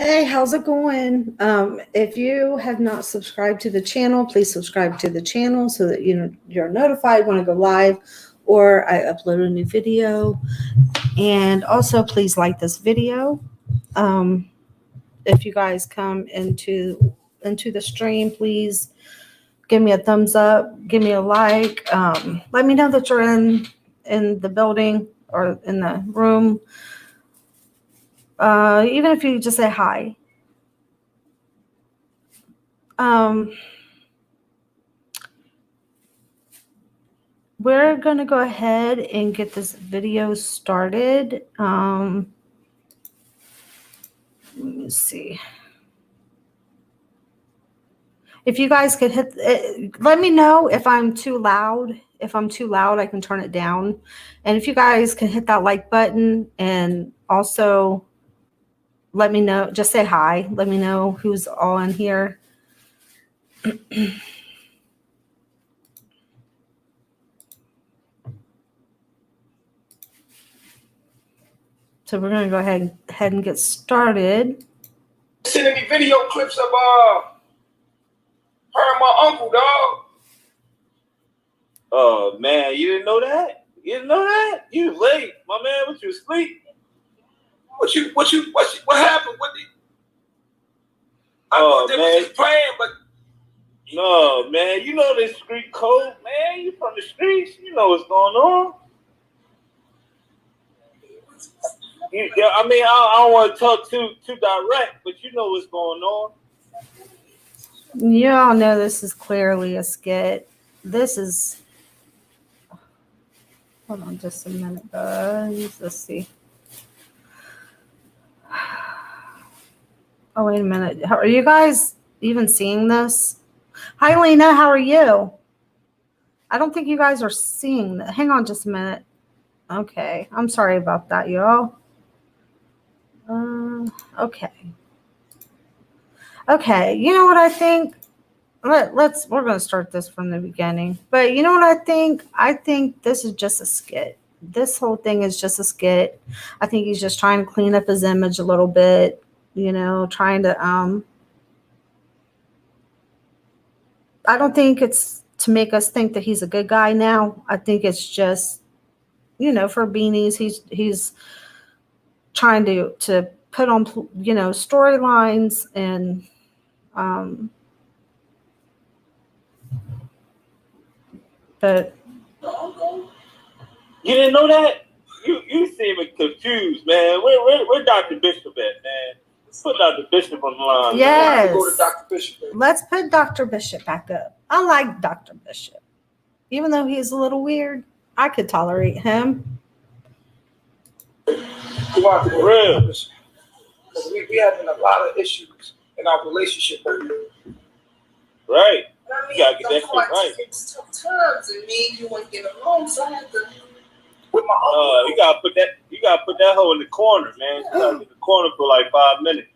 Hey, how's it going? If you have not subscribed to the channel, please subscribe to the channel so that you're notified when I go live or I upload a new video. And also, please like this video. If you guys come into the stream, please give me a thumbs up, give me a like. Let me know that you're in the building or in the room. Even if you just say hi. We're going to go ahead and get this video started. Let me see. If you guys could hit, let me know if I'm too loud. If I'm too loud, I can turn it down. And if you guys can hit that like button and also let me know, just say hi. Let me know who's all in here. So we're going to go ahead and get started. Sending me video clips of her and my uncle, dog. Oh man, you didn't know that? You didn't know that? You late, my man. What, you asleep? What happened? I thought they were just playing, but no, man. You know this street code, man. You from the streets. You know what's going on. I mean, I don't want to talk too direct, but you know what's going on. You all know this is clearly a skit. This is. Hold on just a minute, guys. Let's see. Oh, wait a minute. Are you guys even seeing this? Hi, Lena. How are you? I don't think you guys are seeing that. Hang on just a minute. Okay. I'm sorry about that, y'all. Okay. Okay. You know what I think? We're going to start this from the beginning. But you know what I think? I think this is just a skit. This whole thing is just a skit. I think he's just trying to clean up his image a little bit, trying to I don't think it's to make us think that he's a good guy now. I think it's just, for beanies, he's trying to put on, storylines and but you didn't know that? You seem confused, man. Where Dr. Bishop at, man? Let's put Dr. Bishop on the line. Yes. Go to Dr. Bishop. Let's put Dr. Bishop back up. I like Dr. Bishop. Even though he's a little weird, I could tolerate him. We want to real. Because we having a lot of issues in our relationship. Right. I mean, You gotta get that shit right. It's tough times, and me and you wouldn't get along, so I had to. With my uncle. You gotta put that hoe in the corner, man. You gotta be in the corner for like 5 minutes.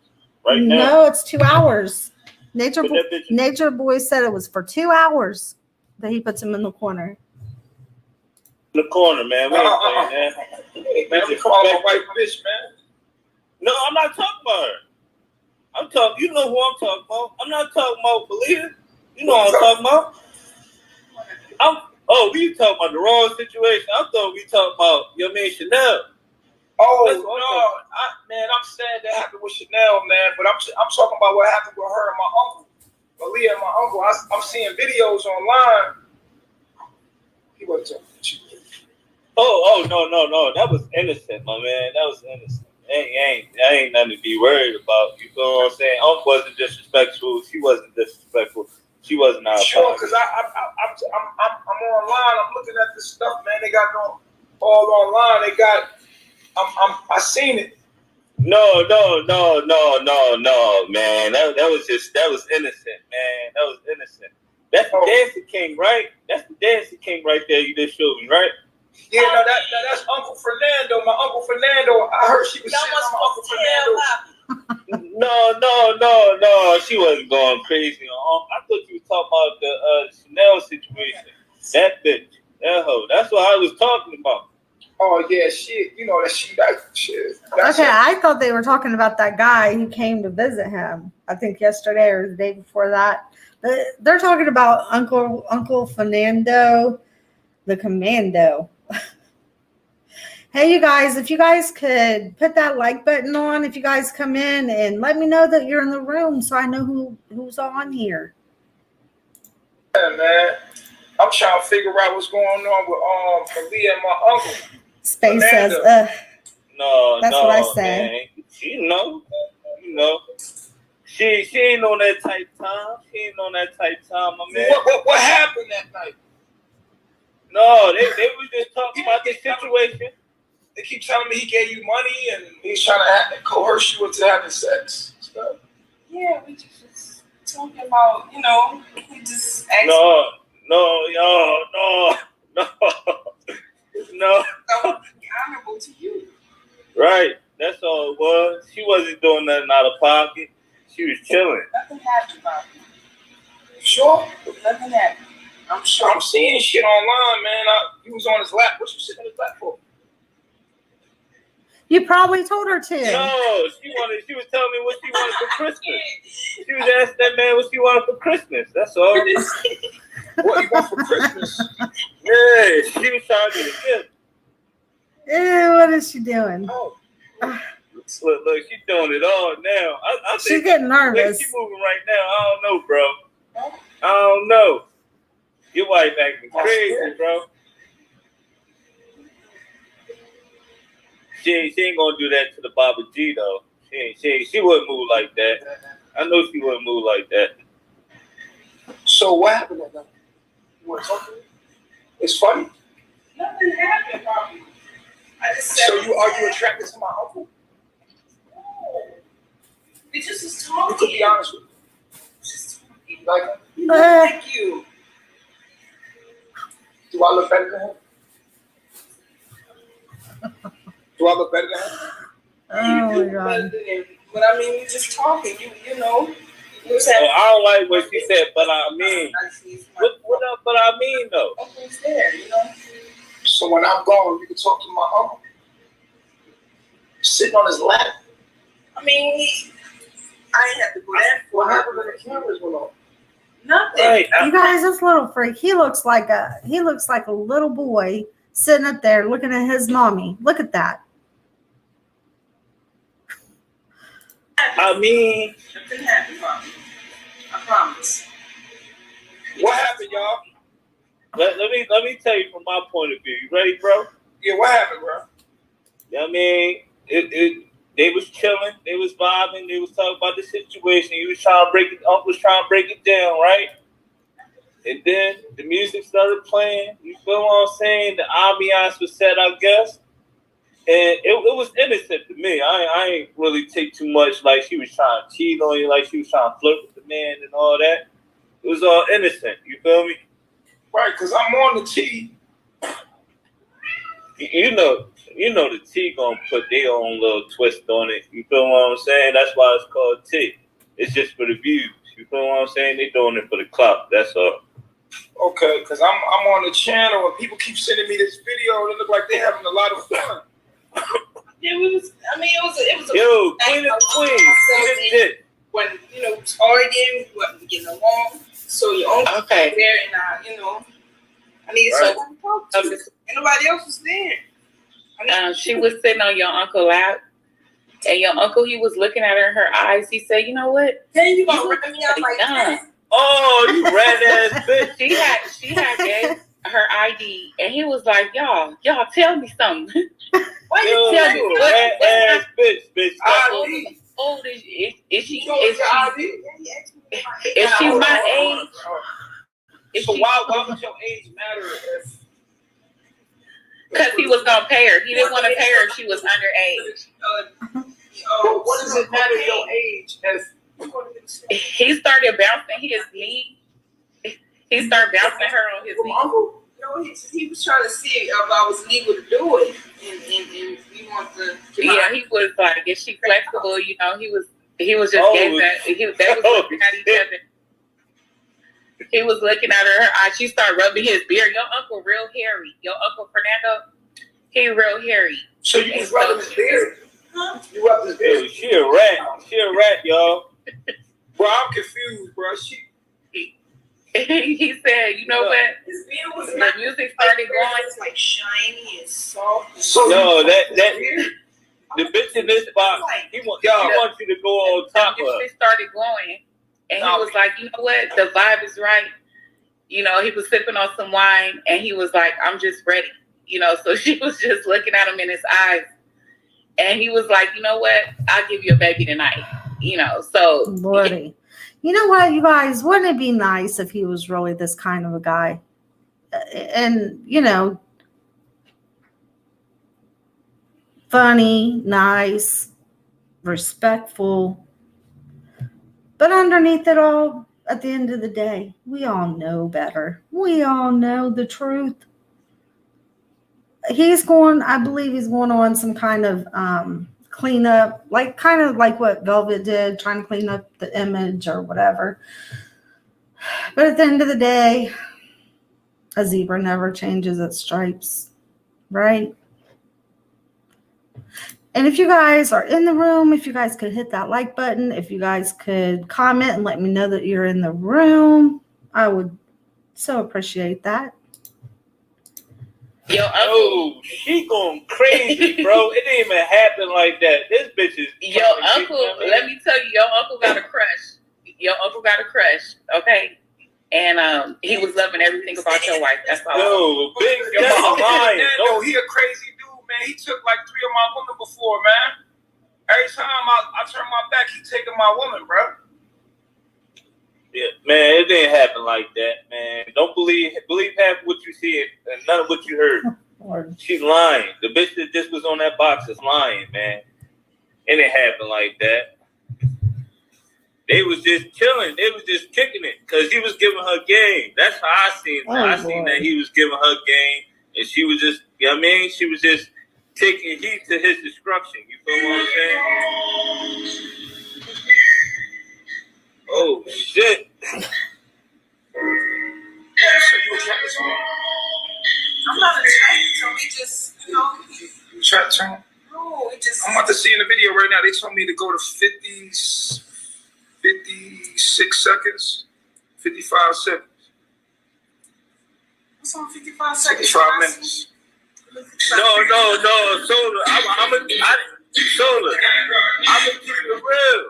Right now. No, it's 2 hours. Nature Boy said it was for 2 hours that he puts him in the corner. In the corner, man. We ain't playing that. Hey, man, we call my wife bitch, man. No, I'm not talking about her. I'm talking. You know who I'm talking about. I'm not talking about Malia. You know what I'm talking about. We talking about the wrong situation. I thought we talking about your man Chanel. Oh no, I'm sad that happened with Chanel, man. But I'm talking about what happened with her and my uncle, Malia and my uncle. I'm seeing videos online. He wasn't talking to you. No. That was innocent, my man. That was innocent. Ain't nothing to be worried about. You know what I'm saying? Uncle wasn't disrespectful. She wasn't disrespectful. She wasn't out. Sure, because I'm online. I'm looking at this stuff, man. They got all online. They got. I seen it. No, man. That was innocent, man. That was innocent. That's the Dancing King, right? That's the Dancing King right there. You just showed me, right? Yeah, no, that's Uncle Fernando. My Uncle Fernando. I heard she was sitting on my Uncle Fernando. No. She wasn't going crazy. I thought you were talking about the Chanel situation. That bitch. That hoe. That's what I was talking about. Oh yeah, shit. You know that shit. That's Okay, I thought they were talking about that guy who came to visit him. I think yesterday or the day before that. They're talking about Uncle Fernando, the commando. Hey, you guys, if you guys could put that like button on, if you guys come in and let me know that you're in the room so I know who's on here. Yeah, man. I'm trying to figure out what's going on with Malia and my uncle. Space Fernando. says, No, that's no, what I say. man. You know. She ain't on that type time. She ain't on that type time, my man. What happened that night? No, they was just talking about the situation. They keep telling me he gave you money and he's trying to coerce you into having sex. So. Yeah, we just talking about, he just asked No. I want to be honorable to you. Right. That's all it was. She wasn't doing nothing out of pocket. She was chilling. Nothing happened about it. Sure? Nothing happened. I'm sure. I'm seeing shit online, man. He was on his lap. What you sitting on his lap for? You probably told her to. No, she was telling me what she wanted for Christmas. She was asking that man what she wanted for Christmas. That's all. What you want for Christmas? Yeah, she was trying to get a gift. What is she doing? Oh. Look, she's doing it all now. I She's think getting nervous. She's moving right now. I don't know, bro. I don't know. Your wife acting crazy, bro. She ain't gonna do that to the Baba G though. She wouldn't move like that. I know she wouldn't move like that. So what happened that night? You want to talk to me? It's funny. Nothing happened, probably. I just said. So are you attracted to my uncle? No. We just was You talking. could be honest with me. Just talking. Like, Thank you. do I look better than him? Do I look better than him? Oh my You do God. better than him. But I mean, we just talking. You know. We was having. I don't like what she said, but I mean, what up? But I mean though. Uncle's there, So when I'm gone, you can talk to my uncle. Sitting on his lap. I mean, I ain't have to go that What far. happened when the cameras went off? Nothing. Right. You guys, this little freak, he looks like a little boy sitting up there looking at his mommy. Look at that. I mean, Nothing happened, Bobby. I promise. What happened, y'all? let me tell you from my point of view. You ready, bro? Yeah, what happened, bro? I mean, they was chilling, they was vibing, they was talking about the situation. He was trying to break it. Uncle was trying to break it down, right? And then the music started playing. You feel what I'm saying? The ambiance was set, I guess. And it was innocent to me. I ain't really take too much like she was trying to cheat on you, like she was trying to flirt with the man and all that. It was all innocent. You feel me? Right, because I'm on the T. You know the T gonna put their own little twist on it. You feel what I'm saying? That's why it's called T. It's just for the views. You feel what I'm saying? They doing it for the clout. That's all. Okay, because I'm on the channel and people keep sending me this video and it look like they're having a lot of fun. Yeah, it was a Yo, Queen of Queens. You did it. when we was arguing, we wasn't getting along. So your uncle was there, and I needed someone to talk to. And nobody else was there. She was sitting on your uncle's lap, and your uncle, he was looking at her in her eyes. He said, "You know what? Then you gonna rip me out like that?" Oh, you red ass bitch. She had gave her ID, and he was like, y'all tell me something. Why Yo, you tell you me? red ass bitch. How old is she? Is she my age? So why would your age matter if? Because he was gonna pay her. He didn't want to pay her if she was underage. What does it matter your age if? He started bouncing his knee. He started bouncing her on his knee. Uncle? No, he was trying to see if I was legal to do it, and we want to. Yeah, he was like, is she flexible? He was just gave that. They was looking at each other. He was looking at her eyes. She started rubbing his beard. Your uncle real hairy. Your uncle Fernando, He real hairy. So you was rubbing his beard? Huh? You rubbed his beard? She a rat. She a rat, y'all. Bro, I'm confused, bro. He said, you know what? His beard was The not music started going. It's like shiny and soft. No, that the bitch in this box, he wants you to go on top of her. The music started going, and he was like, you know what? The vibe is right. You know, he was sipping on some wine, and he was like, I'm just ready. You know, so she was just looking at him in his eyes, and he was like, you know what? I'll give you a baby tonight. You know, so Lordy. You know what, you guys, wouldn't it be nice if he was really this kind of a guy? And, you know, funny, nice, respectful. But underneath it all, at the end of the day, we all know better. We all know the truth. I believe he's going on some kind of cleanup, kind of like what Velvet did, trying to clean up the image or whatever. But at the end of the day, a zebra never changes its stripes, right? And if you guys are in the room, if you guys could hit that like button, if you guys could comment and let me know that you're in the room, I would so appreciate that. Yo, Oh, she going crazy, bro. It didn't even happen like that. This bitch is. Your uncle, let me tell you, your uncle got a crush. Your uncle got a crush, okay? And he was loving everything about your wife. That's all. Yo, big Yo, he a crazy dude, man. He took like 3 of my women before, man. Every time I turn my back, he taking my woman, bro. Yeah, man, it didn't happen like that, man. Don't believe half what you see and none of what you heard. Lord. She's lying. The bitch that just was on that box is lying, man. It didn't happen like that. They was just chilling. They was just kicking it because he was giving her game. That's how I seen it. I seen that he was giving her game, and she was just, you know what I mean? She was just taking heed to his destruction. You feel what I'm saying? Oh, shit. So you attract this one? I'm not attracted to him. He just, you know. You attract to him? No, it just. I'm about to see in the video right now. They told me to go to 56 seconds, 55 seconds. What's on 55 seconds? 55 minutes. No, Sola. I'm gonna keep it real.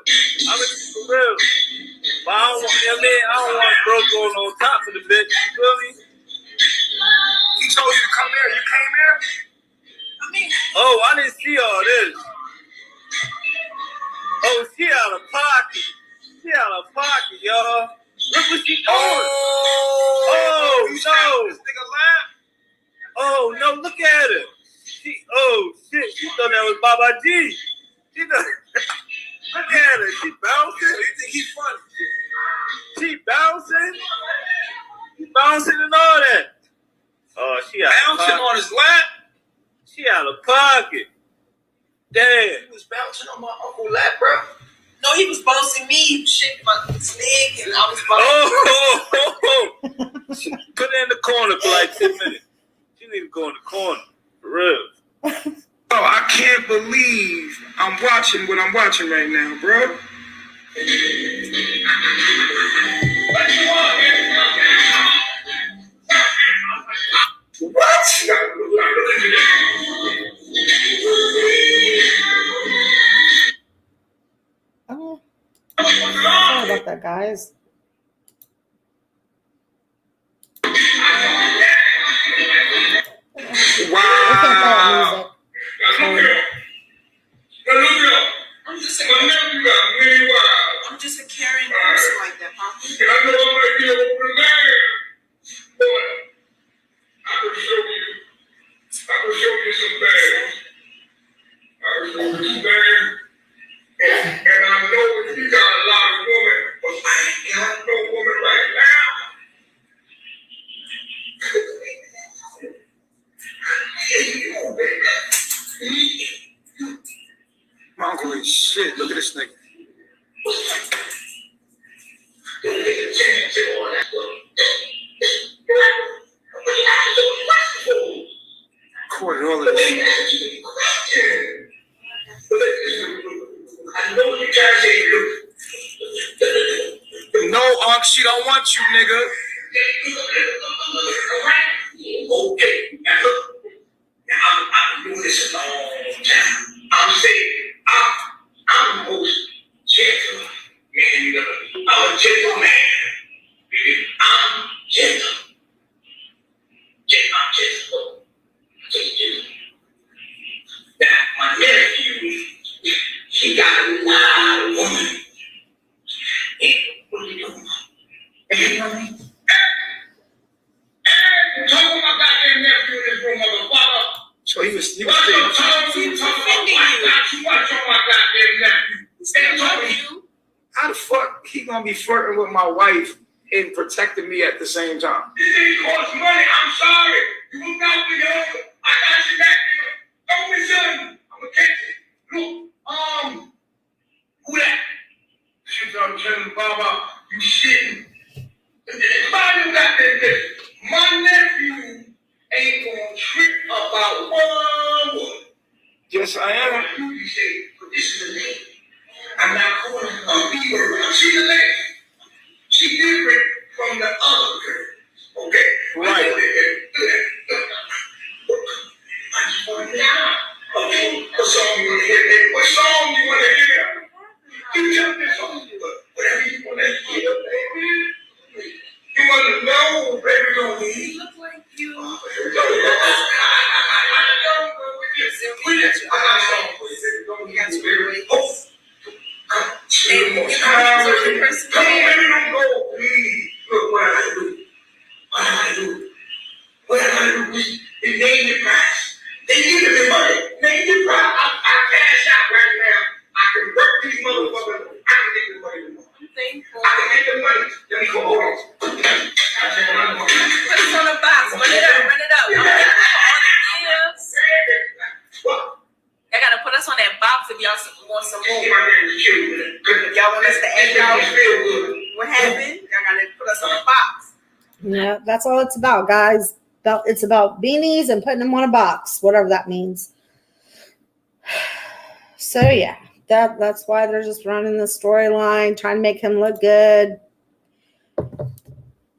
But I don't want bro going on top of the bitch. You feel me? He told you to come here. You came here? I mean. Oh, I didn't see all this. Oh, she out of pocket. Y'all. Look what she doing. Oh, no. This nigga laugh. Oh, no, look at her. She thought that was Baba G. Look at her. She bouncing. So you think he's funny? She bouncing. And all that. Oh, she out of Bouncing pocket. on his lap? She out of pocket. Damn. He was bouncing on my uncle lap, bro. No, he was bouncing me, shaking my leg, and I was bouncing. Put her in the corner for like 10 minutes. She need to go in the corner. For real. Oh, I can't believe I'm watching what I'm watching right now, bro. What? Oh, sorry about that, guys. Wow. I'm just a caring person like that, Papa. I can show you some things. And I know that you got a lot of women, but I ain't got no woman right now. My uncle ain't shit. Look at this nigga. Recorded all of this shit. She don't want you, nigga. Okay. Now, I've been doing this a long time. I'm saying, I'm the most gentle man you ever meet. I'm a gentle man. I'm gentle. I'm gentle. Now, my nephew, he got a lot of women. Hey, what are you doing? Hey, you know what I mean? Hey, talk about my goddamn nephew in this room, motherfucker. So he was defending you. Watch on my goddamn nephew. How the fuck he gonna be flirting with my wife and protecting me at the same time? This ain't cost money. I'm sorry. You look out for your husband. I got you back, nigga. Don't be silly. I'm gonna catch it. Look, who that? Shit, I'm telling Baba, you shitting. Everybody got that bitch. My nephew ain't gonna trip about one woman. Yes, I am. You say, but this is the name. I'm not calling her a beaver. She's a lady. She's different from the other girl. Okay? Right. I just want to hear. Okay. What song you want to hear? What song you want to hear? You tell me song. Whatever you want to hear, baby. You want to know, baby, don't you? You look like you. Yeah, that's all it's about, guys. It's about beanies and putting them on a box, whatever that means. So yeah, that's why they're just running the storyline, trying to make him look good.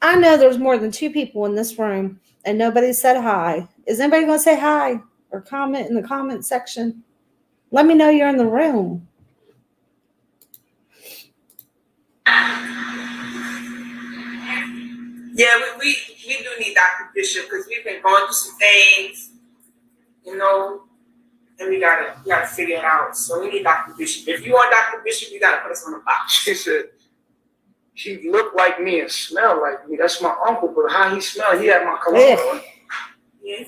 I know there's more than 2 people in this room, and nobody said hi. Is anybody going to say hi or comment in the comment section? Let me know you're in the room. Yeah, we do need Dr. Bishop because we've been going through some things, you know, and we gotta figure it out. So we need Dr. Bishop. If you want Dr. Bishop, you gotta put us on the box. She said, he looked like me and smelled like me. That's my uncle, but how he smelled, he had my cologne on. Yeah, he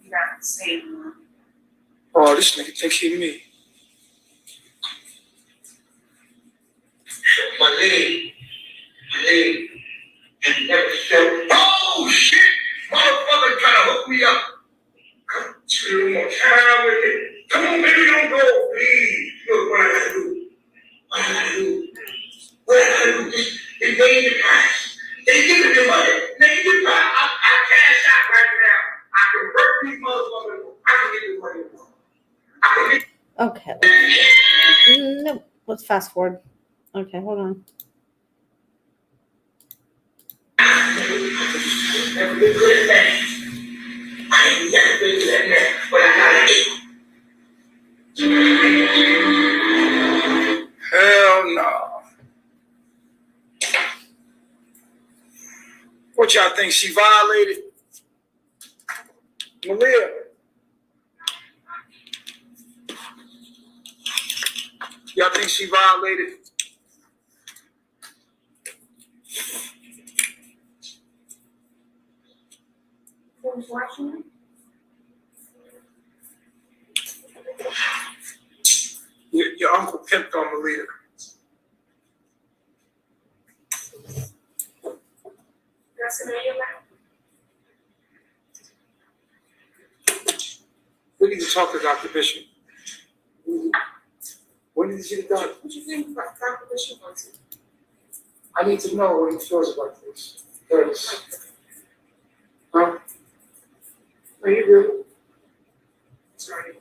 got the same one. Oh, this nigga thinks he me. My leg, and never felt. Oh shit! Motherfucker trying to hook me up. Come 2 more time with it. Come on, baby, don't go, please. Look what I gotta do. What I gotta do? They made the price. They give me the money. They give me the price. I cash out right now. I can work these motherfuckers. I can get the money. Okay. Nope. Let's fast forward. Okay, hold on. Never been good at that. I ain't never been good at that, but I gotta eat. Hell no. What y'all think? She violated? Malia. Y'all think she violated? Who's watching? Your uncle pimped on Malia. That's in your mouth. We need to talk to Dr. Bishop. When did you get done? What you think about Dr. Bishop? I need to know what he feels about this. Because, huh? Are you good? Sorry.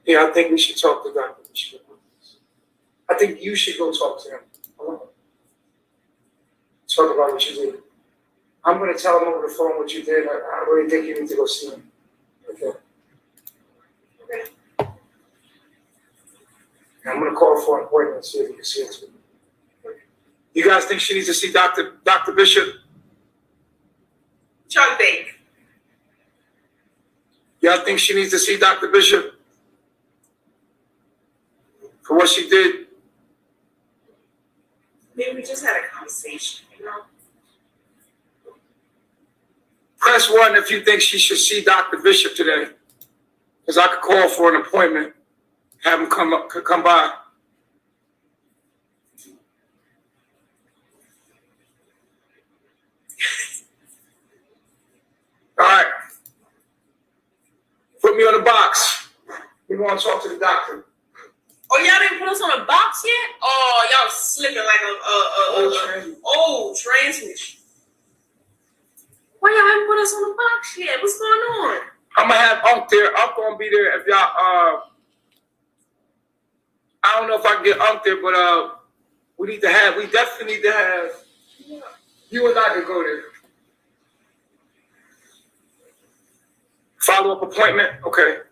Yeah, I think we should talk to Dr. Bishop about this. I think think you should go talk to him. Talk about what you did. I'm going to tell him over the phone what you did. I really think you need to go see him. Okay. Okay. I'm going to call for an appointment and see if you can see it too. You guys think she needs to see Dr. Bishop? What y'all think? Y'all think she needs to see Dr. Bishop for what she did? Maybe we just had a conversation, you know? Press 1 if you think she should see Dr. Bishop today. Because I could call for an appointment, have him come by. All right. Put me on the box. We want to talk to the doctor. Oh, y'all didn't put us on a box yet? Oh, y'all slipping like a old transmission. Why y'all haven't put us on the box yet? What's going on? I'm gonna have Unc there. Unc gonna be there if y'all. I don't know if I can get Unc there, but we definitely need to have. You and I can go there. Follow-up appointment? Okay.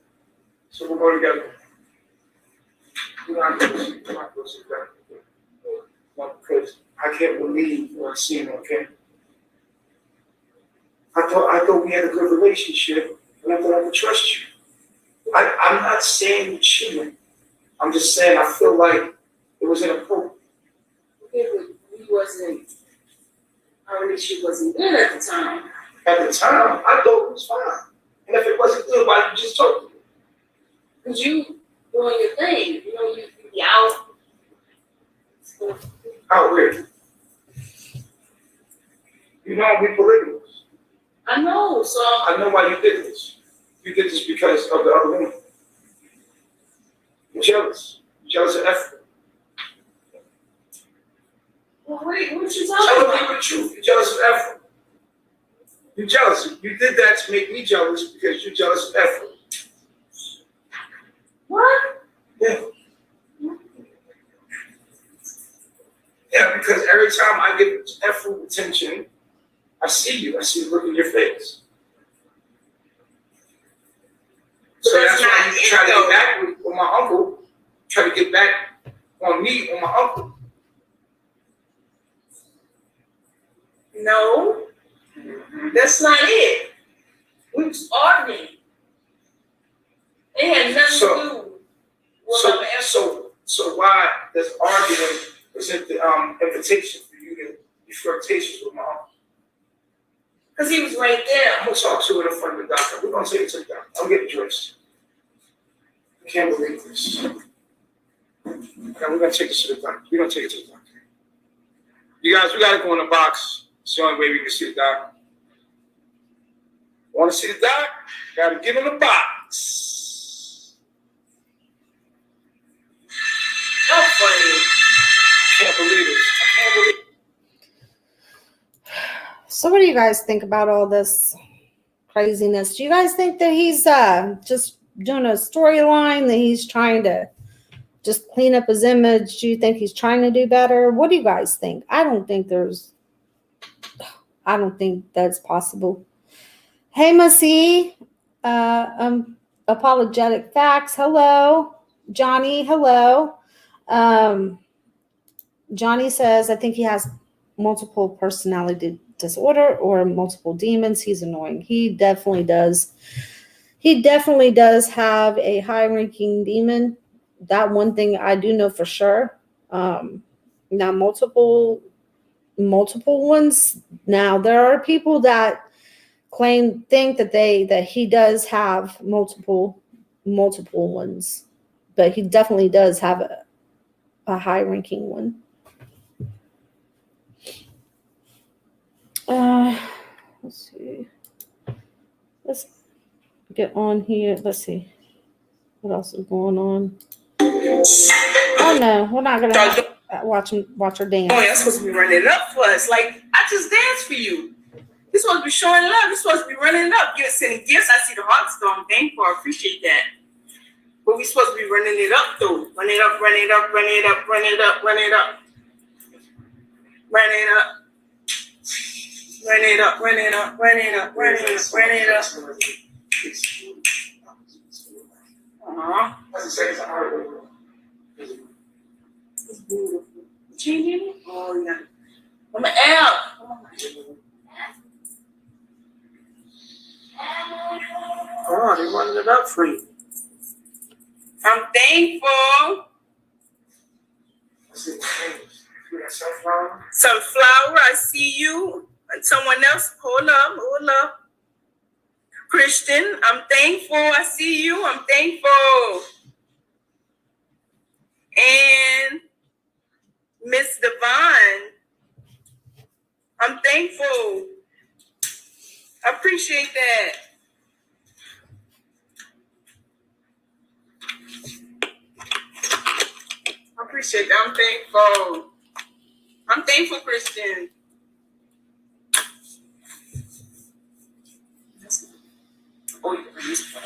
So we'll go together. Because I can't believe what I've seen, okay? I thought we had a good relationship, and I thought I could trust you. I'm not saying you cheated. I'm just saying I feel like it was inappropriate. Okay, but we wasn't, our relationship wasn't good at the time. At the time, I thought it was fine. And if it wasn't good, why did you just talk to me? Because you doing your thing. You know, you be out. So, How weird. You know we polygamous. I know, so. I know why you did this. You did this because of the other woman. You're jealous. You're jealous of effort. Well, what you Tell talking the about? people the truth. You're jealous of effort. You're jealous. You did that to make me jealous because you're jealous of effort. What? Yeah. Yeah, because every time I give effort attention, I see you. I see the look in your face. So that's why you try to get back with my uncle. Try to get back on me, on my uncle. No. That's not it. We was arguing. It had nothing to do with So why this argument isn't the invitation for you to be flirtatious with my uncle? Because he was right there. I'm gonna talk to it in front of the doctor. We're gonna take it to the doctor. I'm getting dressed. I can't believe this. Okay, we're gonna take this to the doctor. We're gonna take it to the doctor. You guys, we gotta go in the box. It's the only way we can see the doctor. Want to see the doc? Gotta get in the box. How funny. Can't believe it. I can't believe it. So what do you guys think about all this craziness? Do you guys think that he's just doing a storyline, that he's trying to just clean up his image? Do you think he's trying to do better? What do you guys think? I don't think that's possible. Hey, Masi, apologetic facts. Hello, Johnny. Hello. Johnny says, I think he has multiple personality disorder or multiple demons. He's annoying. He definitely does. He definitely does have a high-ranking demon. That one thing I do know for sure. Now, multiple ones. Now, there are people that think that he does have multiple ones, but he definitely does have a high-ranking one. Let's see. Let's get on here. Let's see what else is going on. Oh no, we're not gonna watch her dance. Oh, you're supposed to be running it up for us. Like, I just danced for you. You're supposed to be showing love. You're supposed to be running it up. You're sending gifts. I see the hearts, though. I'm thankful. I appreciate that. But we supposed to be running it up though. Run it up, run it up, run it up, run it up, run it up. Run it up. Run it up, run it up, run it up, run it up, run it up. It's beautiful. Changing it? Oh yeah. I'm an L. Oh, they running it up for you. I'm thankful. Sunflower, I see you. And someone else, hold up. Christian, I'm thankful. I see you. I'm thankful. And Miss Devon, I'm thankful. I appreciate that. I appreciate that. I'm thankful. I'm thankful, Christian. Oh, you can use it.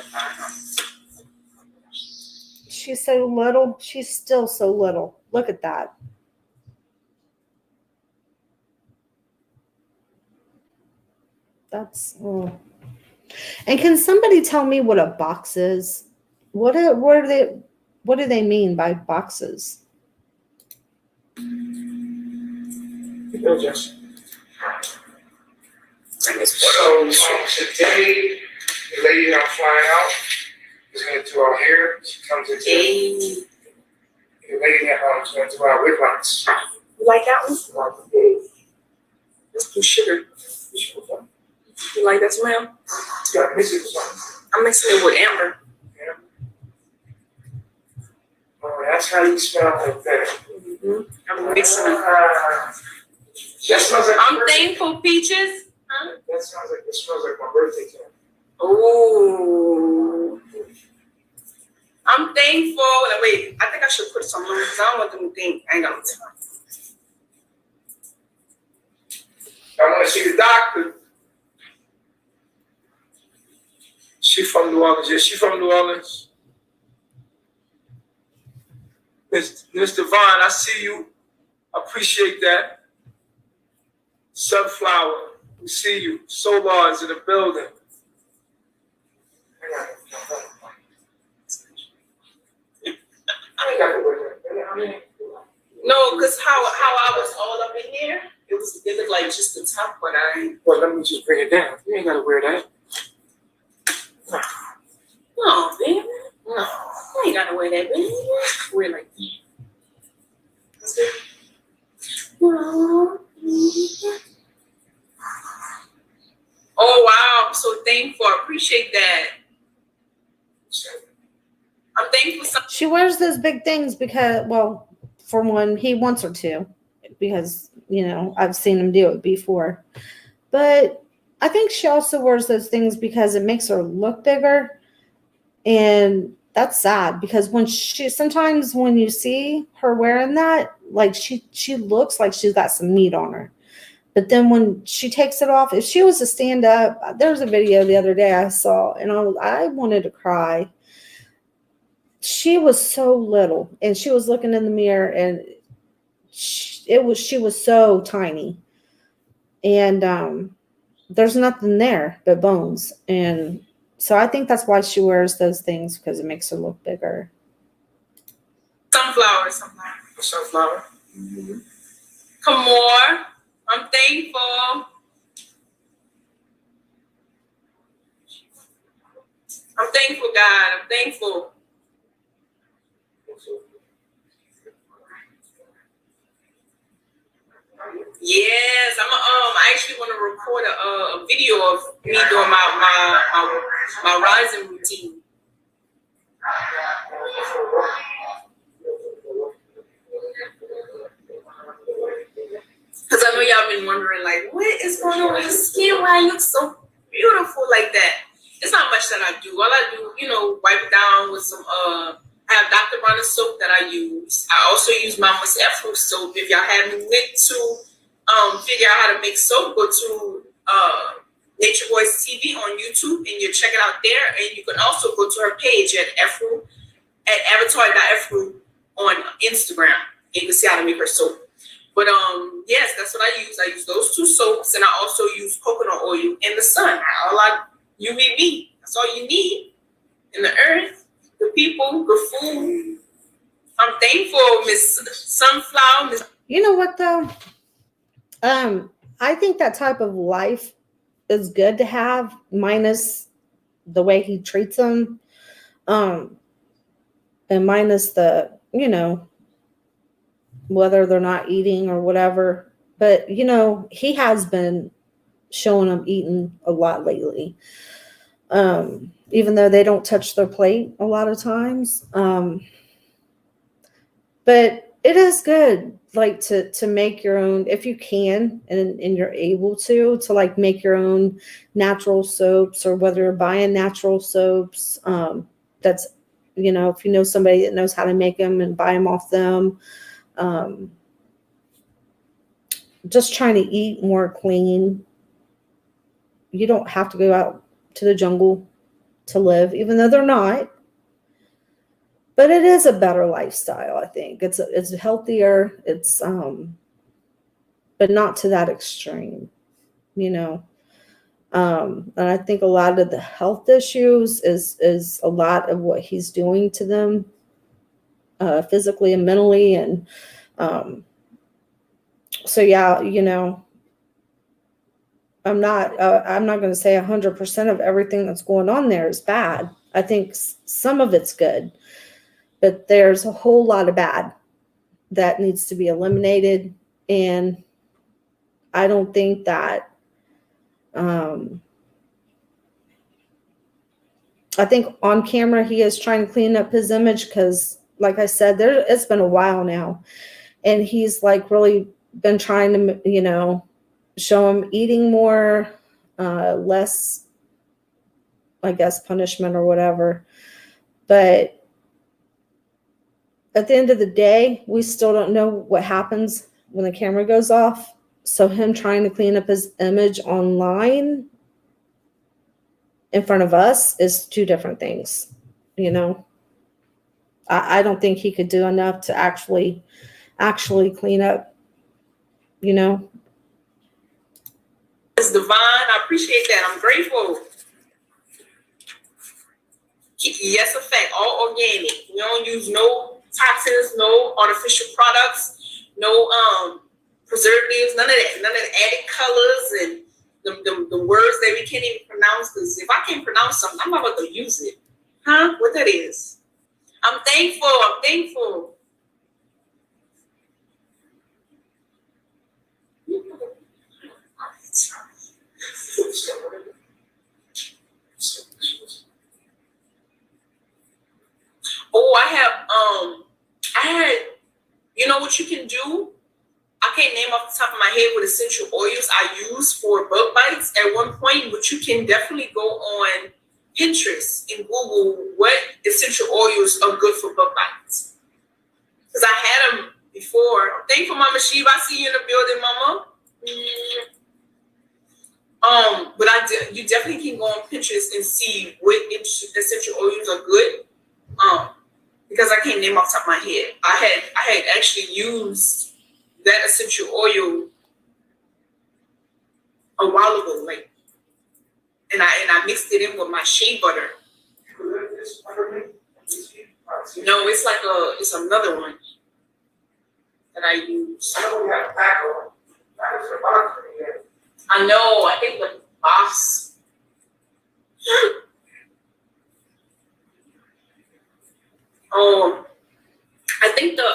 She's so little. She's still so little. Look at that. That's. Oh. And can somebody tell me what a box is? What do they mean by boxes? Just. So today, the lady that I'm flying out is going to do our hair. She comes in today. The lady that is going to do our wig lights. You like that one? Let's do sugar. You like that smell? Yeah, mix it with something. I'm mixing it with amber. Yeah. Oh, that's how you smell like that. Mm-hmm. I'm mixing it. That smells like I'm thankful, Peaches. Huh? That smells like my birthday cake. Oh. I'm thankful. Now, wait, I think I should put some on because I don't want them to think I ain't got no time. I want to see the doctor. She from New Orleans. Yeah, she from New Orleans. Miss Devon, I see you. I appreciate that. Sunflower, we see you. Solar is in the building. No, because how I was all up in here, it looked like just the top, but I ain't. Well, let me just bring it down. You ain't got to wear that. No, baby. No, I ain't got to wear that, baby. Wear like that. That's it. Oh, wow. I'm so thankful. I appreciate that. I'm thankful. She wears those big things because, well, for one, he wants her to, because, you know, I've seen him do it before. But I think she also wears those things because it makes her look bigger. And that's sad because sometimes when you see her wearing that, like she looks like she's got some meat on her. But then when she takes it off, if she was to stand up, there was a video the other day I saw, and I wanted to cry. She was so little, and she was looking in the mirror, and she was so tiny, and there's nothing there but bones. And so I think that's why she wears those things, because it makes her look bigger. Sunflower. Mm-hmm. Come on. I'm thankful. I'm thankful, God. I'm thankful. Yes, I actually want to record a video of me doing my rising routine. Because I know y'all been wondering, like, what is going on with your skin? Why it looks so beautiful like that? It's not much that I do. All I do, wipe it down with some, I have Dr. Bronner soap that I use. I also use Mama's Afro soap. If y'all haven't went to figure out how to make soap, go to Nature Boys TV on YouTube and you check it out there. And you can also go to her page at Afro at avatar.fru on Instagram. And you can see how to make her soap. But yes, that's what I use. I use those 2 soaps, and I also use coconut oil in the sun. UVB. That's all you need in the earth, the people, the food. I'm thankful, Miss Sunflower. You know what though? I think that type of life is good to have, minus the way he treats them, and minus the, you know, whether they're not eating or whatever. But, you know, he has been showing them eating a lot lately, even though they don't touch their plate a lot of times. But it is good, like, to make your own, if you can, and you're able to like make your own natural soaps, or whether you're buying natural soaps, that's, you know, if you know somebody that knows how to make them, and buy them off them. Just trying to eat more clean. You don't have to go out to the jungle to live, even though they're not. But it is a better lifestyle, I think. It's healthier. It's but not to that extreme, you know. And I think a lot of the health issues is a lot of what he's doing to them, physically and mentally, and so yeah, you know, I'm not going to say 100% of everything that's going on there is bad. I think some of it's good, but there's a whole lot of bad that needs to be eliminated. And I don't think that, I think on camera he is trying to clean up his image, because like I said, it's been a while now, and he's like really been trying to, you know, show him eating more, less, I guess, punishment or whatever. But at the end of the day, we still don't know what happens when the camera goes off. So him trying to clean up his image online in front of us is 2 different things, you know. I don't think he could do enough to actually clean up, you know. It's divine. I appreciate that. I'm grateful. Yes, in fact, all organic. We don't use no toxins, no artificial products, no preservatives, none of that. None of the added colors and the words that we can't even pronounce. Because if I can't pronounce something, I'm not about to use it. Huh? What that is? I'm thankful. I'm thankful. Oh, I had, you know what you can do? I can't name off the top of my head what essential oils I use for bug bites at one point, but you can definitely go on Pinterest and Google what essential oils are good for bug bites. Because I had them before. Thank you, Mama Sheba. I see you in the building, Mama. But you definitely can go on Pinterest and see what essential oils are good. Because I can't name off the top of my head. I had actually used that essential oil a while ago, like, and I mixed it in with my shea butter. No, it's another one that I use. I know. I think the box. I think the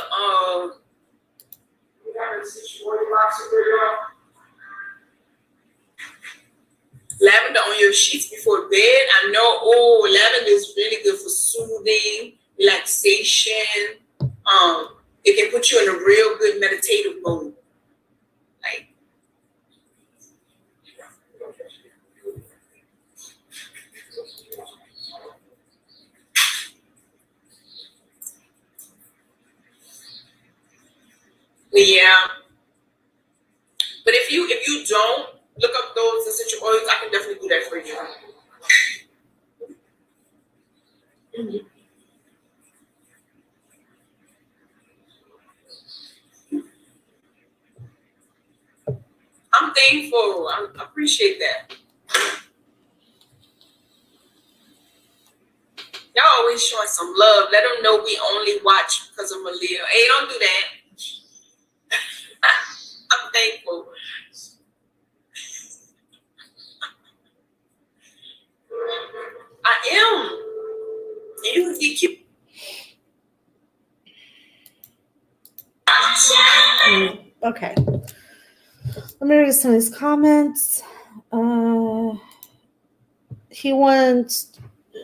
lavender on your sheets before bed. I know. Lavender is really good for soothing, relaxation. It can put you in a real good meditative mode. Like, yeah. But if you don't look up those essential oils, I can definitely do that for you. I'm thankful. I appreciate that. Y'all always showing some love. Let them know we only watch because of Malia. Hey, don't do that. I'm thankful. I am. And you can keep Okay. Let me read some of these comments. He wants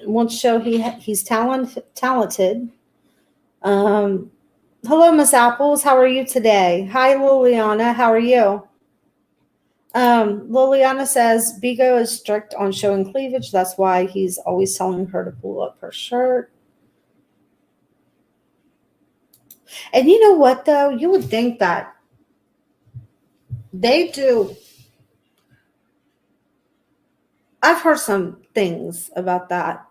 to show he's talented. Hello, Miss Apples. How are you today? Hi, Liliana. How are you? Liliana says Bigo is strict on showing cleavage. That's why he's always telling her to pull up her shirt. And you know what, though? You would think that they do. I've heard some things about that.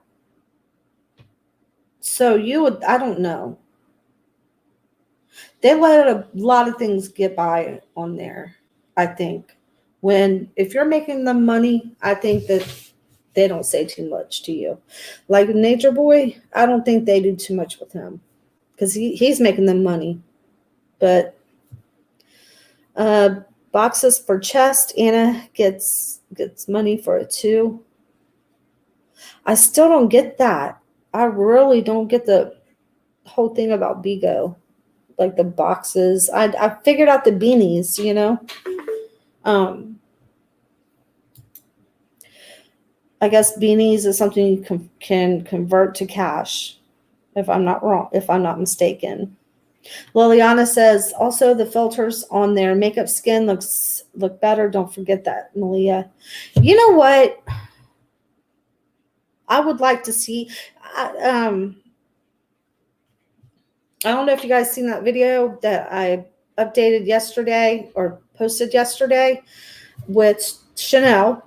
So I don't know. They let a lot of things get by on there, I think. If you're making them money, I think that they don't say too much to you. Like Nature Boy, I don't think they do too much with him because he's making them money. But boxes for chest, Anna gets money for it too. I still don't get that. I really don't get the whole thing about Bigo, like the boxes. I figured out the beanies, you know. I guess beanies is something you can convert to cash, if I'm not mistaken. Liliana says also the filters on their makeup skin look better. Don't forget that, Malia. You know what? I would like to see. I don't know if you guys seen that video that I updated yesterday or posted yesterday with Chanel,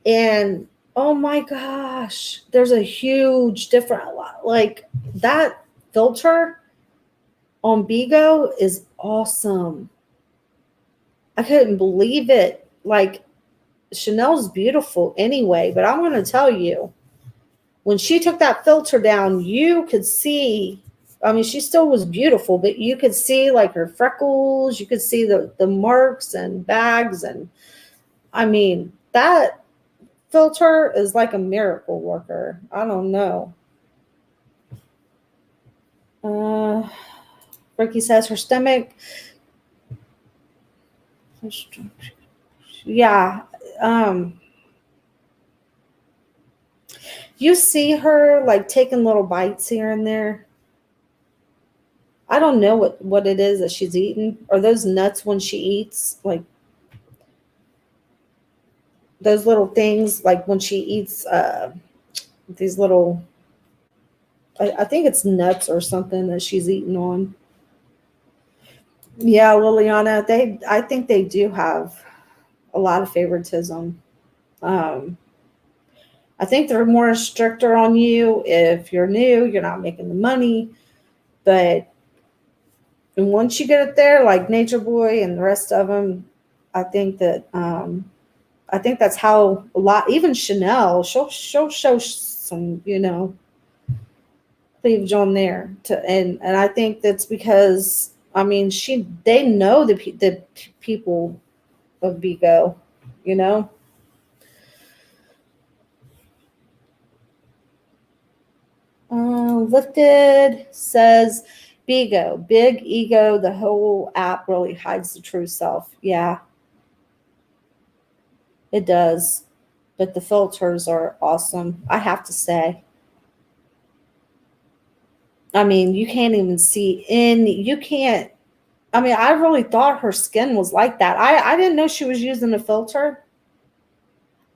and oh my gosh, there's a huge difference. Like that filter on Bigo is awesome. I couldn't believe it. Like Chanel's beautiful anyway, but I'm going to tell you, when she took that filter down, you could see, I mean, she still was beautiful, but you could see like her freckles, you could see the marks and bags. And I mean, that filter is like a miracle worker. I don't know. Ricky says her stomach. Yeah. You see her like taking little bites here and there. I don't know what it is that she's eating. Are those nuts when she eats? Like those little things, like when she eats these little, I think it's nuts or something that she's eating on. Yeah, Liliana, I think they do have a lot of favoritism. I think they're more stricter on you if you're new, you're not making the money. But once you get it there, like Nature Boy and the rest of them, I think that's how a lot, even Chanel, she'll show some, you know, cleavage on there. And I think that's because, I mean, they know the people of Bigo, you know. Lifted says Bigo, big ego. The whole app really hides the true self. Yeah, it does. But the filters are awesome, I have to say. I mean, you can't even see I mean, I really thought her skin was like that. I didn't know she was using a filter.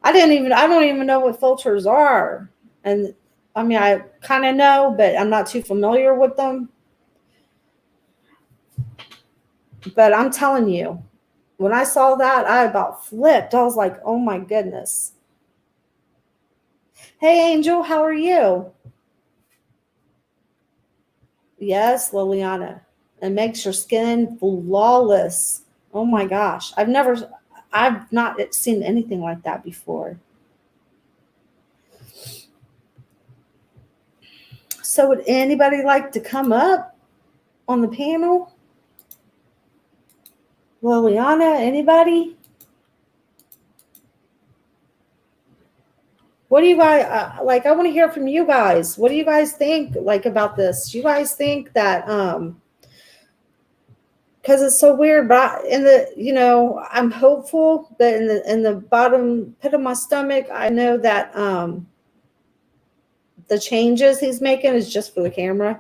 I don't even know what filters are. And I mean, I kind of know, but I'm not too familiar with them. But I'm telling you, when I saw that, I about flipped. I was like, oh my goodness. Hey, Angel, how are you? Yes, Liliana. It makes your skin flawless. Oh my gosh. I've not seen anything like that before. So would anybody like to come up on the panel? Liliana, anybody? What do you guys like? I want to hear from you guys. What do you guys think like about this? You guys think that because it's so weird, but in the, you know, I'm hopeful, but in the bottom pit of my stomach, I know that the changes he's making is just for the camera.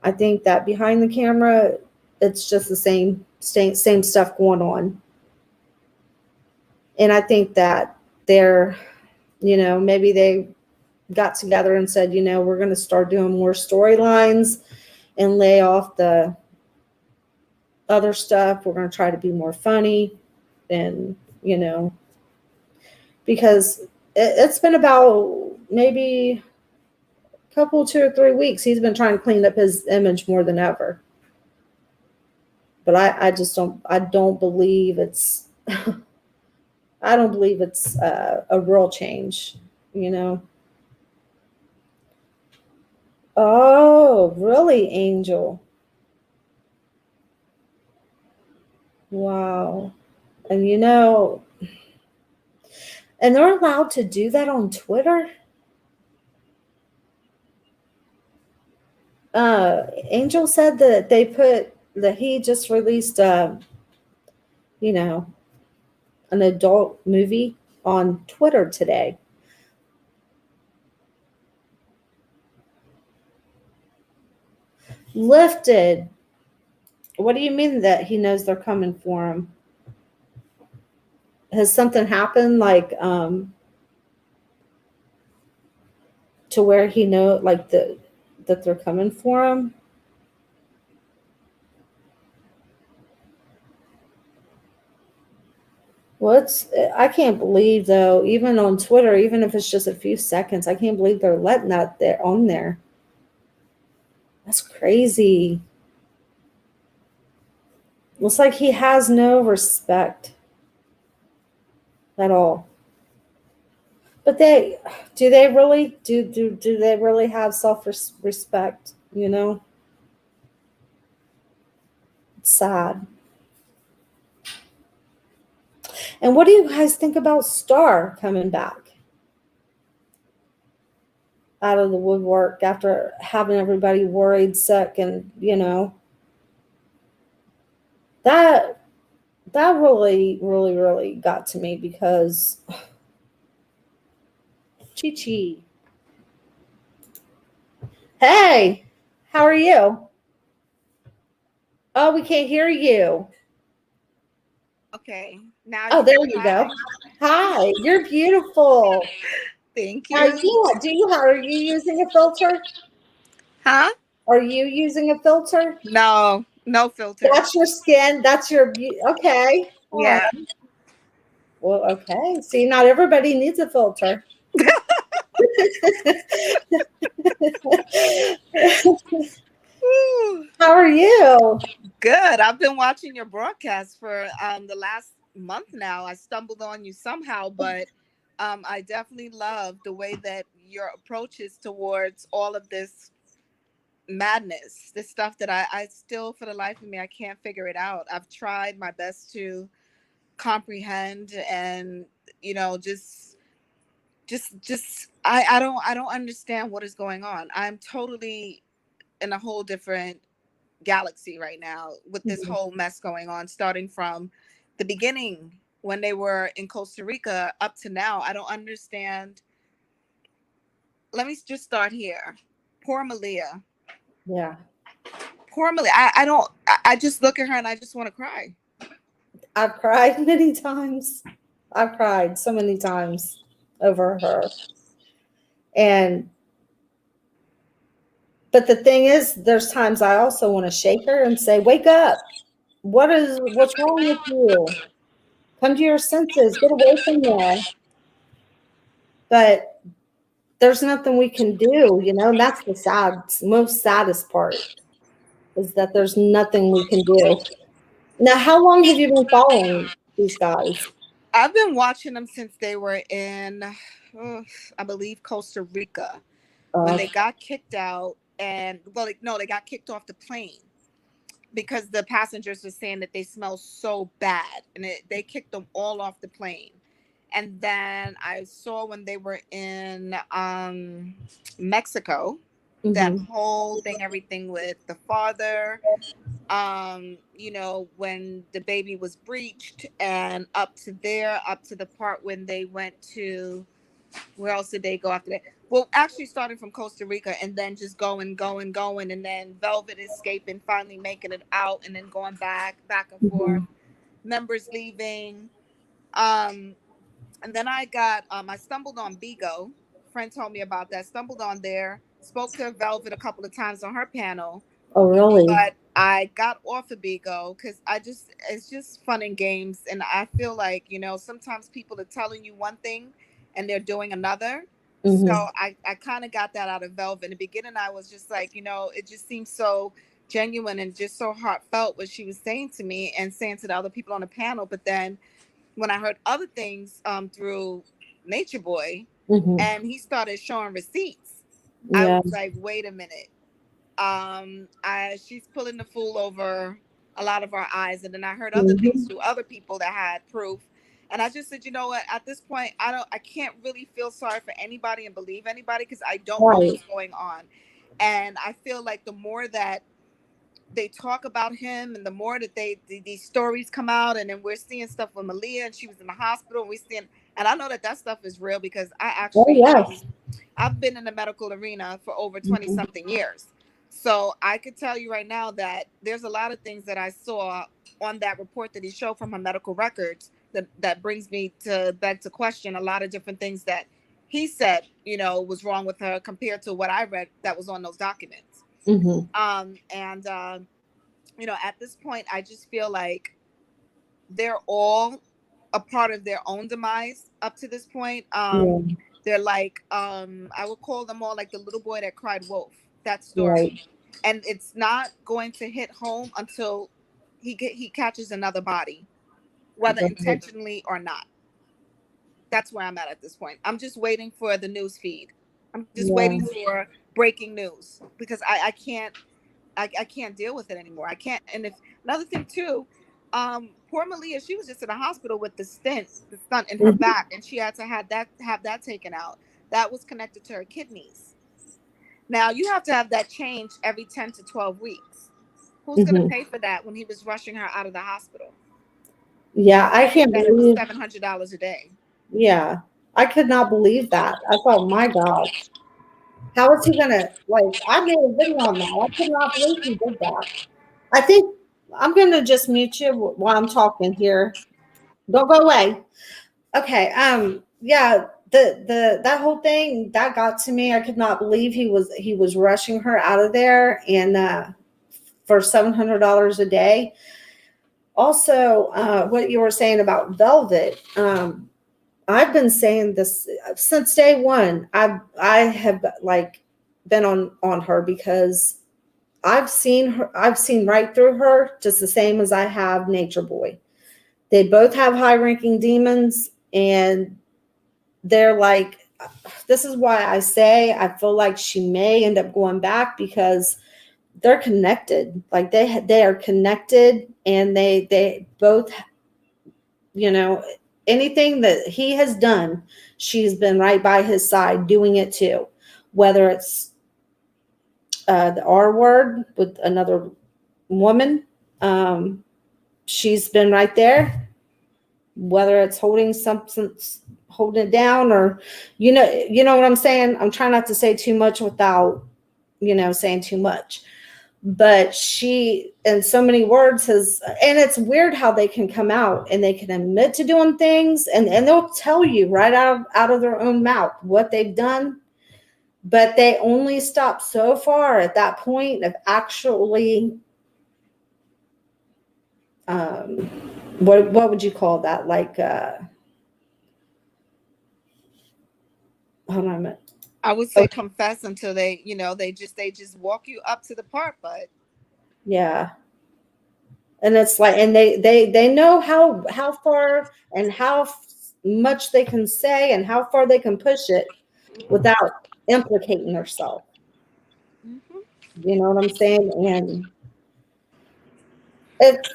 I think that behind the camera, it's just the same stuff going on. And I think that they're, you know, maybe they got together and said, you know, we're going to start doing more storylines and lay off the other stuff. We're going to try to be more funny. And, you know, because it's been about maybe a couple, 2 or 3 weeks. He's been trying to clean up his image more than ever. But I just don't believe it's, I don't believe it's a real change, you know. Oh, really, Angel? Wow. And you know, and they're allowed to do that on Twitter? Angel said that he just released you know, an adult movie on Twitter today. Lifted. What do you mean that he knows they're coming for him? Has something happened like to where he know like that they're coming for him? I can't believe though, even on Twitter, even if it's just a few seconds, I can't believe they're letting that there on there. That's crazy. Looks like he has no respect at all. But do they really have self-respect, you know? It's sad. And what do you guys think about Star coming back out of the woodwork after having everybody worried, sick, and, you know, that really, really, really got to me because Chi. Hey, how are you? Oh, we can't hear you. Okay. Now. Oh, there you go. Hi, you're beautiful. Thank you. Are you using a filter? Huh? Are you using a filter? No filter. That's your skin. That's your okay. Yeah. Well, okay. See, not everybody needs a filter. How are you? Good. I've been watching your broadcast for the last month now. I stumbled on you somehow, but I definitely love the way that your approach is towards all of this madness, this stuff that I still, for the life of me, I can't figure it out. I've tried my best to comprehend and, you know, I don't understand what is going on. I'm totally in a whole different galaxy right now with this whole mess going on, starting from the beginning when they were in Costa Rica up to now. I don't understand. Let me just start here. Poor Malia. Yeah. Poor Malia. I just look at her and I just want to cry. I've cried many times. I've cried so many times over her. But the thing is, there's times I also want to shake her and say, wake up. What's wrong with you? Come to your senses. Get away from there. But there's nothing we can do, you know, and that's the most saddest part is that there's nothing we can do. Now, how long have you been following these guys? I've been watching them since they were in, I believe, Costa Rica, when they got kicked out, and they got kicked off the plane because the passengers were saying that they smell so bad, and they kicked them all off the plane. And then I saw when they were in Mexico, that whole thing, everything with the father, when the baby was breached, and up to the part when they went to, where else did they go after that? Well, actually starting from Costa Rica and then just going, and then Velvet escaping, finally making it out, and then going back and forth, members leaving. And then I stumbled on Bigo. Friend told me about that. Stumbled on there, spoke to Velvet a couple of times on her panel. Oh, really? But I got off of Bigo because it's just fun and games. And I feel like, sometimes people are telling you one thing and they're doing another. So I kind of got that out of Velvet. In the beginning, I was just like, it just seemed so genuine and just so heartfelt what she was saying to me and saying to the other people on the panel. But then when I heard other things through Nature Boy, and he started showing receipts, I was like, wait a minute. She's pulling the fool over a lot of our eyes. And then I heard other things through other people that had proof. And I just said, you know what, at this point, I can't really feel sorry for anybody and believe anybody, because I don't know what's going on. And I feel like the more that they talk about him, and the more that these stories come out, and then we're seeing stuff with Malia, and she was in the hospital, and I know that stuff is real, because I actually, I've been in the medical arena for over 20 something years. So I could tell you right now that there's a lot of things that I saw on that report that he showed from her medical records that brings me to beg to question a lot of different things that he said, was wrong with her compared to what I read that was on those documents. At this point, I just feel like they're all a part of their own demise up to this point. They're like, I would call them all like the little boy that cried wolf, that story. And it's not going to hit home until he catches another body, whether intentionally or not. That's where I'm at this point. I'm just waiting for the news feed. I'm just waiting for breaking news, because I can't deal with it anymore. I can't. And if another thing too, poor Malia, she was just in the hospital with the stunt in her back, and she had to have that taken out. That was connected to her kidneys. Now you have to have that changed every 10 to 12 weeks. Who's going to pay for that when he was rushing her out of the hospital? Yeah, I can't believe it was $700 a day. Yeah, I could not believe that. I thought, my gosh, how is he gonna, I made a video on that. I could not believe he did that. I think I'm gonna just mute you while I'm talking here. Don't go away. Okay. Yeah. That whole thing that got to me. I could not believe he was rushing her out of there, and for $700 a day. Also, what you were saying about Velvet. I've been saying this since day one. I have been on her, because I've seen right through her, just the same as I have Nature Boy. They both have high-ranking demons, and they're like, this is why I say I feel like she may end up going back, because they're connected. Like they are connected, and they both, anything that he has done, she's been right by his side doing it too. Whether it's the R word with another woman, she's been right there. Whether it's holding substance, holding it down, or you know what I'm saying. I'm trying not to say too much without saying too much. But she, in so many words, and it's weird how they can come out and they can admit to doing things, and they'll tell you right out of their own mouth what they've done, but they only stop so far at that point of actually, what would you call that? Hold on a minute. I would say confess until they just walk you up to the part, but yeah. And it's and they know how far and how much they can say and how far they can push it without implicating themselves. Mhm. You know what I'm saying? And it's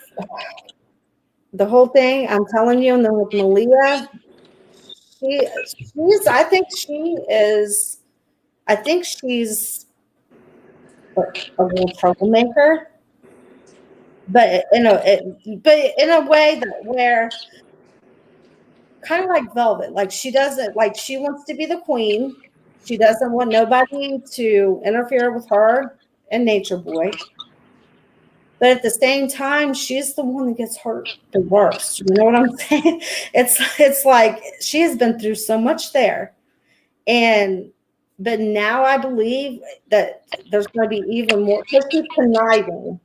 the whole thing. I'm telling you, and then with Malia, she's. I think she's a real troublemaker, but in a way that where kind of like Velvet, like she doesn't like she wants to be the queen. She doesn't want nobody to interfere with her and Nature Boy. But at the same time, she's the one that gets hurt the worst. You know what I'm saying? It's like she has been through so much there. And but now I believe that there's going to be even more because she's conniving.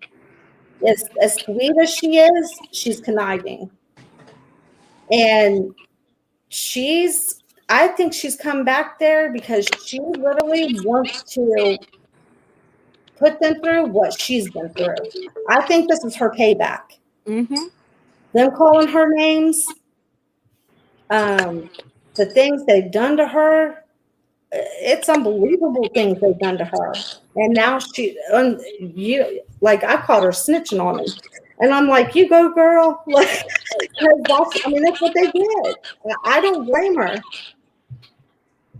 As sweet as she is, she's conniving. And I think she's come back there because she literally wants to put them through what she's been through. I think this is her payback. Mm-hmm. Them calling her names, the things they've done to her, it's unbelievable things they've done to her. And now you like I caught her snitching on him. And I'm like, you go, girl. Like, that's what they did. I don't blame her.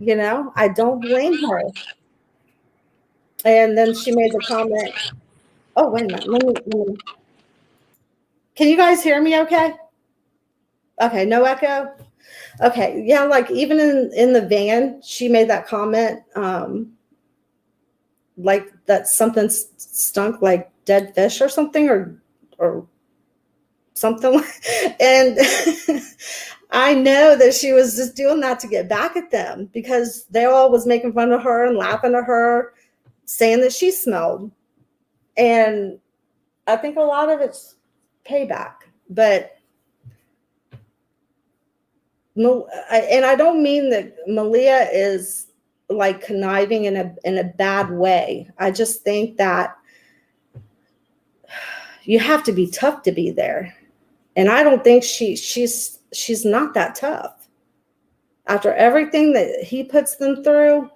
You know, I don't blame her. And then she made the comment, oh, wait a minute. Let me. Can you guys hear me okay? Okay, no echo? Okay, yeah, like even in the van, she made that comment, like that something stunk like dead fish or something, or something. And I know that she was just doing that to get back at them because they all was making fun of her and laughing at her, saying that she smelled. And I think a lot of it's payback, but and I don't mean that Malia is like conniving in a bad way. I just think that you have to be tough to be there, and I don't think she's not that tough. After everything that he puts them through,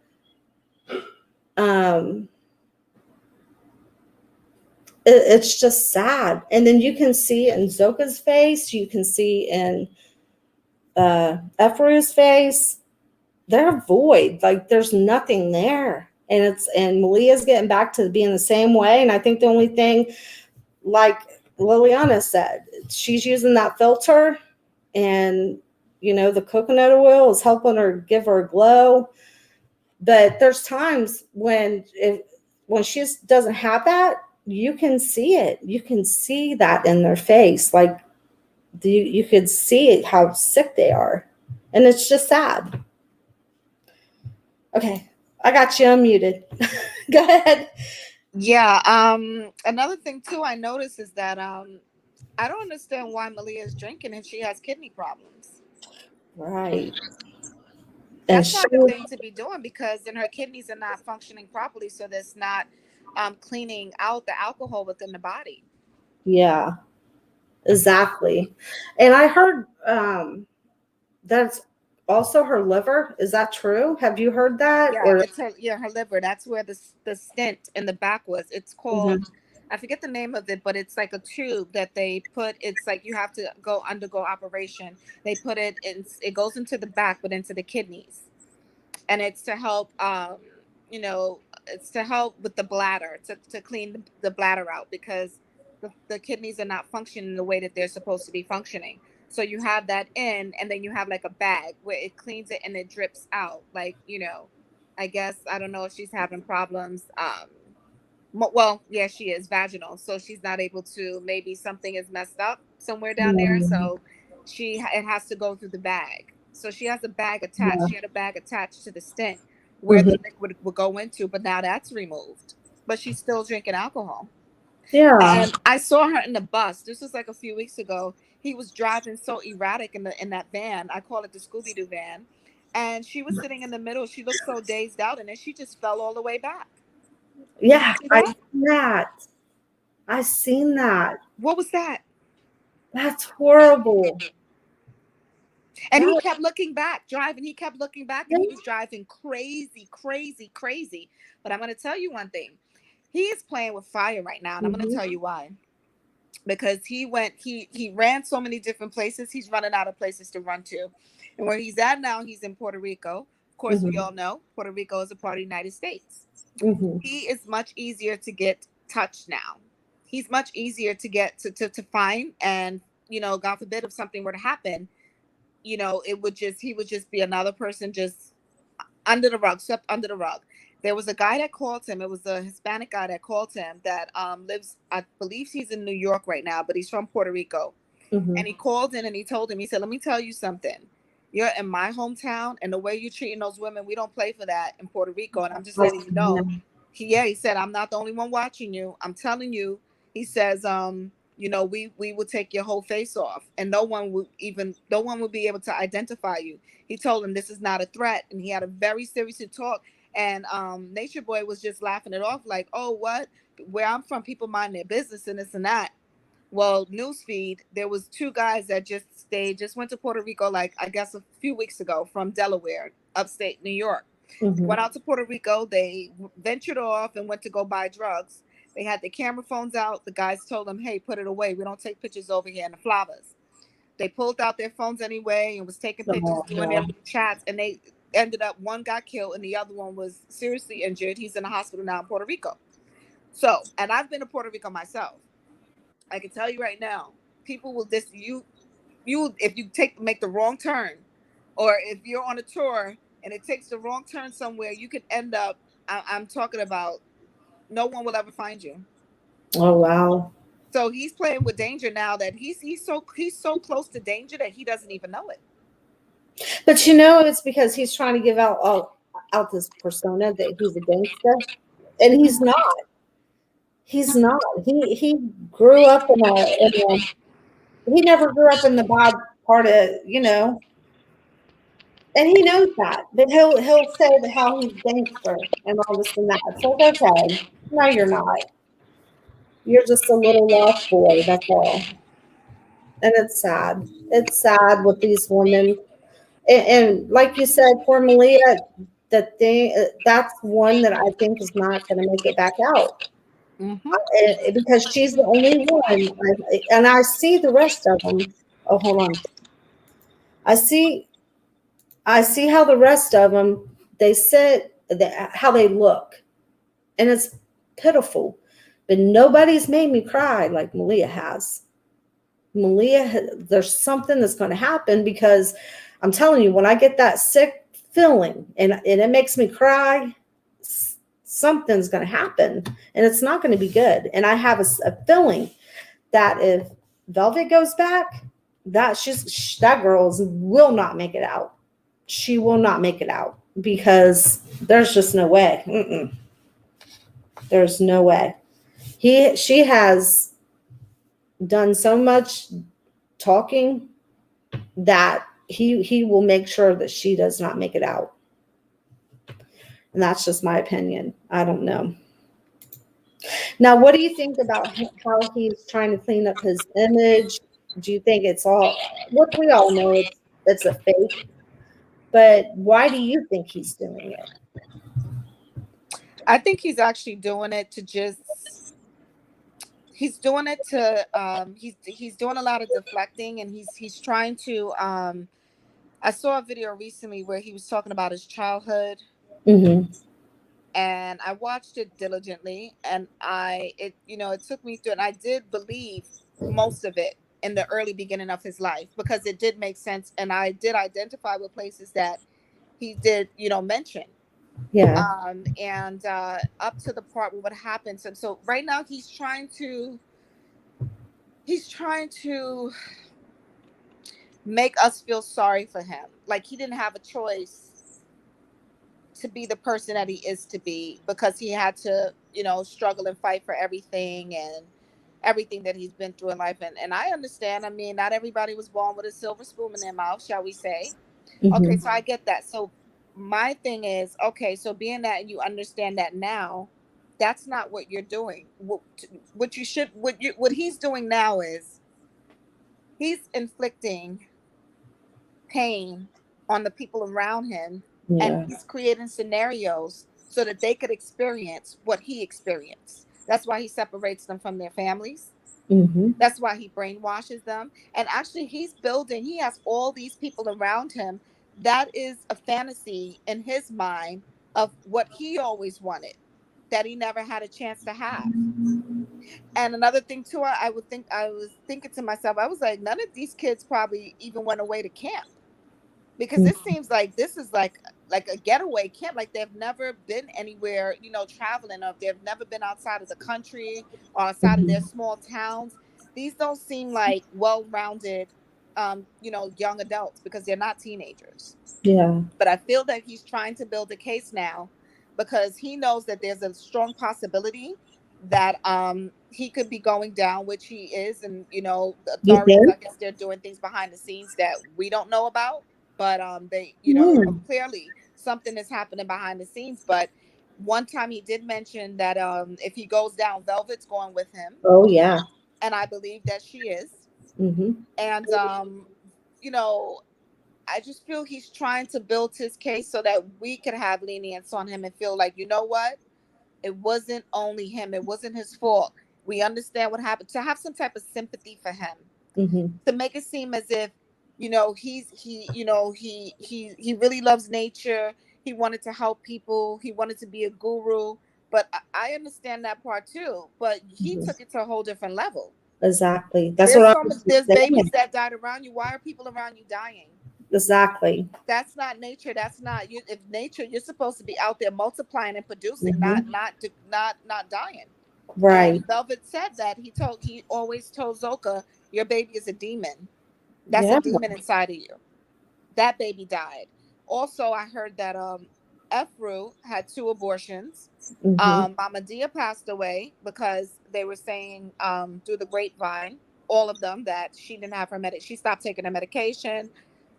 it's just sad. And then you can see in Zoka's face, you can see in Ephraim's face, they're void. Like there's nothing there. And Malia's getting back to being the same way. And I think the only thing, like Liliana said, she's using that filter, and the coconut oil is helping her give her a glow. But there's times when she doesn't have that, you can see it. You can see that in their face. Like you could see it, how sick they are. And it's just sad. Okay, I got you unmuted. Go ahead. Yeah. Another thing too I noticed is that I don't understand why Malia is drinking if she has kidney problems. Right. That's not the thing to be doing because then her kidneys are not functioning properly, so that's not cleaning out the alcohol within the body. Yeah, exactly. And I heard that's also her liver. Is that true? Have you heard that? Yeah, it's her liver. That's where the stent in the back was. It's called, I forget the name of it, but it's like a tube that they put. It's like you have to undergo operation. They put it in. It goes into the back, but into the kidneys, and it's to help. It's to help with the bladder to clean the bladder out because the kidneys are not functioning the way that they're supposed to be functioning. So you have that in, and then you have like a bag where it cleans it and it drips out. Like, I guess, I don't know if she's having problems. Well, yeah, she is vaginal. So she's not able to, maybe something is messed up somewhere down there. So it has to go through the bag. So she has a bag attached. Yeah. She had a bag attached to the stent where the liquid would go into, but now that's removed. But she's still drinking alcohol. Yeah. And I saw her in the bus. This was like a few weeks ago. He was driving so erratic in that van. I call it the Scooby-Doo van. And she was sitting in the middle. She looked so dazed out, and then she just fell all the way back. Yeah, I seen that. I seen that. What was that? That's horrible. And Yeah. he kept looking back, driving. He kept looking back, and he was driving crazy, crazy, crazy. But I'm going to tell you one thing. He is playing with fire right now, and I'm going to tell you why. Because he ran so many different places. He's running out of places to run to. And where he's at now, he's in Puerto Rico. Of course, we all know Puerto Rico is a part of the United States. He is much easier to get touched now. He's much easier to get to find. And, you know, God forbid if something were to happen, you know, he would just be another person just under the rug, swept under the rug. There was a guy that called him. It was a Hispanic guy that called him that lives, I believe he's in New York right now, but he's from Puerto Rico. And he called in and he told him, he said, let me tell you something. You're in my hometown, and the way you're treating those women, we don't play for that in Puerto Rico. And I'm just letting you know. He said, I'm not the only one watching you. I'm telling you. He says, you know, we will take your whole face off, and no one will be able to identify you. He told him this is not a threat, and he had a very serious talk. And Nature Boy was just laughing it off, like, oh, what? Where I'm from, people mind their business and this and that. Well, newsfeed, there was two guys that just went to Puerto Rico, like I guess a few weeks ago from Delaware, upstate New York. Went out to Puerto Rico. They ventured off and went to go buy drugs. They had their camera phones out. The guys told them, hey, put it away. We don't take pictures over here in the flowers. They pulled out their phones anyway and was taking pictures, doing their little chats. And they ended up, one got killed and the other one was seriously injured. He's in the hospital now in Puerto Rico. So, and I've been to Puerto Rico myself. I can tell you right now, people will you if you make the wrong turn, or if you're on a tour and it takes the wrong turn somewhere, you could end up. I'm talking about no one will ever find you. Oh wow! So he's playing with danger now that he's so close to danger that he doesn't even know it. But you know, it's because he's trying to give out this persona that he's a gangster, and he's not. He's not. He grew up in a he never grew up in the bad part of, you know, and he knows that. But he'll say that how he's gangster and all this and that. So okay. No, you're not. You're just a little lost boy, that's all. And it's sad. It's sad with these women. And like you said, poor Malia, that's one that I think is not going to make it back out. Because she's the only one, and I see the rest of them. Oh, hold on. I see how the rest of them they sit, how they look, and it's pitiful. But nobody's made me cry like Malia has. There's something that's going to happen because I'm telling you, when I get that sick feeling and it makes me cry, something's going to happen and it's not going to be good. And I have a feeling that if Velvet goes back, that girl will not make it out. She will not make it out because there's just no way. There's no way. She has done so much talking that he will make sure that she does not make it out. And that's just my opinion. I don't know. Now, what do you think about how he's trying to clean up his image? Do you think it's all, look, we all know it's a fake, but why do you think he's doing it? I think he's actually doing it to he's doing it to he's doing a lot of deflecting, and he's trying to I saw a video recently where he was talking about his childhood. And I watched it diligently, and it took me through, and I did believe most of it in the early beginning of his life because it did make sense, and I did identify with places that he did mention. And up to the part where what happens. And so right now he's trying to make us feel sorry for him. Like he didn't have a choice to be the person that he is to be because he had to, struggle and fight for everything and everything that he's been through in life. And I understand. I mean, not everybody was born with a silver spoon in their mouth, shall we say. Okay, so I get that. So my thing is, okay, so being that you understand that now, that's not what you're doing. What he's doing now is he's inflicting pain on the people around him, Yeah. and he's creating scenarios so that they could experience what he experienced. That's why he separates them from their families. Mm-hmm. That's why he brainwashes them. And actually, he has all these people around him. That is a fantasy in his mind of what he always wanted that he never had a chance to have. And another thing too, I was thinking to myself, I was like, none of these kids probably even went away to camp, because this seems like this is like a getaway camp. Like they've never been anywhere, traveling, or they've never been outside of the country or outside of their small towns. These don't seem like well-rounded, young adults, because they're not teenagers. Yeah. But I feel that he's trying to build a case now because he knows that there's a strong possibility that he could be going down, which he is, and the You authorities, think? I guess they're doing things behind the scenes that we don't know about. But they, clearly something is happening behind the scenes. But one time he did mention that if he goes down, Velvet's going with him, Oh yeah. and I believe that she is. Mm-hmm. And you know, I just feel he's trying to build his case so that we could have lenience on him and feel like, you know what? It wasn't only him. It wasn't his fault. We understand what happened. To have some type of sympathy for him, Mm-hmm. to make it seem as if, he really loves nature. He wanted to help people. He wanted to be a guru. But I understand that part too. But he Mm-hmm. took it to a whole different level. Exactly. That's what I was There's saying. babies that died around you. Why are people around you dying? Exactly. That's not nature. That's not you. If nature, you're supposed to be out there multiplying and producing, Mm-hmm. not dying. Right. And Velvet said that he always told Zoka, your baby is a demon. That's a Yeah. demon inside of you. That baby died. Also, I heard that Efru had 2 abortions. Mm-hmm. Mama Dia passed away because they were saying through the grapevine, all of them, that she didn't have she stopped taking her medication.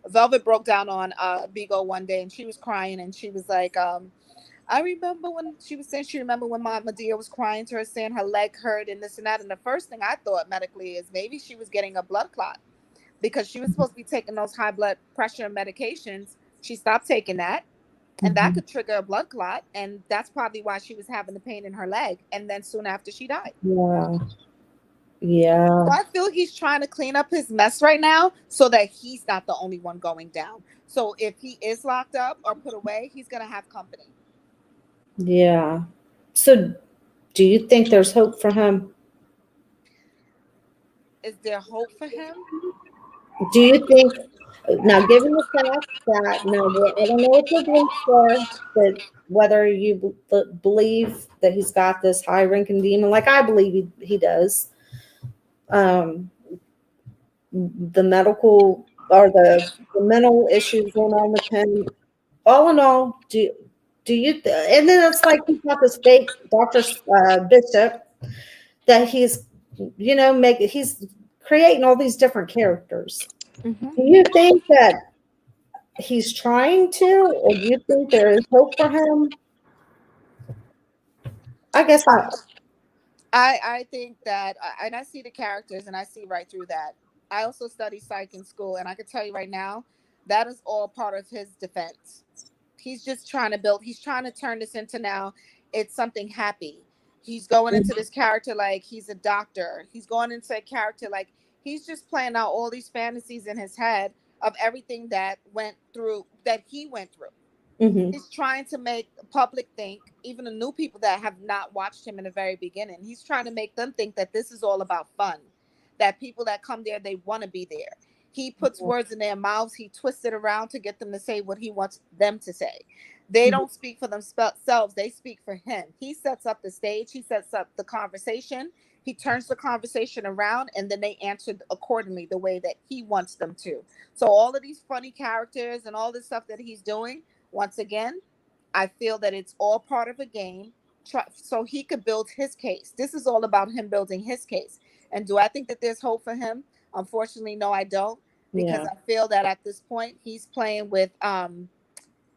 Velvet broke down on Bigo one day, and she was crying, and she was like, I remember when she was saying she remembered when Mama Dia was crying to her, saying her leg hurt and this and that. And the first thing I thought medically is maybe she was getting a blood clot, because she was supposed to be taking those high blood pressure medications. She stopped taking that, and that Mm-hmm. could trigger a blood clot, and that's probably why she was having the pain in her leg. And then soon after, she died. Yeah. Yeah. So I feel he's trying to clean up his mess right now so that he's not the only one going down. So if he is locked up or put away, he's going to have company. Yeah. So do you think there's hope for him? Is there hope for him? Do you think, now given the fact that, now I don't know what your beliefs are, but whether you believe that he's got this high ranking demon, like I believe he does, the medical or the mental issues going on with him, all in all, do you, and then it's like he's got this fake Dr. Bishop that he's, he's creating all these different characters. Mm-hmm. Do you think that he's trying to, or do you think there is hope for him? I guess I think that, and I see the characters and I see right through that. I also study psych in school, and I can tell you right now, that is all part of his defense. He's just trying to he's trying to turn this into, now it's something happy. He's going into this character like he's a doctor. He's going into a character like he's just playing out all these fantasies in his head of everything that he went through. Mm-hmm. He's trying to make the public think, even the new people that have not watched him in the very beginning, he's trying to make them think that this is all about fun, that people that come there, they want to be there. He puts words in their mouths. He twists it around to get them to say what he wants them to say. They don't speak for themselves. They speak for him. He sets up the stage. He sets up the conversation. He turns the conversation around, and then they answer accordingly the way that he wants them to. So all of these funny characters and all this stuff that he's doing, once again, I feel that it's all part of a game so he could build his case. This is all about him building his case. And do I think that there's hope for him? Unfortunately, no, I don't. Because I feel that at this point, he's playing with,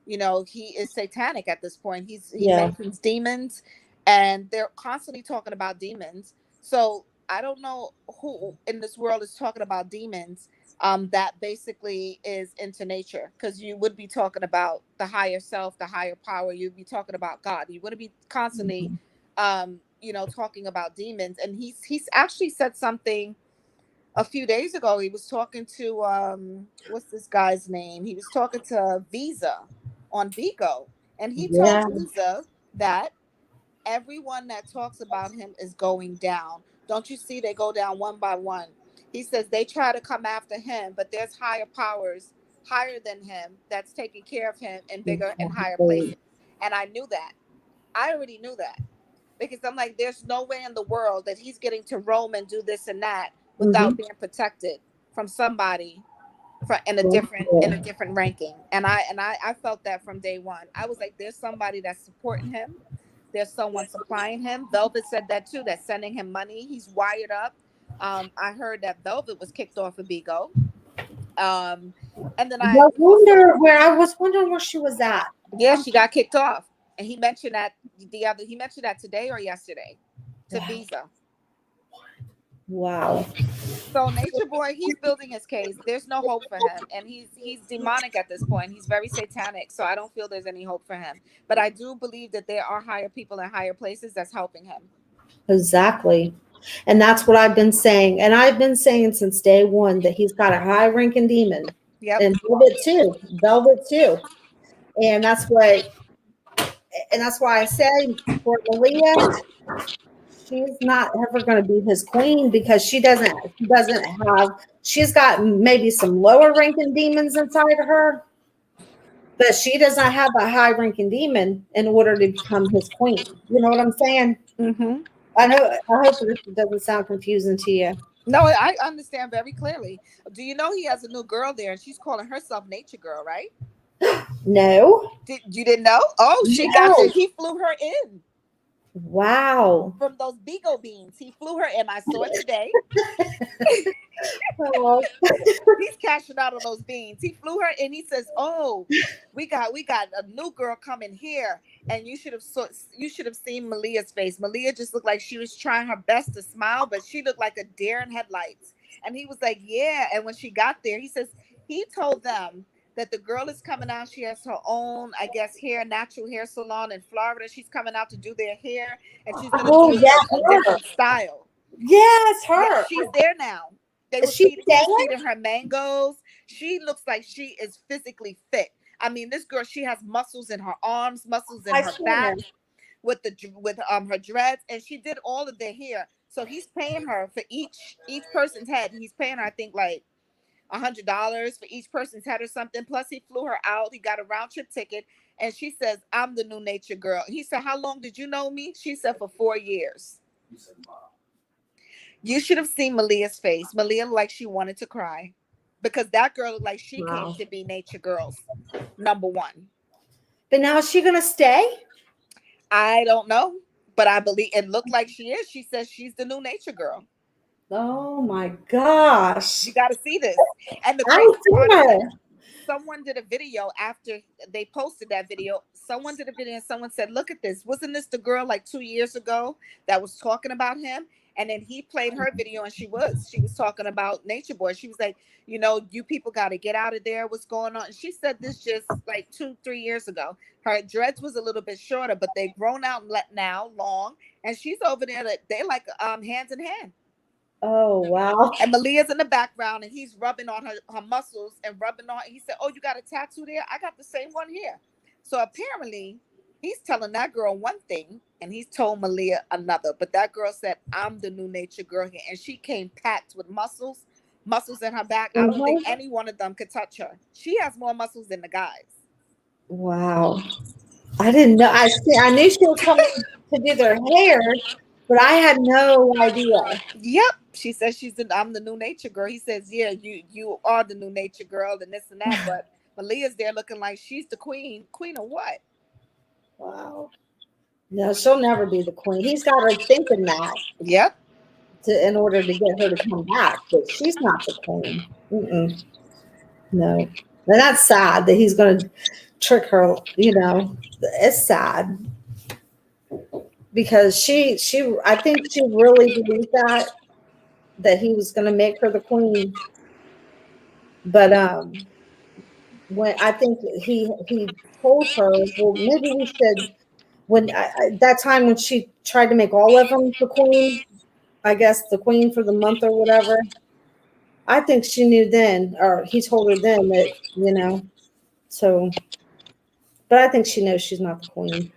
he is satanic at this point. He mentions demons, and they're constantly talking about demons. So I don't know who in this world is talking about demons that basically is into nature, because you would be talking about the higher self, the higher power. You'd be talking about God. You wouldn't be constantly, talking about demons. And he's actually said something a few days ago. He was talking to what's this guy's name? He was talking to Visa on Vigo, and he told Yeah. Visa that everyone that talks about him is going down. Don't you see they go down one by one? He says they try to come after him, but there's higher powers higher than him that's taking care of him in bigger and higher places. And I knew that. I already knew that, because I'm like, there's no way in the world that he's getting to roam and do this and that without being protected from somebody in a different ranking. And I felt that from day one. I was like, there's somebody that's supporting him. There's someone supplying him. Velvet said that too. That's sending him money. He's wired up. I heard that Velvet was kicked off of Bigo. And then I was wondering where she was at. Yeah, she got kicked off. And he mentioned that today or yesterday to Visa. Wow. So Nature Boy, he's building his case. There's no hope for him. And he's demonic at this point. He's very satanic. So I don't feel there's any hope for him. But I do believe that there are higher people in higher places that's helping him. Exactly. And that's what I've been saying. And I've been saying since day one that he's got a high ranking demon. Yep. And Velvet too. And that's why I say for Malia, she's not ever going to be his queen, because she's got maybe some lower ranking demons inside of her, but she does not have a high ranking demon in order to become his queen. You know what I'm saying? Mm-hmm. I hope this doesn't sound confusing to you. No, I understand very clearly. Do you know he has a new girl there, and she's calling herself Nature Girl, right? No. You didn't know? Oh, he flew her in. Wow. From those Bigo beans. He flew her in. I saw it today. Oh. He's cashing out on those beans. He flew her in. He says, "Oh, we got a new girl coming here, and you should have seen Malia's face. Malia just looked like she was trying her best to smile, but she looked like a deer in headlights." And he was like, "Yeah." And when she got there, he says he told them that the girl is coming out. She has her own, I guess, natural hair salon in Florida. She's coming out to do their hair, and she's going to do a different style. Yes, her. Yeah, she's there now. They were feeding her mangoes. She looks like she is physically fit. I mean, this girl, she has muscles in her arms, muscles in her back, with her dreads, and she did all of their hair. So he's paying her for each person's head. He's paying her, I think, like $100 for each person's head or something. Plus, he flew her out. He got a round trip ticket, and she says, "I'm the new Nature Girl." He said, "How long did you know me?" She said, "For 4 years." You should have seen Malia's face. Malia looked like she wanted to cry, because that girl looked like she came to be Nature Girl's number one. But now is she going to stay? I don't know, but I believe it looked like she is. She says she's the new Nature Girl. Oh my gosh. You got to see this. And someone did a video after they posted that video. Someone did a video and someone said, "Look at this. Wasn't this the girl like 2 years ago that was talking about him?" And then he played her video, and she was talking about Nature Boy. She was like, "You people got to get out of there. What's going on?" And she said this just like 2-3 years ago. Her dreads was a little bit shorter, but they've grown out now long. And she's over there. They like hands in hand. Oh, wow. And Malia's in the background, and he's rubbing on her muscles and rubbing on. He said, "Oh, you got a tattoo there? I got the same one here." So apparently he's telling that girl one thing, and he's told Malia another. But that girl said, "I'm the new Nature Girl here." And she came packed with muscles in her back. I don't think any one of them could touch her. She has more muscles than the guys. Wow. I didn't know. I knew she was coming to do their hair, but I had no idea. Yep. She says I'm the new Nature Girl. He says, "Yeah, you are the new Nature Girl," and this and that. But Malia's there looking like she's the queen. Queen of what? Wow. No, she'll never be the queen. He's got her thinking that. Yep. In order to get her to come back, but she's not the queen. Mm-mm. No. And that's sad that he's going to trick her. It's sad because I think she really believed that he was going to make her the queen. But when I think he told her, well, maybe we should. When that time when she tried to make all of them the queen, I guess the queen for the month or whatever. I think she knew then, or he told her then that, so, but I think she knows she's not the queen.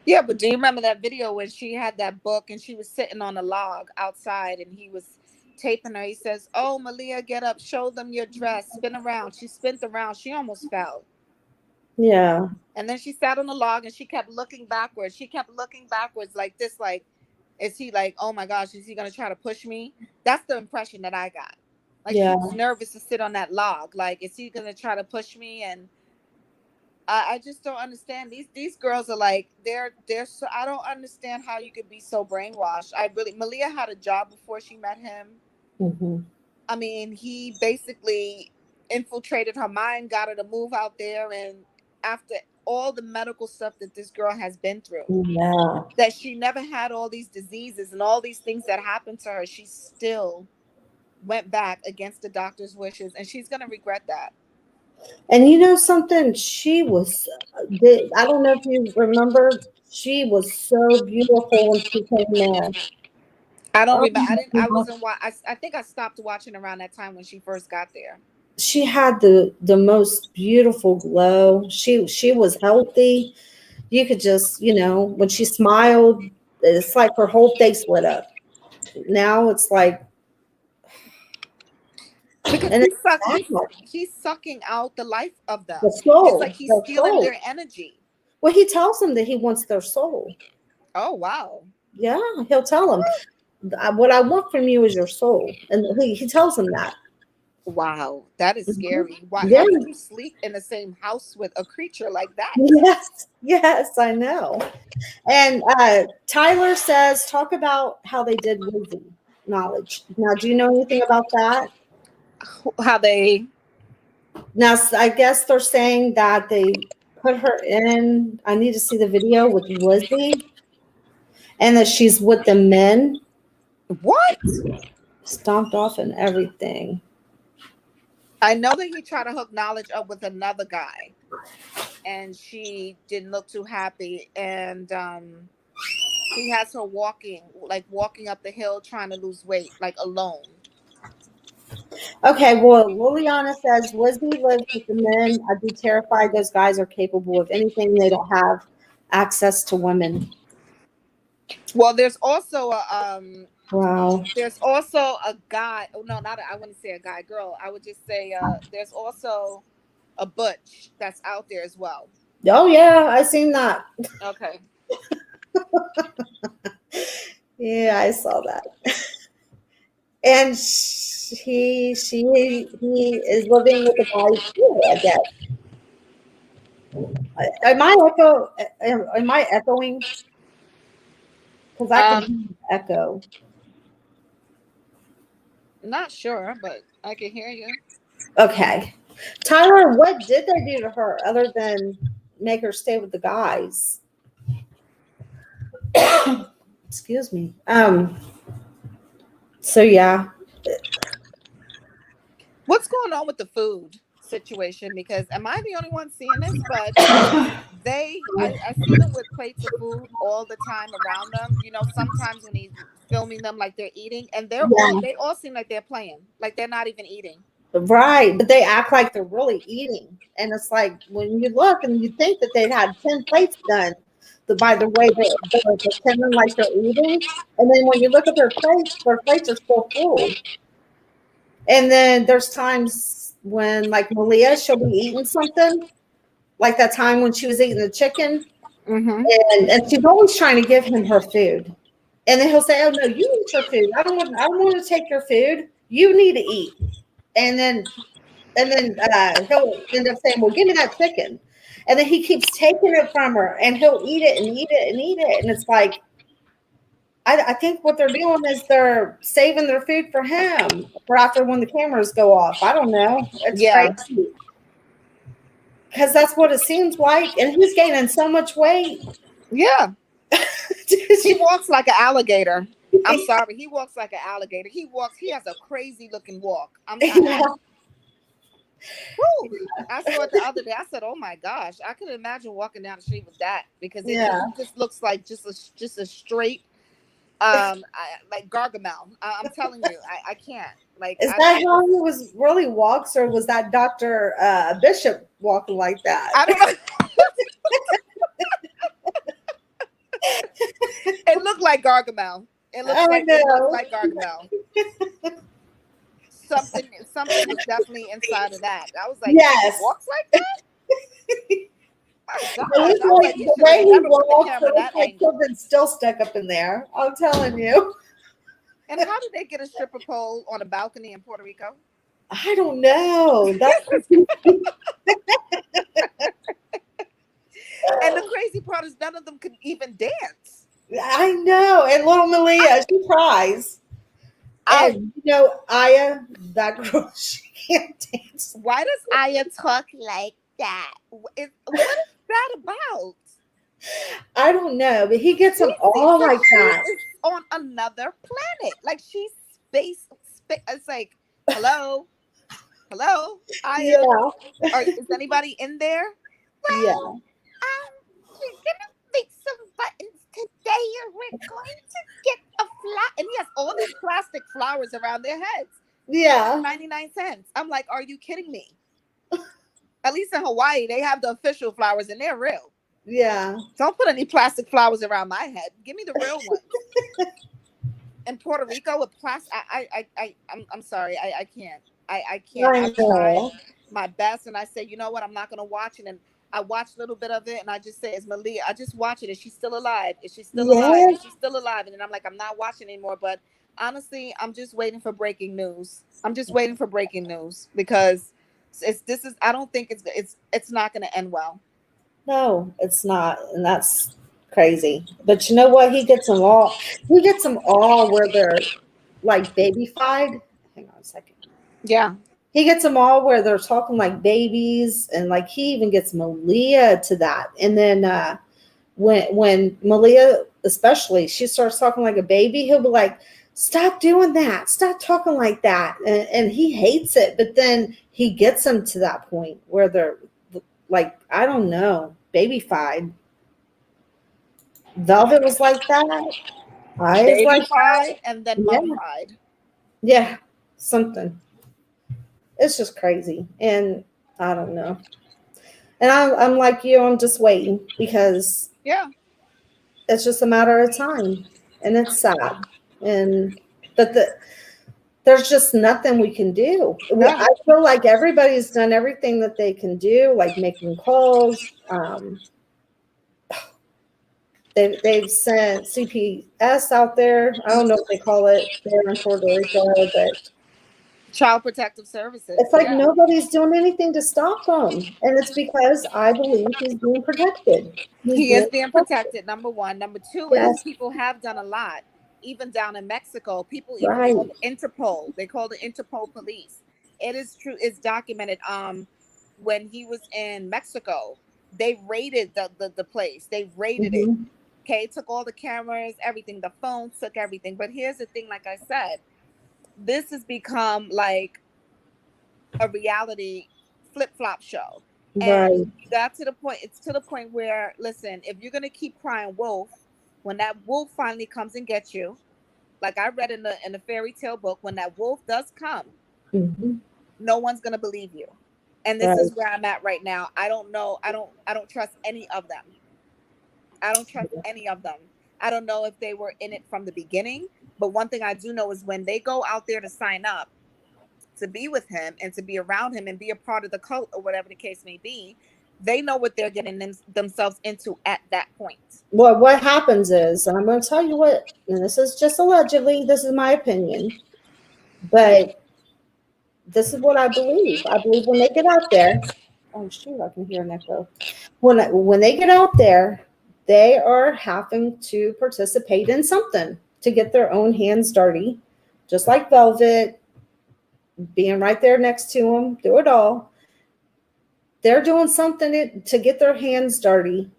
Yeah, but do you remember that video when she had that book and she was sitting on a log outside and he was taping her? He says, "Oh, Malia, get up, show them your dress, spin around." She spun around, she almost fell. Yeah. And then she sat on the log and she kept looking backwards. She kept looking backwards like this, like, is he like, oh my gosh, is he going to try to push me? That's the impression that I got. Like Yeah. she was nervous to sit on that log. Like, is he going to try to push me? And I just don't understand. These girls are like, they're so, I don't understand how you could be so brainwashed. Malia had a job before she met him. Mm-hmm. I mean, he basically infiltrated her mind, got her to move out there, and after all the medical stuff that this girl has been through, Yeah. that she never had all these diseases and all these things that happened to her, she still went back against the doctor's wishes, and she's going to regret that. And you know something? She was, I don't know if you remember, she was so beautiful when she came there. I don't remember. I wasn't. I think I stopped watching around that time when she first got there. She had the most beautiful glow. She was healthy. You could just, when she smiled, it's like her whole face lit up. Now it's like, because and he's sucking out the life of them. The soul. It's like he's stealing their energy. Well, he tells them that he wants their soul. Oh, wow. Yeah, he'll tell them, what I want from you is your soul. And he tells them that. Wow, that is scary. Why Yeah. how can you sleep in the same house with a creature like that? Yes, I know. And Tyler says, talk about how they did Lizzie knowledge. Now, do you know anything about that? How they? Now, I guess they're saying that they put her in. I need to see the video with Lizzie, and that she's with the men. What? Stomped off and everything. I know that he tried to hook knowledge up with another guy, and she didn't look too happy. And he has her walking up the hill trying to lose weight, like alone. Okay, well, Liliana says, Lizzie lives with the men. I'd be terrified. Those guys are capable of anything. They don't have access to women. Well, there's also a wow. There's also a guy. Oh no, I wouldn't say a guy, girl. I would just say there's also a butch that's out there as well. Oh yeah, I seen that. Okay. Yeah, I saw that. And he is living with a guy too, I guess. Am I echoing? Because I can echo. Not sure, but I can hear you. Okay. Tyler, what did they do to her other than make her stay with the guys? Excuse me. So yeah. What's going on with the food situation? Because am I the only one seeing this? But I see them with plates of food all the time around them. You know, sometimes when he's filming them like they're eating, and they all seem like they're playing, like they're not even eating. Right, but they act like they're really eating, and it's like when you look and you think that they'd had 10 plates done, by the way they're pretending like they're eating, and then when you look at their plates are still full. And then there's times when, like Malia, she'll be eating something, like that time when she was eating the chicken, and she's always trying to give him her food, and then he'll say, "Oh no, you eat your food. I don't want to take your food. You need to eat." And then he'll end up saying, "Well, give me that chicken," and then he keeps taking it from her, and he'll eat it and eat it and eat it, and it's like, I think what they're doing is they're saving their food for him for after when the cameras go off. I don't know. It's crazy. Because that's what it seems like. And he's gaining so much weight. Yeah. He walks like an alligator. I'm sorry. He walks like an alligator. He has a crazy looking walk. Woo. I saw it the other day. I said, "Oh my gosh!" I could imagine walking down the street with that because it just looks like just a straight like Gargamel. I'm telling you, I can't. Like, Is that how he was really walks, or was that Dr. Bishop walking like that? I don't know. It looked like Gargamel. It looked like Gargamel. Something was definitely inside of that. I was like, yes, he walks like that. My God. The way he walks, like something still stuck up in there. I'm telling you. And how did they get a stripper pole on a balcony in Puerto Rico? I don't know. That's and the crazy part is none of them can even dance. I know. And little Malia, she cries. And Aya, that girl, she can't dance. Why does Aya talk like that? What is that about? I don't know, but he gets them all like that. She's on another planet. Like she's space. It's like, hello, Aya. Yeah. Is anybody in there? Well, we're gonna make some buttons today, and we're going to get a flower. And he has all these plastic flowers around their heads. Yeah, 99 cents. I'm like, are you kidding me? At least in Hawaii, they have the official flowers, and they're real. Yeah. Don't put any plastic flowers around my head. Give me the real ones. In Puerto Rico with plastic, I'm sorry, I can't. I can't. I try my best, and I say, you know what? I'm not gonna watch it, and I watch a little bit of it, and I just say, "It's Malia." I just watch it. Is she still alive? Is she still alive? Is she still alive? And then I'm like, I'm not watching anymore. But honestly, I'm just waiting for breaking news. I'm just waiting for breaking news because I don't think it's not gonna end well. No, it's not, and that's crazy. But you know what? He gets them all. He gets them all where they're like babyfied. Hang on a second. Yeah. He gets them all where they're talking like babies, and like he even gets Malia to that. And then when Malia, especially, she starts talking like a baby, he'll be like, "Stop doing that! Stop talking like that!" And he hates it. But then he gets them to that point where they're like, I don't know, babyfied. Velvet was like that. I was like that. And then mummified. Yeah, something. It's just crazy, and I don't know. And I'm like you. I'm just waiting because it's just a matter of time, and it's sad. But there's just nothing we can do. I feel like everybody's done everything that they can do, like making calls. They've sent CPS out there. I don't know what they call it there in Puerto Rico, but Child Protective Services. It's like nobody's doing anything to stop him. And it's because I believe he's being protected. He is being protected, number one. Number two is people have done a lot. Even down in Mexico, people even call the Interpol. They call the Interpol police. It is true. It's documented. When he was in Mexico, they raided the place. They raided it. Okay, took all the cameras, everything. The phones took everything. But here's the thing, like I said, this has become like a reality flip-flop show. And you got to the point, it's to the point where, listen, if you're going to keep crying wolf, when that wolf finally comes and gets you, like I read in the fairy tale book, when that wolf does come, no one's going to believe you. And this is where I'm at right now. I don't know. I don't trust any of them. I don't trust any of them. I don't know if they were in it from the beginning. But one thing I do know is when they go out there to sign up to be with him and to be around him and be a part of the cult or whatever the case may be, they know what they're getting themselves into at that point. Well, what happens is, and I'm going to tell you what, and this is just allegedly, this is my opinion, but this is what I believe. I believe when they get out there, oh shoot, I can hear an echo. When they get out there, they are having to participate in something to get their own hands dirty, just like Velvet, being right there next to them, do it all. They're doing something to get their hands dirty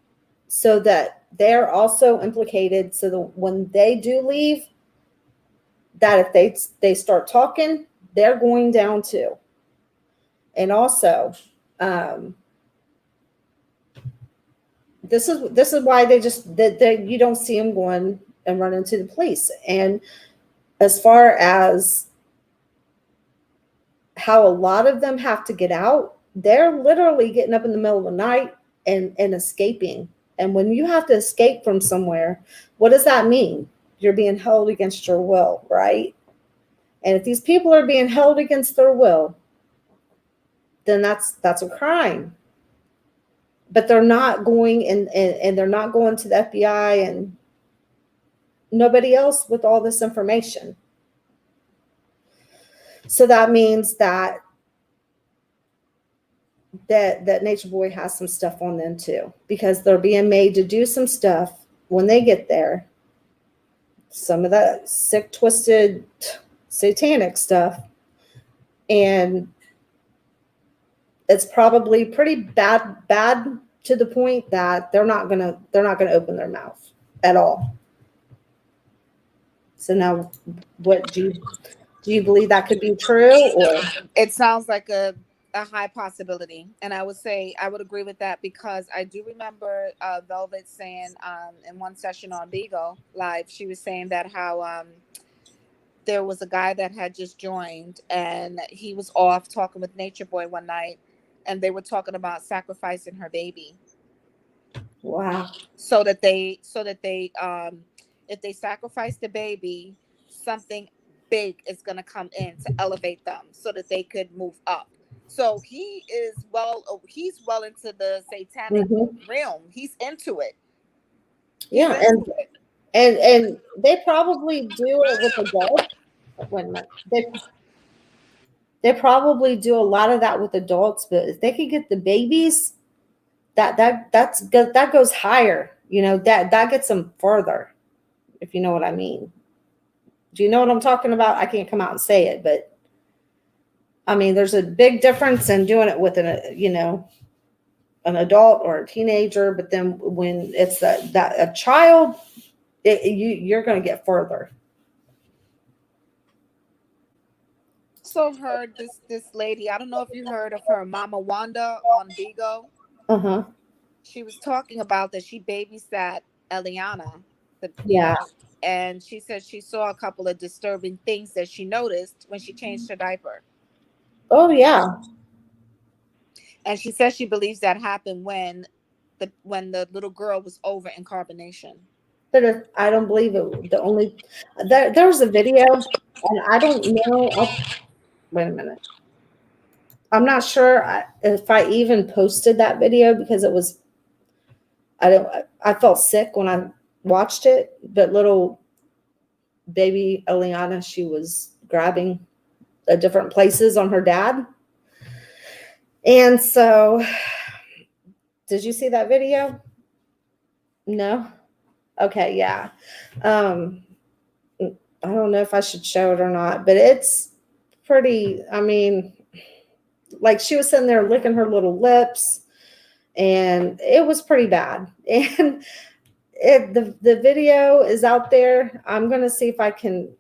so that they're also implicated, so that when they do leave, that if they start talking, they're going down too. And also, this is why that you don't see them going and run into the police. And as far as how a lot of them have to get out, they're literally getting up in the middle of the night and escaping. And when you have to escape from somewhere, what does that mean? You're being held against your will, right? And if these people are being held against their will, then that's a crime. But they're not going and they're not going to the FBI and nobody else with all this information. So that means that Nature Boy has some stuff on them too, because they're being made to do some stuff when they get there. Some of that sick, twisted, satanic stuff. And it's probably pretty bad to the point that they're not gonna open their mouth at all. So now, what do you believe that could be true? Or It sounds like a high possibility, and I would agree with that, because I do remember Velvet saying in one session on Bigo Live, she was saying that how there was a guy that had just joined and he was off talking with Nature Boy one night, and they were talking about sacrificing her baby. Wow. So that they if they sacrifice the baby, something big is going to come in to elevate them so that they could move up. So he's well into the satanic realm. He's into it. Yeah, and they probably do it with adults. Wait a minute. They probably do a lot of that with adults, but if they could get the babies, that's good. That goes higher. You know, that gets them further, if you know what I mean. Do you know what I'm talking about? I can't come out and say it, but I mean, there's a big difference in doing it with an adult or a teenager, but then when it's a child, you're going to get further. So heard this lady, I don't know if you heard of her, Mama Wanda on Bigo. Uh-huh. She was talking about that she babysat Eliana. Yeah. And she said she saw a couple of disturbing things that she noticed when she changed her diaper. Oh, yeah. And she says she believes that happened when the little girl was over in carbonation. But I don't believe it. There was a video, and I don't know. Wait a minute. I'm not sure if I even posted that video because I felt sick when I watched it. But little baby Eliana, she was grabbing at different places on her dad. And so, did you see that video? No? Okay, yeah. I don't know if I should show it or not, but it's pretty, I mean, like she was sitting there licking her little lips, and it was pretty bad. And the video is out there. I'm going to see if I can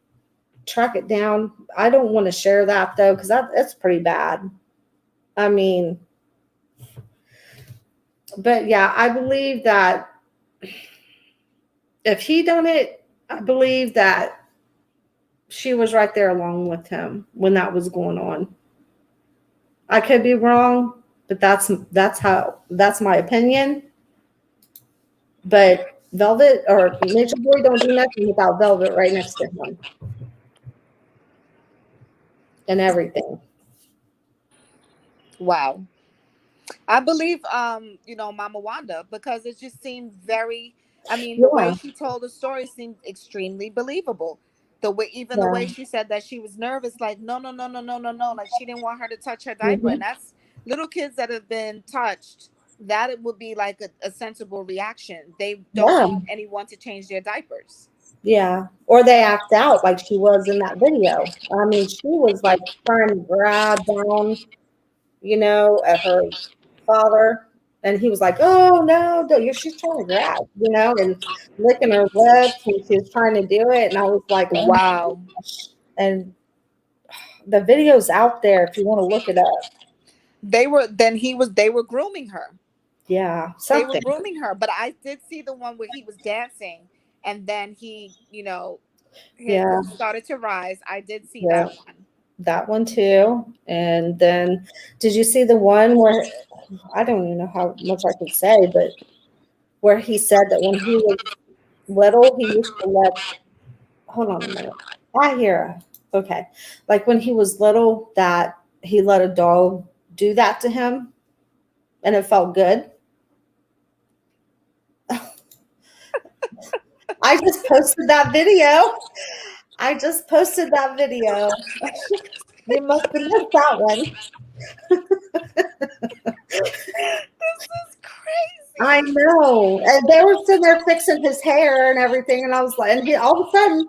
track it down. I don't want to share that, though, because that's pretty bad. I mean, but yeah, I believe that if he done it, I believe that she was right there along with him when that was going on. I could be wrong, but that's my opinion. But Velvet or Nature Boy don't do nothing without Velvet right next to him and everything. Wow. I believe Mama Wanda, because it just seemed very, the way she told the story seemed extremely believable. The way she said that she was nervous, like no, like she didn't want her to touch her diaper. And that's little kids that have been touched, that it would be like a sensible reaction. They don't want anyone to change their diapers. Yeah. Or they act out like she was in that video. I mean, she was like trying to grab down, at her father. And he was like, oh, no, she's trying to grab, and licking her lips. And she was trying to do it. And I was like, oh, wow. And the video's out there if you want to look it up. They were grooming her. Yeah, They were something. grooming her. But I did see the one where he was dancing and then he, his Yeah, started to rise. I did see yeah, that one. that one too. And then, did you see the one where I don't even know how much I could say, but where he said that when he was little, he used to let. Hold on a minute. I hear. Okay, like when he was little, that he let a dog do that to him, and it felt good. I just posted that video. I just posted that video. You must have missed that one. This is I crazy. know. And they were sitting there fixing his hair and everything. And I was like, and he all of a sudden,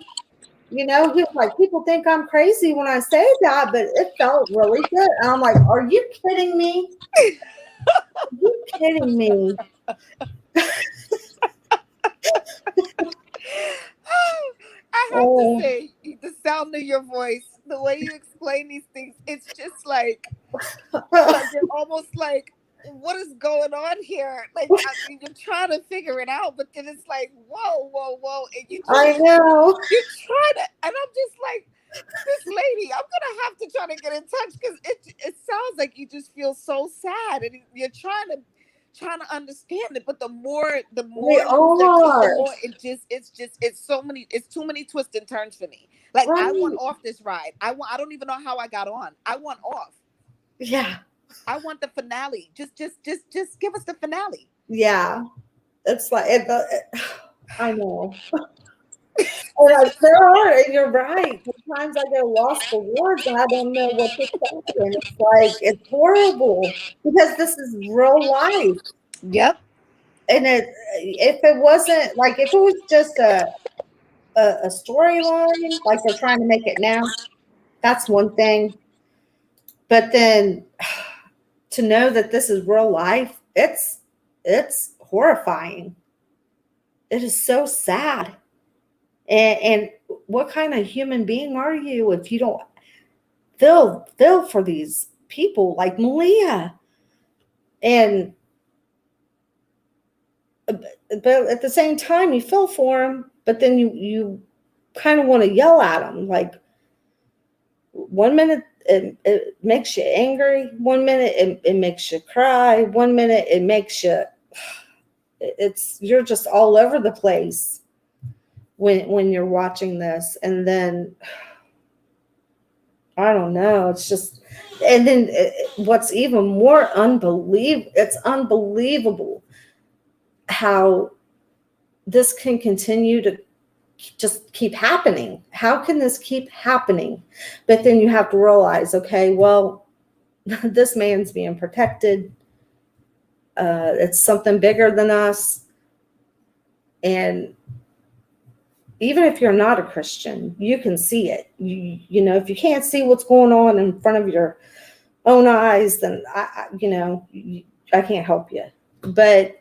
he was like, people think I'm crazy when I say that, but it felt really good. And I'm like, are you kidding me? Are you kidding me? I have to Oh, say, the sound of your voice, the way you explain these things, it's just like you're almost like, what is going on here? Like, I mean, you're trying to figure it out, but then it's like, whoa, whoa, whoa, and I know. you try to, and I'm just like, this lady, I'm gonna have to try to get in touch because it sounds like you just feel so sad, and you're trying to understand it, but the more We you the are. more it's too many twists and turns for me. Like, I want Right. off this ride. I don't even know how I got on. I want off. Yeah. I want the finale. Just give us the finale. Yeah. It's like, I know. And there are, and you're right. Sometimes I get lost for words and I don't know what to say. And it's like, it's horrible because this is real life. Yep. And if it wasn't like, if it was just a storyline, like they're trying to make it now, that's one thing. But then to know that this is real life, it's horrifying. It is so sad. And what kind of human being are you if you don't feel for these people like Malia? And but at the same time, you feel for them, but then you kind of want to yell at them. Like, one minute it makes you angry, one minute it makes you cry, one minute it makes you. You're just all over the place when you're watching this, and then I don't know. It's just, and then what's even more unbelievable, it's unbelievable how this can continue to just keep happening. How can this keep happening? But then you have to realize, okay, well, this man's being protected. It's something bigger than us. And even if you're not a Christian, you can see it. If you can't see what's going on in front of your own eyes, then I can't help you. But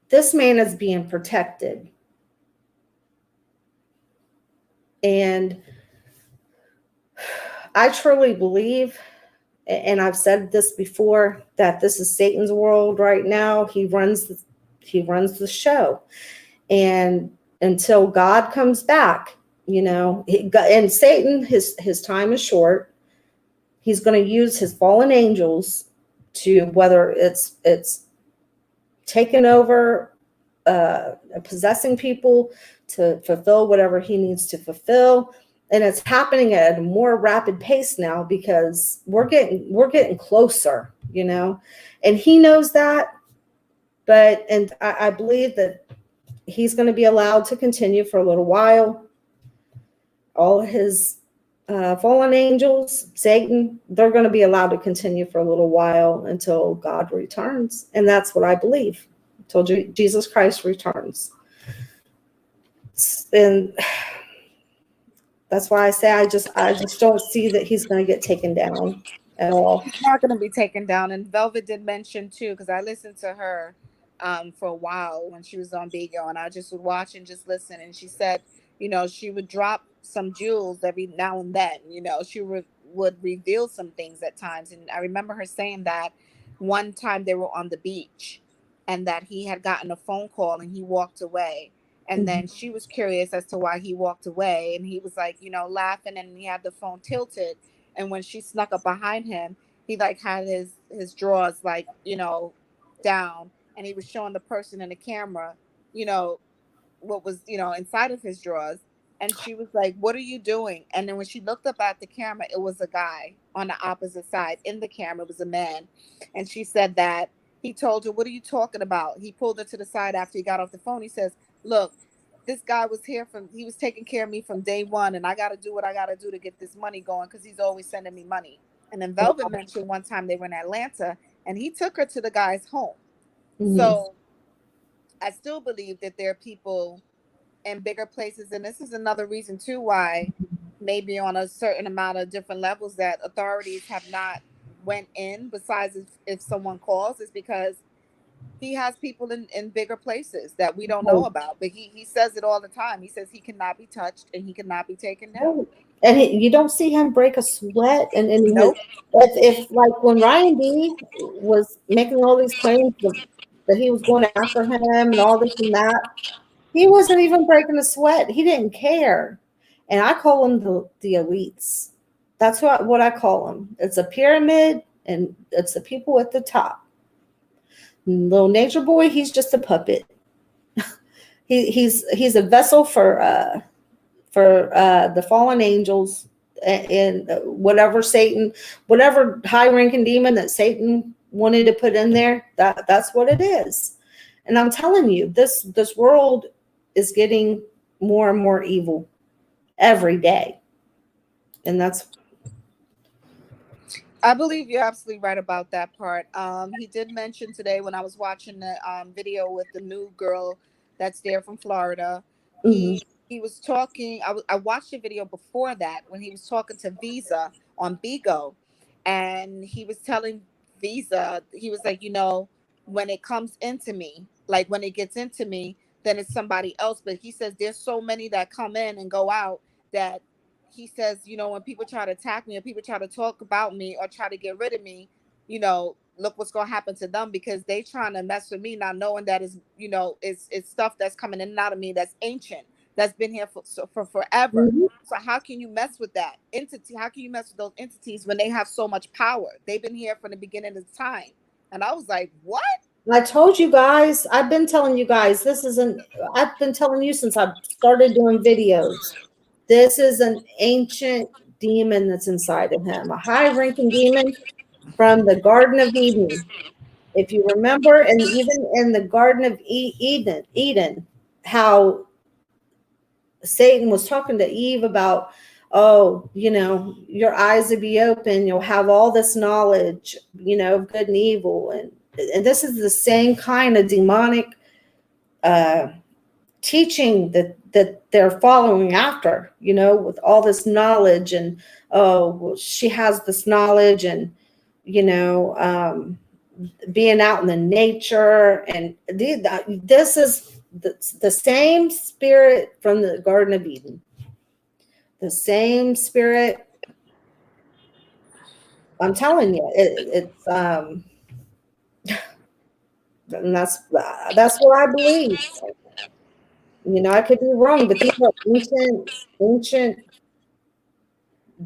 this man is being protected. And I truly believe, and I've said this before, that this is Satan's world right now. He runs the show. And until God comes back, and Satan, his time is short. He's going to use his fallen angels to, whether it's taking over, possessing people, to fulfill whatever he needs to fulfill. And it's happening at a more rapid pace now because we're getting closer, and he knows that. But I believe that he's going to be allowed to continue for a little while. All his fallen angels, Satan, they're going to be allowed to continue for a little while until God returns. And that's what I believe, until Jesus Christ returns. And that's why I say I just don't see that he's going to get taken down at all. He's not going to be taken down. And Velvet did mention too, because I listened to her for a while when she was on Bigo, and I just would watch and just listen. And she said, she would drop some jewels every now and then. She would would reveal some things at times. And I remember her saying that one time they were on the beach and that he had gotten a phone call and he walked away. And then she was curious as to why he walked away. And he was like, laughing, and he had the phone tilted. And when she snuck up behind him, he like had his drawers like, down, and he was showing the person in the camera, what was, inside of his drawers. And she was like, "What are you doing?" And then when she looked up at the camera, it was a guy on the opposite side. In the camera, it was a man. And she said that he told her, "What are you talking about?" He pulled her to the side after he got off the phone. He says, "Look, this guy was he was taking care of me from day one, and I got to do what I got to do to get this money going because he's always sending me money." And then Velvet mentioned one time they were in Atlanta, and he took her to the guy's home. So I still believe that there are people in bigger places, and this is another reason too why maybe on a certain amount of different levels that authorities have not went in, besides if someone calls, is because he has people in bigger places that we don't know about. But he says it all the time. He says he cannot be touched and he cannot be taken down. And you don't see him break a sweat. And Nope. if like when Ryan D was making all these claims that he was going after him and all this and that, he wasn't even breaking a sweat. He didn't care. And I call them the elites. That's what I call them. It's a pyramid, and it's the people at the top. Little Nature Boy, he's just a puppet. He's a vessel for the fallen angels and whatever high ranking demon that Satan wanted to put in there. That's what it is. And I'm telling you, this world is getting more and more evil every day. And that's. I believe you're absolutely right about that part. He did mention today when I was watching the video with the new girl that's there from Florida. He was talking. I watched the video before that when he was talking to Visa on Bigo, and he was telling Visa, he was like, when it comes into me, like when it gets into me, then it's somebody else. But he says there's so many that come in and go out that he says, when people try to attack me or people try to talk about me or try to get rid of me, look what's going to happen to them, because they trying to mess with me, not knowing that is, it's stuff that's coming in and out of me that's ancient, that's been here for forever. So how can you mess with that entity? How can you mess with those entities when they have so much power? They've been here from the beginning of time. And I was like, what? I told you guys, I've been telling you guys, I've been telling you since I started doing videos. This is an ancient demon that's inside of him, a high-ranking demon from the Garden of Eden. If you remember, and even in the Garden of Eden, how Satan was talking to Eve about, your eyes will be open, you'll have all this knowledge, of good and evil. And this is the same kind of demonic teaching that they're following after, with all this knowledge, and she has this knowledge, and being out in the nature, and this is the same spirit from the Garden of Eden, the same spirit. I'm telling you, it's and that's what I believe. I could be wrong, but these are ancient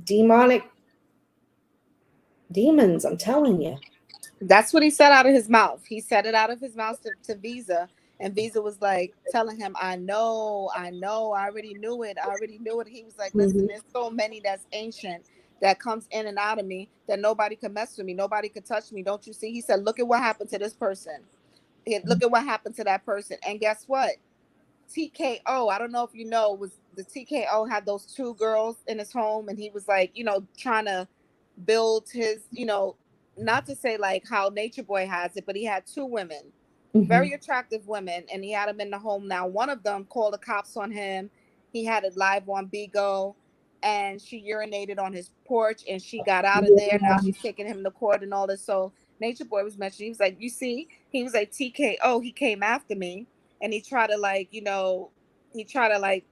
demonic demons. I'm telling you. That's what he said out of his mouth. He said it out of his mouth to Visa, and Visa was like telling him, I know, I already knew it. He was like, listen, there's so many that's ancient that comes in and out of me that nobody can mess with me. Nobody can touch me. Don't you see? He said, look at what happened to this person. Look at what happened to that person. And guess what? TKO, I don't know if was the TKO had those two girls in his home, and he was like, trying to build his, not to say like how Nature Boy has it, but he had two women, very attractive women, and he had them in the home. Now, one of them called the cops on him. He had it live on Bigo, and she urinated on his porch, and she got out of there. Now she's taking him to court and all this. So Nature Boy was mentioning, he was like, you see, he was like, TKO, he came after me, and he tried to like,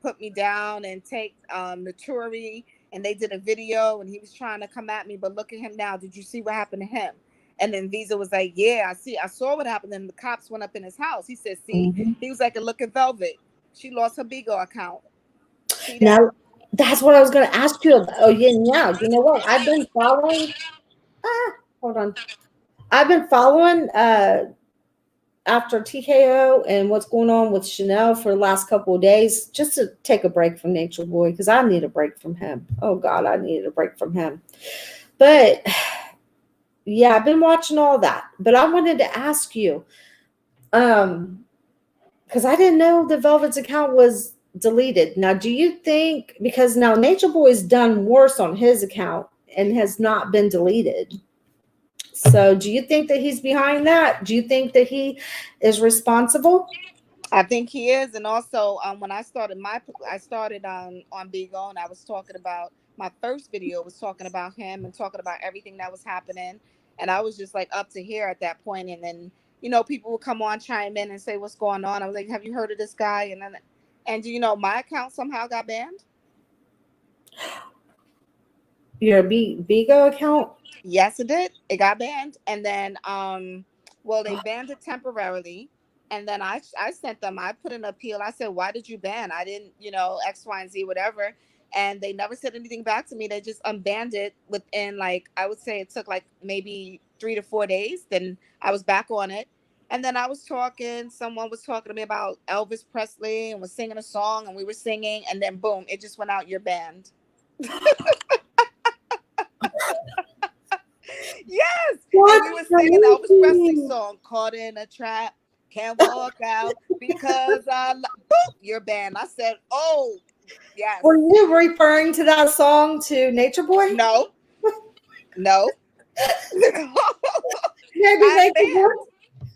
put me down and take Naturi and they did a video, and he was trying to come at me, but look at him now. Did you see what happened to him? And then Visa was like, yeah, I saw what happened. And the cops went up in his house. He said, see, he was like, look at Velvet. She lost her Bigo account. See that? Now, that's what I was going to ask you about. Oh, yeah. You know what? I've been following. Hold on. I've been following after TKO and what's going on with Chanel for the last couple of days, just to take a break from Nature Boy, because I need a break from him. Oh, God, I needed a break from him. But, yeah, I've been watching all that. But I wanted to ask you, because I didn't know the Velvet's account was deleted. Now, do you think, because now Nature Boy's done worse on his account and has not been deleted. So do you think that he's behind that? Do you think that he is responsible? I think he is. And also, when I started on Bigo, and I was talking about, my first video was talking about him and talking about everything that was happening. And I was just like up to here at that point. And then, you know, people would come on, chime in and say, what's going on? I was like, have you heard of this guy? And do you know my account somehow got banned? Your Bigo account? Yes, it did. It got banned. And then, well, they banned it temporarily. And then I sent them, I put an appeal. I said, why did you ban? I didn't, you know, X, Y, and Z, whatever. And they never said anything back to me. They just unbanned it within, like, I would say it took like maybe 3 to 4 days. Then I was back on it. And then someone was talking to me about Elvis Presley and was singing a song, and we were singing, and then boom, it just went out, you're banned. Yes. And we were singing Elvis Presley song, caught in a trap, can't walk out because boom, you're banned. I said, oh, yes. Were you referring to that song to Nature Boy? No. No.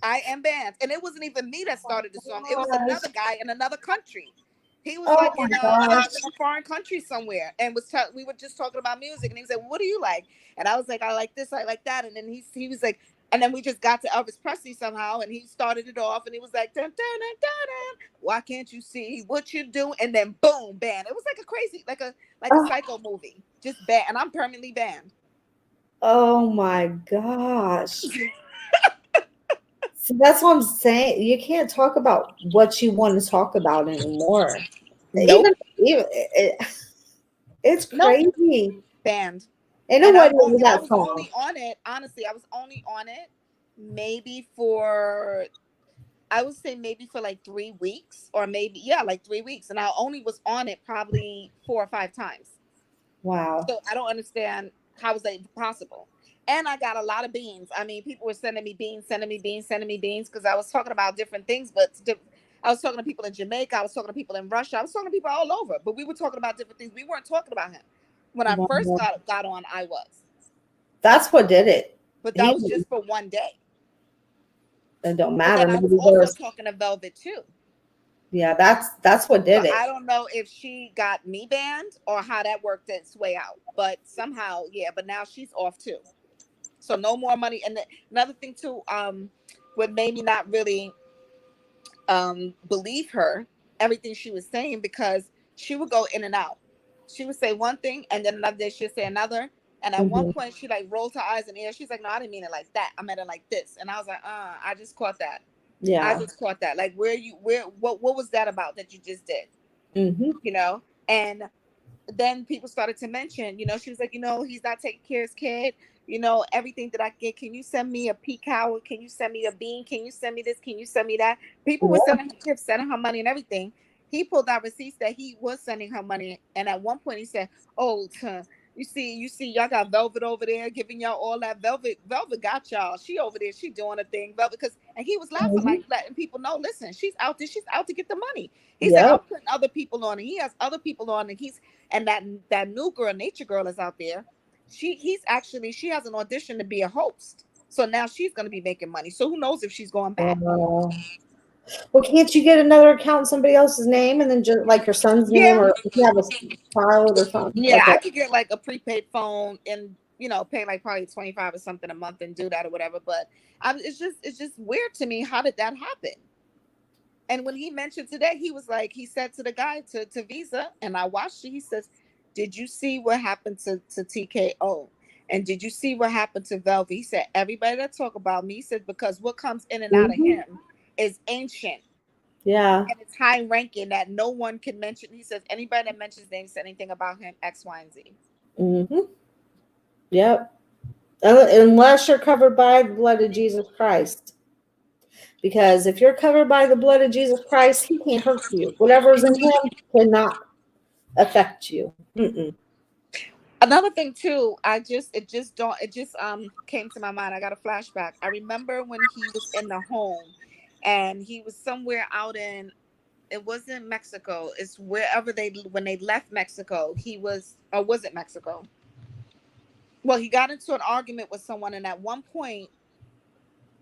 I am banned. And it wasn't even me that started the song. It was another guy in another country. He was like in a foreign country somewhere, and we were just talking about music, and he was like, what do you like? And I was like, I like this, I like that. And then he was like, and then we just got to Elvis Presley somehow, and he started it off, and he was like, dun, dun, dun, dun, dun. Why can't you see what you do? And then boom, ban. It was like a crazy, like a psycho movie, just banned, and I'm permanently banned. Oh my gosh. So that's what I'm saying. You can't talk about what you want to talk about anymore. Nope. It's crazy. Nope. Banned. And I was only on it, honestly, I was only on it maybe for, I would say maybe for like 3 weeks, or maybe, like 3 weeks. And I only was on it probably 4 or 5 times. Wow. So I don't understand how is that possible. And I got a lot of beans. I mean, people were sending me beans, because I was talking about different things. But I was talking to people in Jamaica. I was talking to people in Russia. I was talking to people all over. But we were talking about different things. We weren't talking about him. When I first got on, I was. That's what did it. But that was just for one day. It don't matter. And I was also talking to Velvet too. Yeah, that's what did it. I don't know if she got me banned or how that worked its way out. But somehow, but now she's off too. So no more money. And another thing too, what made me not really believe her, everything she was saying, because she would go in and out. She would say one thing, and then another day she'd say another. And at one point, she like rolled her eyes in the air. She's like, "No, I didn't mean it like that. I meant it like this." And I was like, I just caught that. Yeah, I just caught that. Like, what was that about that you just did? You know. And then people started to mention, you know, she was like, you know, he's not taking care of his kid. You know, everything that I get, can you send me a pea cow? Can you send me a bean? Can you send me this? Can you send me that? People were sending her tips, sending her money and everything. He pulled out receipts that he was sending her money. And at one point he said, oh, you see, y'all got Velvet over there giving y'all all that. Velvet got y'all. She over there, she doing a thing. Velvet, and he was laughing, like letting people know, listen, she's out there, she's out to get the money. He said, I'm putting other people on, and he has other people on, and that new girl, Nature Girl, is out there. She has an audition to be a host. So now she's going to be making money. So who knows if she's going back. Well, can't you get another account in somebody else's name, and then just like your son's name, or if you have a child or something? Yeah, I could get like a prepaid phone and, you know, pay like probably $25 or something a month and do that or whatever. But it's just weird to me. How did that happen? And when he mentioned today, he was like, he said to the guy, to Visa, and I watched it, he says, did you see what happened to TKO? And did you see what happened to Velvet? He said, everybody that talk about me, he said, because what comes in and out of him is ancient. Yeah. And it's high ranking that no one can mention. He says, anybody that mentions names, anything about him, X, Y, and Z. Mm-hmm. Yep. Unless you're covered by the blood of Jesus Christ. Because if you're covered by the blood of Jesus Christ, he can't hurt you. Whatever's in him cannot affect you. Mm-mm. Another thing too, it just came to my mind. I got a flashback. I remember when he was in the home and he was somewhere out in, it wasn't Mexico. It's wherever when they left Mexico, or was it Mexico? Well, he got into an argument with someone, and at one point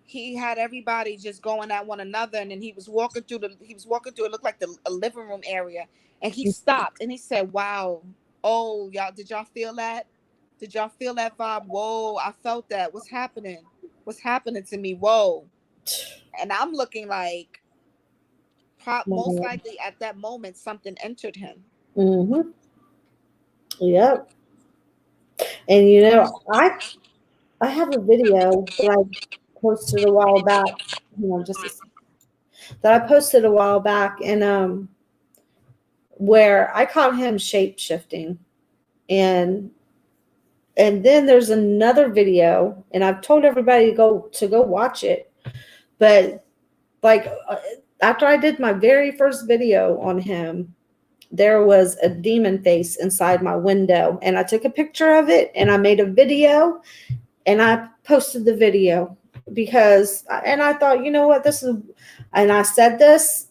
he had everybody just going at one another, and then he was walking through, it looked like a living room area, and he stopped and he said, wow, oh, y'all, did y'all feel that? Did y'all feel that vibe? Whoa, I felt that. What's happening to me? Whoa. And I'm looking like, most likely at that moment something entered him. Mm-hmm. Yep. And you know, I have a video that I posted a while back. That I posted a while back, and where I caught him shape shifting, and then there's another video, and I've told everybody to go watch it, but like after I did my very first video on him, there was a demon face inside my window, and I took a picture of it and I made a video and I posted the video and I thought, you know what, I said this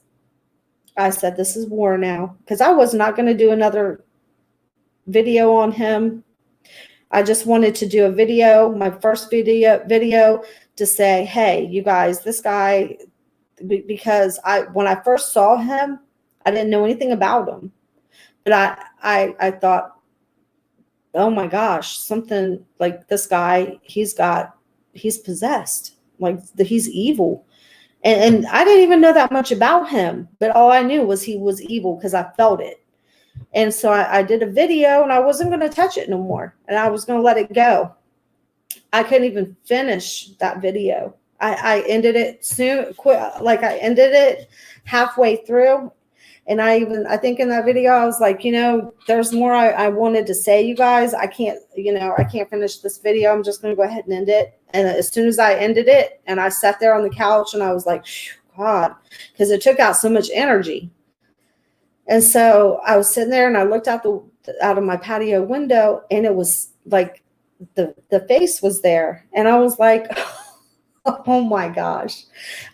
is war now, because I was not going to do another video on him. I just wanted to do a video, my first video to say, hey, you guys, this guy, because when I first saw him, I didn't know anything about him, but I thought, oh my gosh, something like this guy, he's possessed, like he's evil. And I didn't even know that much about him, but all I knew was he was evil because I felt it. And so I did a video, and I wasn't going to touch it no more, and I was going to let it go. I couldn't even finish that video. I ended it soon, like I ended it halfway through. And I think in that video, I was like, there's more I wanted to say, you guys. I can't finish this video. I'm just going to go ahead and end it. And as soon as I ended it, and I sat there on the couch, and I was like, God, because it took out so much energy. And so I was sitting there, and I looked out of my patio window, and it was like the face was there. And I was like, oh my gosh.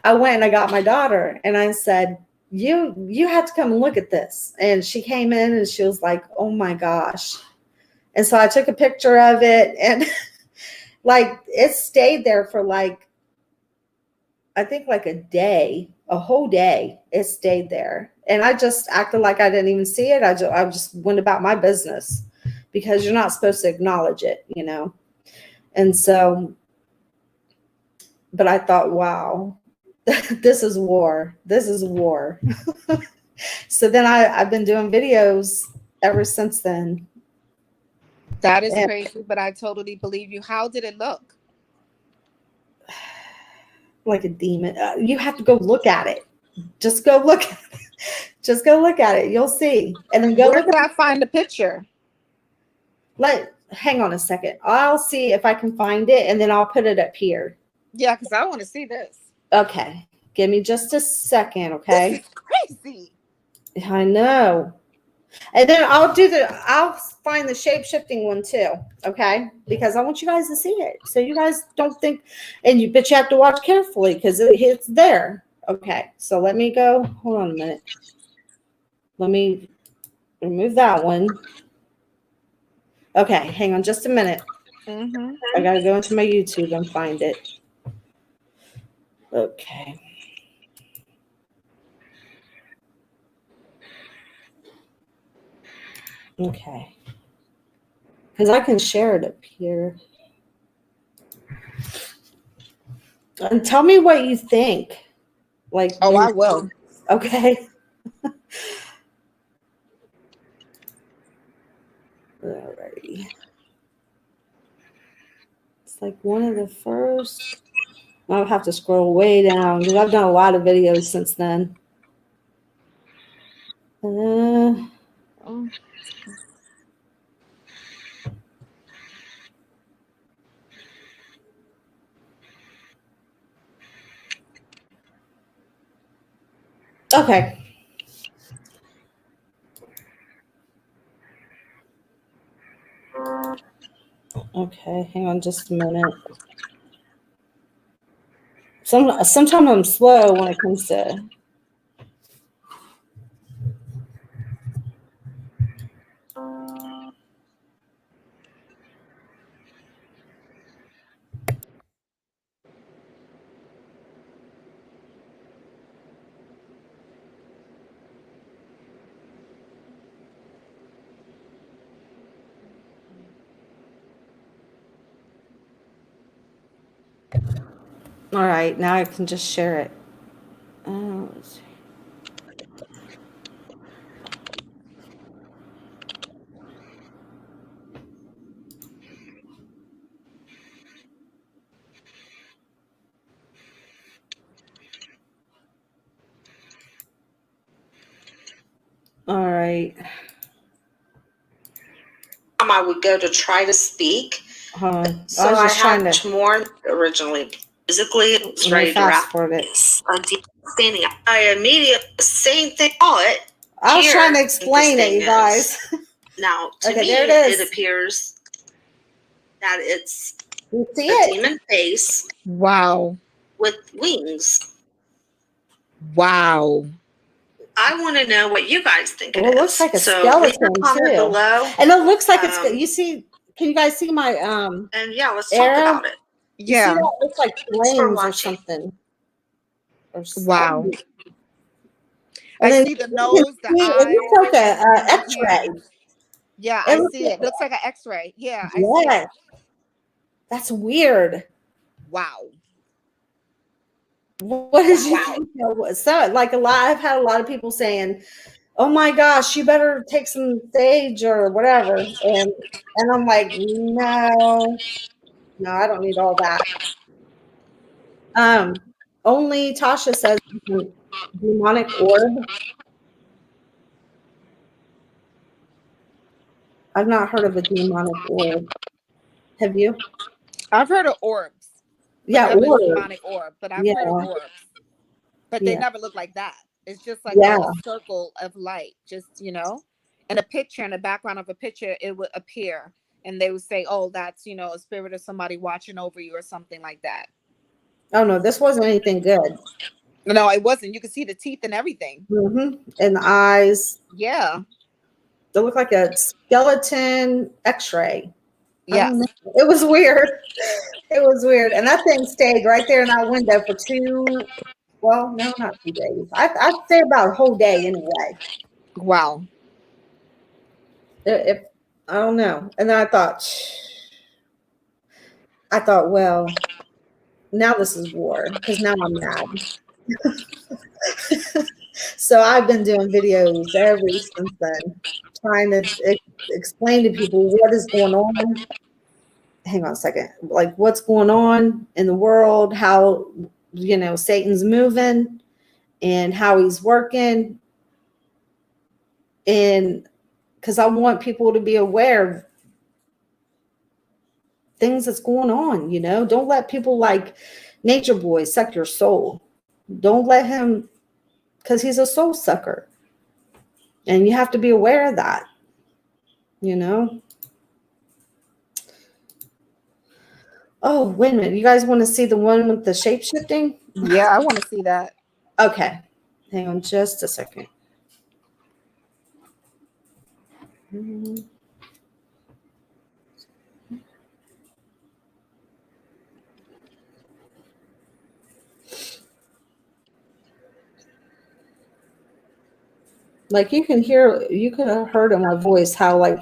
I went and I got my daughter, and I said, you have to come and look at this. And she came in, and she was like, oh my gosh. And so I took a picture of it, and like it stayed there for I think a whole day it stayed there. And I just acted like I didn't even see it. I just went about my business, because you're not supposed to acknowledge it, And so, but I thought, wow, this is war. This is war. So then I've been doing videos ever since then. That is crazy, but I totally believe you. How did it look? Like a demon. You have to go look at it. Just go look at it. Just go look at it. You'll see. And then Where can I find the picture? Hang on a second. I'll see if I can find it, and then I'll put it up here. Yeah, because I want to see this. Okay. Give me just a second, okay? This is crazy. I know. And then I'll find the shape-shifting one too, okay? Because I want you guys to see it. So you guys don't think, but you have to watch carefully, because it's there. Okay, so let me go. Hold on a minute. Let me remove that one. Okay, hang on just a minute. Mm-hmm. I got to go into my YouTube and find it. Okay. Okay. Because I can share it up here. And tell me what you think. I will. Okay. Alrighty. It's like one of the first. I'll have to scroll way down because I've done a lot of videos since then. Oh. Okay. Okay, hang on just a minute. Sometimes I'm slow when it comes to. All right, now I can just share it. Let's see. All right. I would go to try to speak. So I was trying to more originally. Physically, it was ready to fast wrap forward it. standing up. I immediately same thing. I was trying to explain it, you guys. Now, to Okay, me, there it is. it appears that it's You see a it? demon face Wow. with wings. Wow. I want to know what you guys think Well, it it looks is. like a So leave skeleton a comment too. below. And it looks like it's Um, you see, can you guys see my And yeah, let's talk arrow? about it. You see Yeah. that? It looks like Thanks for flames or watching. something. Or Wow. something. I And then see the you can nose, the see, eyes, it looks like and a the X-ray. hand. Yeah, I see it. It looks like an X-ray. Yeah, I see Yes. it. That's weird. Wow. What did you think that was? So, like I've had a lot of people saying, "Oh my gosh, you better take some sage or whatever," and I'm like, no, I don't need all that. Only Tasha says demonic orb. I've not heard of a demonic orb. Have you? I've heard of orbs. Yeah, Never orb. demonic orb, but I've heard of orbs. But they never look like that. It's just like a circle of light, just, in a picture, in the background of a picture, it would appear. And they would say, oh, that's, a spirit of somebody watching over you or something like that. Oh, no, this wasn't anything good. No, it wasn't. You could see the teeth and everything. Mm-hmm. And the eyes. Yeah. They look like a skeleton X-ray. Yes. It was weird. It was weird. And that thing stayed right there in that window for not 2 days. I'd say about a whole day anyway. Wow. If I don't know. And then I thought, well, now this is war because now I'm mad. So I've been doing videos ever since then, trying to explain to people what is going on. Hang on a second. Like what's going on in the world, how, Satan's moving and how he's working. And because I want people to be aware of things that's going on, don't let people like Nature Boy suck your soul. Don't let him, because he's a soul sucker. And you have to be aware of that, Oh, wait a minute. You guys want to see the one with the shape shifting? Yeah, I want to see that. Okay. Hang on just a second. Like you could have heard in my voice how like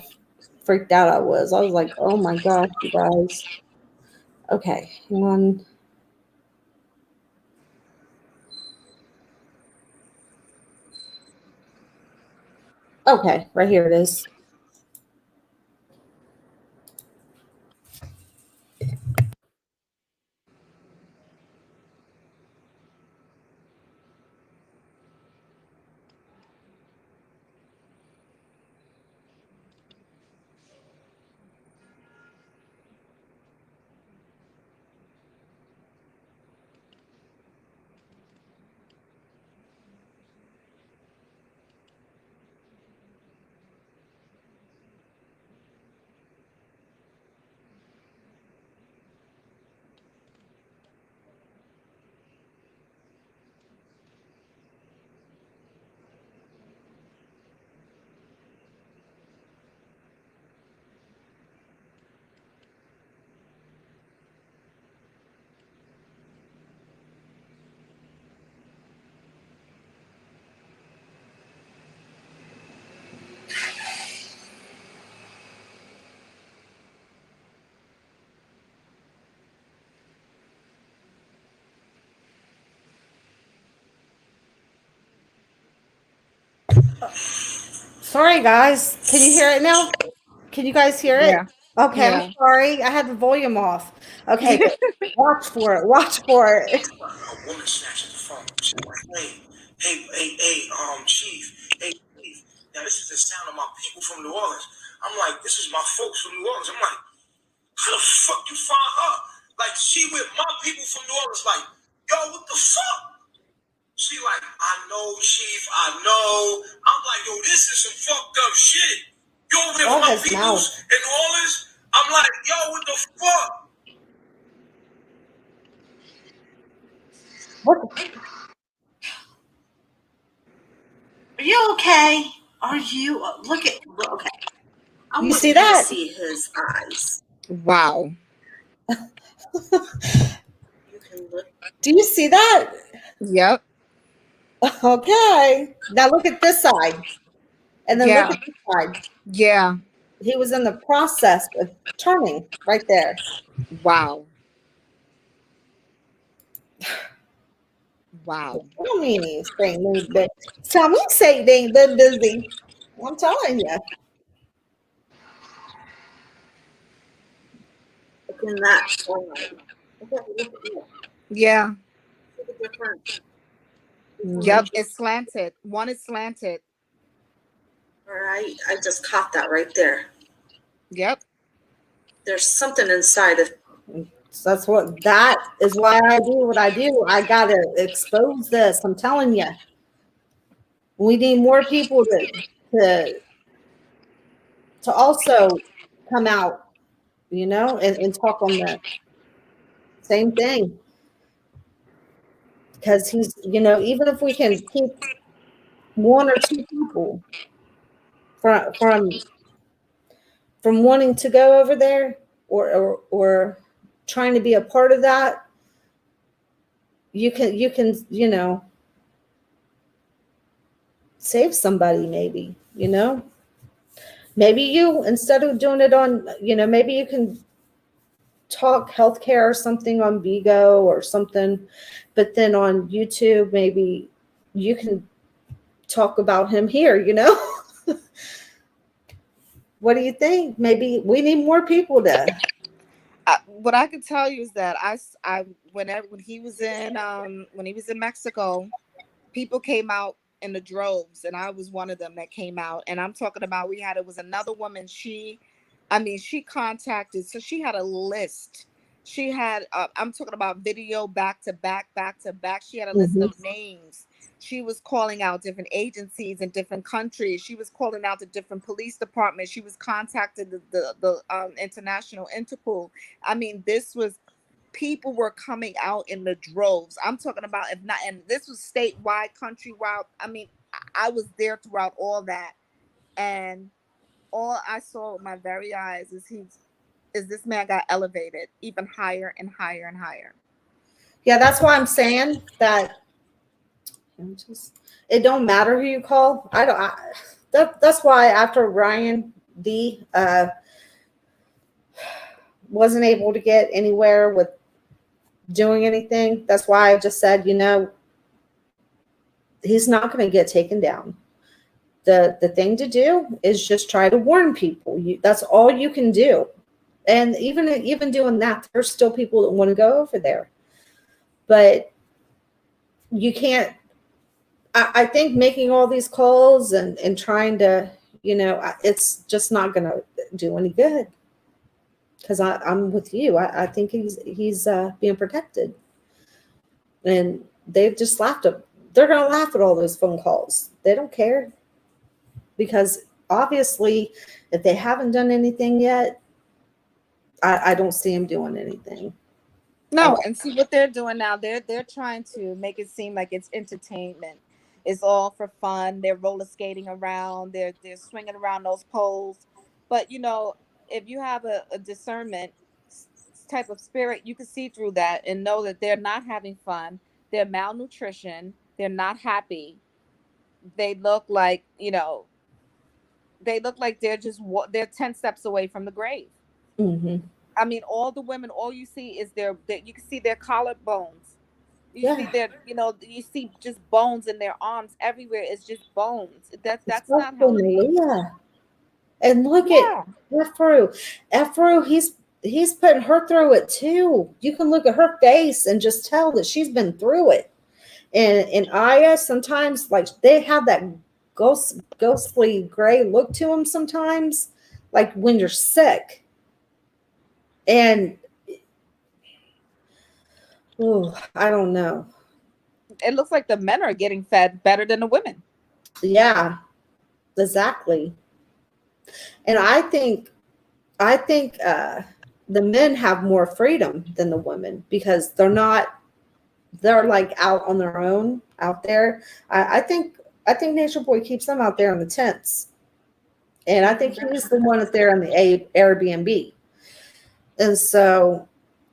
freaked out I was. I was like, oh my gosh, you guys. Okay, hang on. Okay, right here it is. Sorry, guys. Can you hear it now? Can you guys hear it? Yeah. Okay, I'm Yeah. sorry. I had the volume off. Okay, but watch for it. Watch for it. A woman snatches the phone. She's like, Chief, Chief. Now this is the sound of my people from New Orleans. I'm like, this is my folks from New Orleans. I'm like, how the fuck you find her? Like, she with my people from New Orleans. Like, yo, what the fuck? She like, I know, Chief, I know. I'm like, yo, this is some fucked up shit. You over there with my peoples in New Orleans? I'm like, yo, what the fuck? What the Are you okay? Are you look at okay? I You want see you that? to see his eyes. Wow. You can look. Do you see that? Yep. Okay. Now look at this side. And then Yeah. look at this side. Yeah. He was in the process of turning right there. Wow. Wow. Tell me anything, but tell me say they ain't been busy. I'm telling you. Look in that. Look at Yeah. the difference. Yep. It's slanted. One is slanted. All right, I just caught that right there. Yep. There's something inside of. So that is why I do what I do. I gotta expose this. I'm telling you. We need more people to also come out, and talk on the same thing. Because he's, even if we can keep one or two people from wanting to go over there or trying to be a part of that, you can save somebody, maybe. Maybe you, instead of doing it on, maybe you can talk healthcare or something on Vigo or something, but then on YouTube, maybe you can talk about him here. What do you think? Maybe we need more people to. What I can tell you is that when he was in Mexico, people came out in the droves, and I was one of them that came out. And I'm talking about it was another woman. She contacted, so she had a list. She had I'm talking about video back to back. She had a list of names. She was calling out different agencies in different countries. She was calling out the different police departments. She was contacting the international Interpol. This was, people were coming out in the droves. I'm talking about, if not, and this was statewide, countrywide. I was there throughout all that, and all I saw with my very eyes is this man got elevated even higher and higher and higher. Yeah, that's why I'm saying that it don't matter who you call. That's why after Ryan D wasn't able to get anywhere with doing anything, that's why I just said, he's not going to get taken down. The thing to do is just try to warn people. That's all you can do. And even doing that, there's still people that want to go over there. But you can't. I think making all these calls and trying to, it's just not going to do any good. Because I'm with you. I think he's being protected. And they've just laughed at. They're going to laugh at all those phone calls. They don't care. Because obviously, if they haven't done anything yet, I don't see them doing anything. No, and see what they're doing now. They're trying to make it seem like it's entertainment. It's all for fun. They're roller skating around. They're swinging around those poles. But if you have a discernment type of spirit, you can see through that and know that they're not having fun. They're malnutrition. They're not happy. They look like they're 10 steps away from the grave. Mm-hmm. All the women, all you see is that you can see their collarbones. You see their, you see just bones in their arms everywhere. It's just bones. That's not Especially healthy. Malia. And look at Yeah. Efru. Efru, he's putting her through it too. You can look at her face and just tell that she's been through it. And Aya, sometimes like they have that ghostly gray look to them sometimes, like when you're sick. And I don't know. It looks like the men are getting fed better than the women. Yeah, exactly. And I think the men have more freedom than the women because they're like out on their own out there. I think Nature Boy keeps them out there in the tents. And I think he's the one up there in the Airbnb. And so,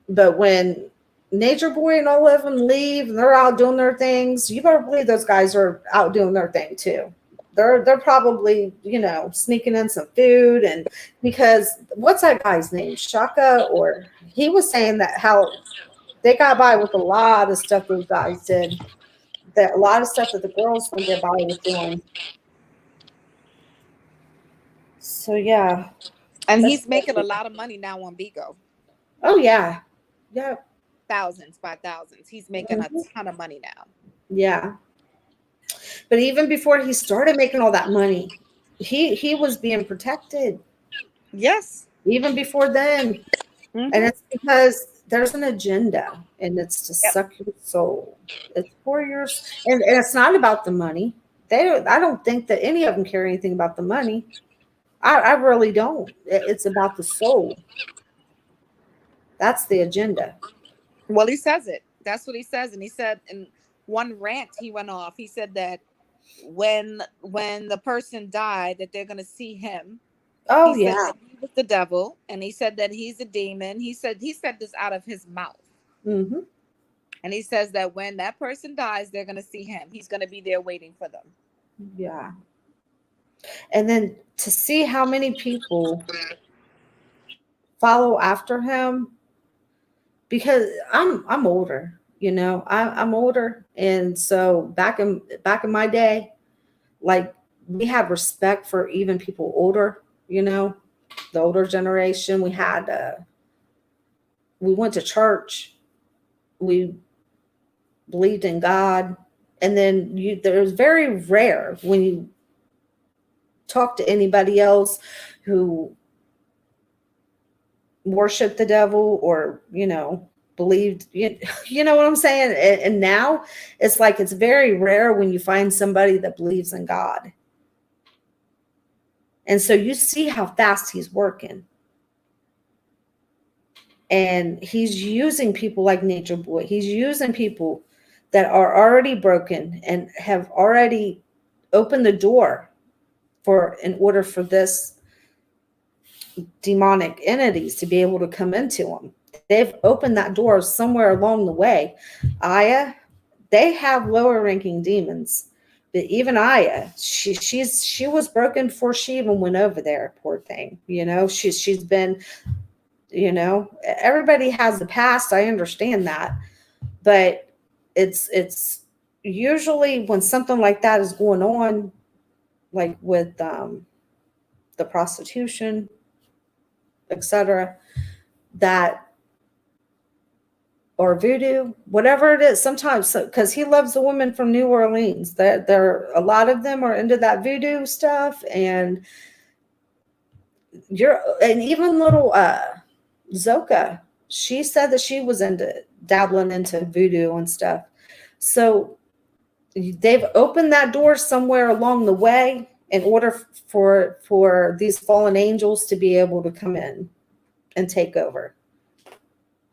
but when Nature Boy and all of them leave and they're out doing their things, you better believe those guys are out doing their thing too. They're probably, sneaking in some food. And because what's that guy's name? Shaka, or he was saying that how they got by with a lot of stuff those guys did. That a lot of stuff that the girls don't get by with doing. So yeah. And he's making a lot of money now on Bigo. Oh yeah. Yeah. Thousands by thousands. He's making a ton of money now. Yeah. But even before he started making all that money, he was being protected. Yes. Even before then. Mm-hmm. And it's because there's an agenda, and it's to suck your soul. It's for yours, and it's not about the money. I don't think that any of them care anything about the money. I really don't. It's about the soul. That's the agenda. Well, he says it. That's what he says. And he said in one rant he went off, he said that when the person died, that they're going to see him. Oh he yeah. said that he was the devil, and he said that he's a demon. He said this out of his mouth. Mm-hmm. And he says that when that person dies, they're going to see him. He's going to be there waiting for them. Yeah. And then to see how many people follow after him, because I'm older, I'm older. And so back in my day, like we had respect for even people older, the older generation. We had, we went to church. We believed in God. And then there's very rare when you talk to anybody else who worshiped the devil or, believed, you know what I'm saying? And now it's like, it's very rare when you find somebody that believes in God. And so you see how fast he's working. And he's using people like Nature Boy. He's using people that are already broken and have already opened the door in order for this demonic entities to be able to come into them. They've opened that door somewhere along the way. Aya, they have lower ranking demons. But even Aya, she was broken before she even went over there, poor thing. She's been, everybody has a past. I understand that. But it's usually when something like that is going on, like with the prostitution, etc., that, or voodoo, whatever it is, sometimes, because he loves the women from New Orleans. There a lot of them are into that voodoo stuff, and even little Zoka, she said that she was dabbling into voodoo and stuff. So they've opened that door somewhere along the way in order for these fallen angels to be able to come in and take over.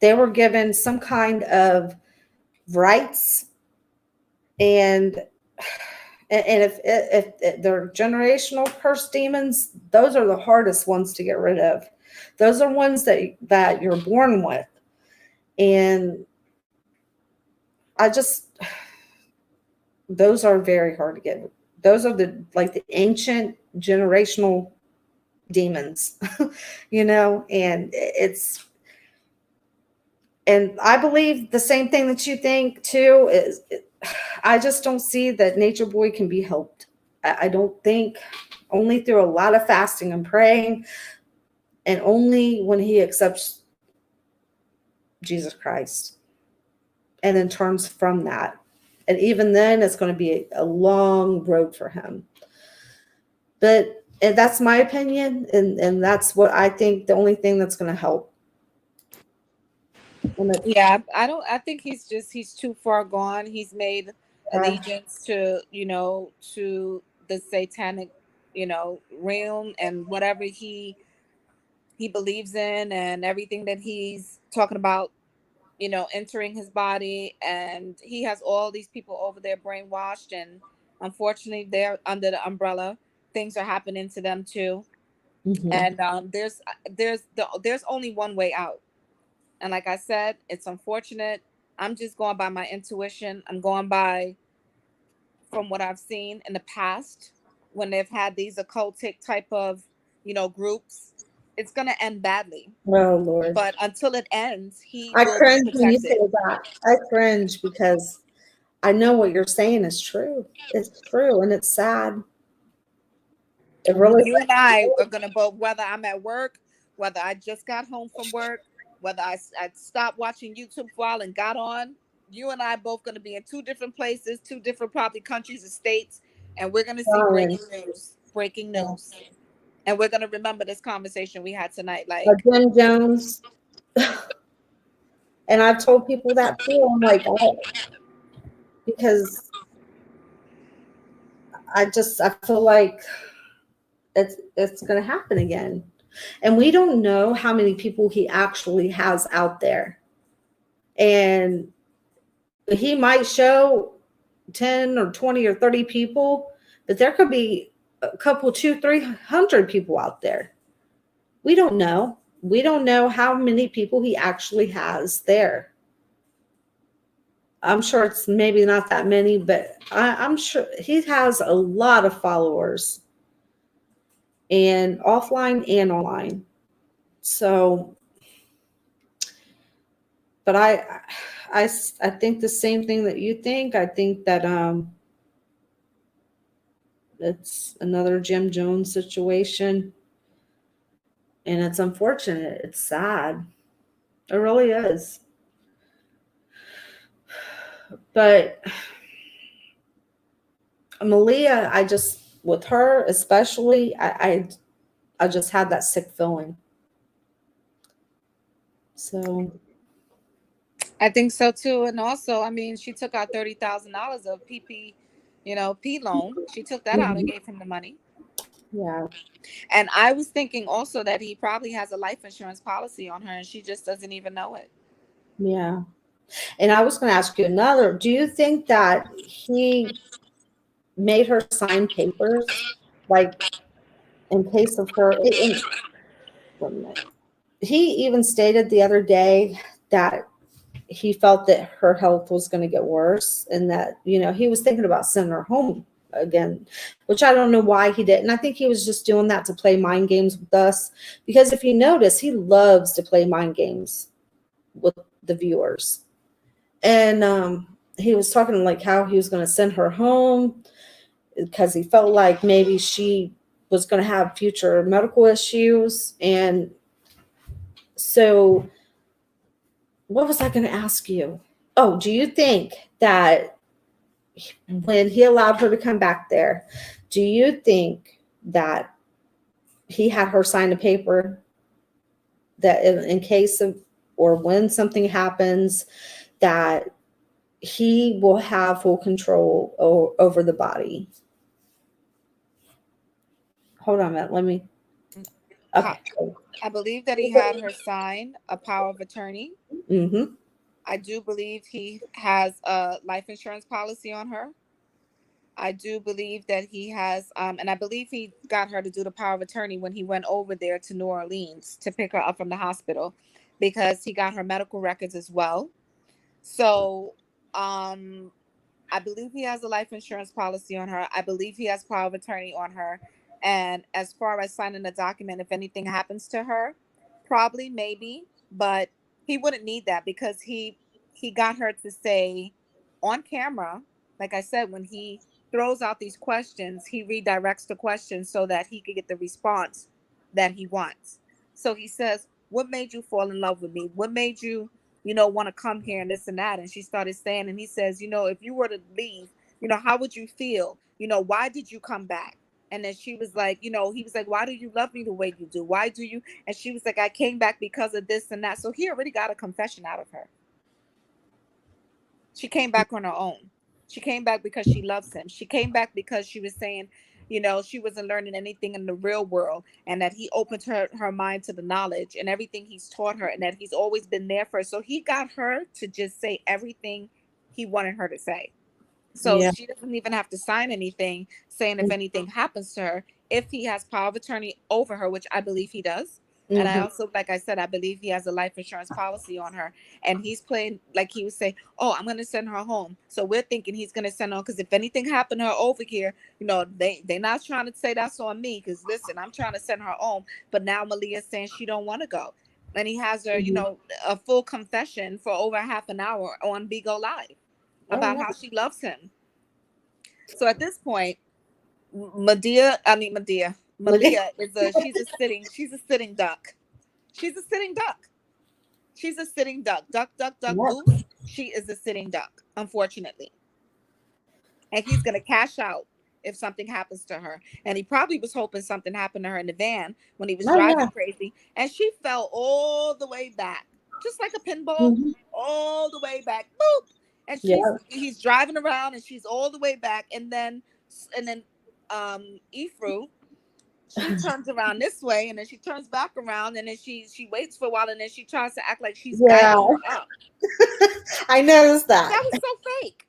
They were given some kind of rights, and if they're generational curse demons, those are the hardest ones to get rid of. Those are ones that you're born with. And those are very hard to get. Those are the ancient generational demons, and And I believe the same thing that you think too is I just don't see that Nature Boy can be helped. I don't think, only through a lot of fasting and praying, and only when he accepts Jesus Christ and then turns from that. And even then, it's going to be a long road for him. But and that's my opinion, and that's what I think the only thing that's going to help. Yeah, I think he's too far gone. He's made allegiance to, to the satanic, realm, and whatever he believes in, and everything that he's talking about, entering his body. And he has all these people over there brainwashed, and unfortunately they're under the umbrella. Things are happening to them too. And there's only one way out. And like I said, it's unfortunate. I'm just going by my intuition. I'm going by from what I've seen in the past when they've had these occultic type of, groups. It's going to end badly. Oh, Lord. But until it ends, he I will cringe be when you protected. say that. I cringe because I know what you're saying is true. It's true, and it's sad. It really. You and I are going to both, whether I'm at work, whether I just got home from work, whether I stopped watching YouTube for a while and got on, you and I both going to be in two different places, two different probably countries and states, and we're going to see breaking news. And we're going to remember this conversation we had tonight. Like Jim Jones. And I've told people that too. I'm like, because I feel like it's going to happen again. And we don't know how many people he actually has out there. And he might show 10 or 20 or 30 people, but there could be a couple, 200-300 people out there. We don't know. We don't know how many people he actually has there. I'm sure it's maybe not that many, but I'm sure he has a lot of followers, and offline and online. So, but I think the same thing that you think. I think that it's another Jim Jones situation, and it's unfortunate. It's sad. It really is. But Malia, with her especially, I just had that sick feeling. So I think so too. And also, I mean, she took out $30,000 of P loan. She took that out and gave him the money. Yeah. And I was thinking also that he probably has a life insurance policy on her and she just doesn't even know it. Yeah. And I was going to ask you another. Do you think that he made her sign papers, like in case of her? He even stated the other day that he felt that her health was going to get worse, and that, he was thinking about sending her home again, which I don't know why he didn't. I think he was just doing that to play mind games with us, because if you notice, he loves to play mind games with the viewers. And he was talking like how he was going to send her home because he felt like maybe she was going to have future medical issues. And so what was I going to ask you? Oh, do you think that when he allowed her to come back there, do you think that he had her sign a paper that in case of, or when something happens, that he will have full control over the body? Hold on a minute. Let me. Okay. I believe that he had her sign a power of attorney. Mm-hmm. I do believe he has a life insurance policy on her. I do believe that he has, and I believe he got her to do the power of attorney when he went over there to New Orleans to pick her up from the hospital, because he got her medical records as well. So, I believe he has a life insurance policy on her. I believe he has power of attorney on her. And as far as signing a document, if anything happens to her, probably, maybe, but He wouldn't need that because he got her to say on camera, like I said, when he throws out these questions, he redirects the questions so that he could get the response that he wants. So he says, "What made you fall in love with me? What made you, want to come here and this and that?" And she started saying, and he says, "If you were to leave, how would you feel? Why did you come back?" And then she was like, he was like, "Why do you love me the way you do? Why do you?" And she was like, "I came back because of this and that." So he already got a confession out of her. She came back on her own. She came back because she loves him. She came back because she was saying, she wasn't learning anything in the real world, and that he opened her mind to the knowledge and everything he's taught her, and that he's always been there for her. So he got her to just say everything he wanted her to say. So Yeah. she doesn't even have to sign anything saying if anything happens to her, if he has power of attorney over her, which I believe he does. And I also, like I said, I believe he has a life insurance policy on her. And he's playing, like he would say, "Oh, I'm going to send her home." So we're thinking he's going to send her, because if anything happened to her over here, they're not trying to say that's on me. Because listen, I'm trying to send her home. But now Malia's saying she don't want to go. And he has her, a full confession for over half an hour on Bigo Live about how she loves him. So at this point, Malia is she's a sitting duck. She's a sitting duck. She's a sitting duck. Duck, duck, duck, goose. She is a sitting duck, unfortunately. And he's gonna cash out if something happens to her. And he probably was hoping something happened to her in the van when he was driving crazy. And she fell all the way back, just like a pinball, all the way back. Boop. And he's driving around, and she's all the way back. And then Ifru, she turns around this way, and then she turns back around, and then she waits for a while, and then she tries to act like she's guiding her up. I noticed that. That was so fake.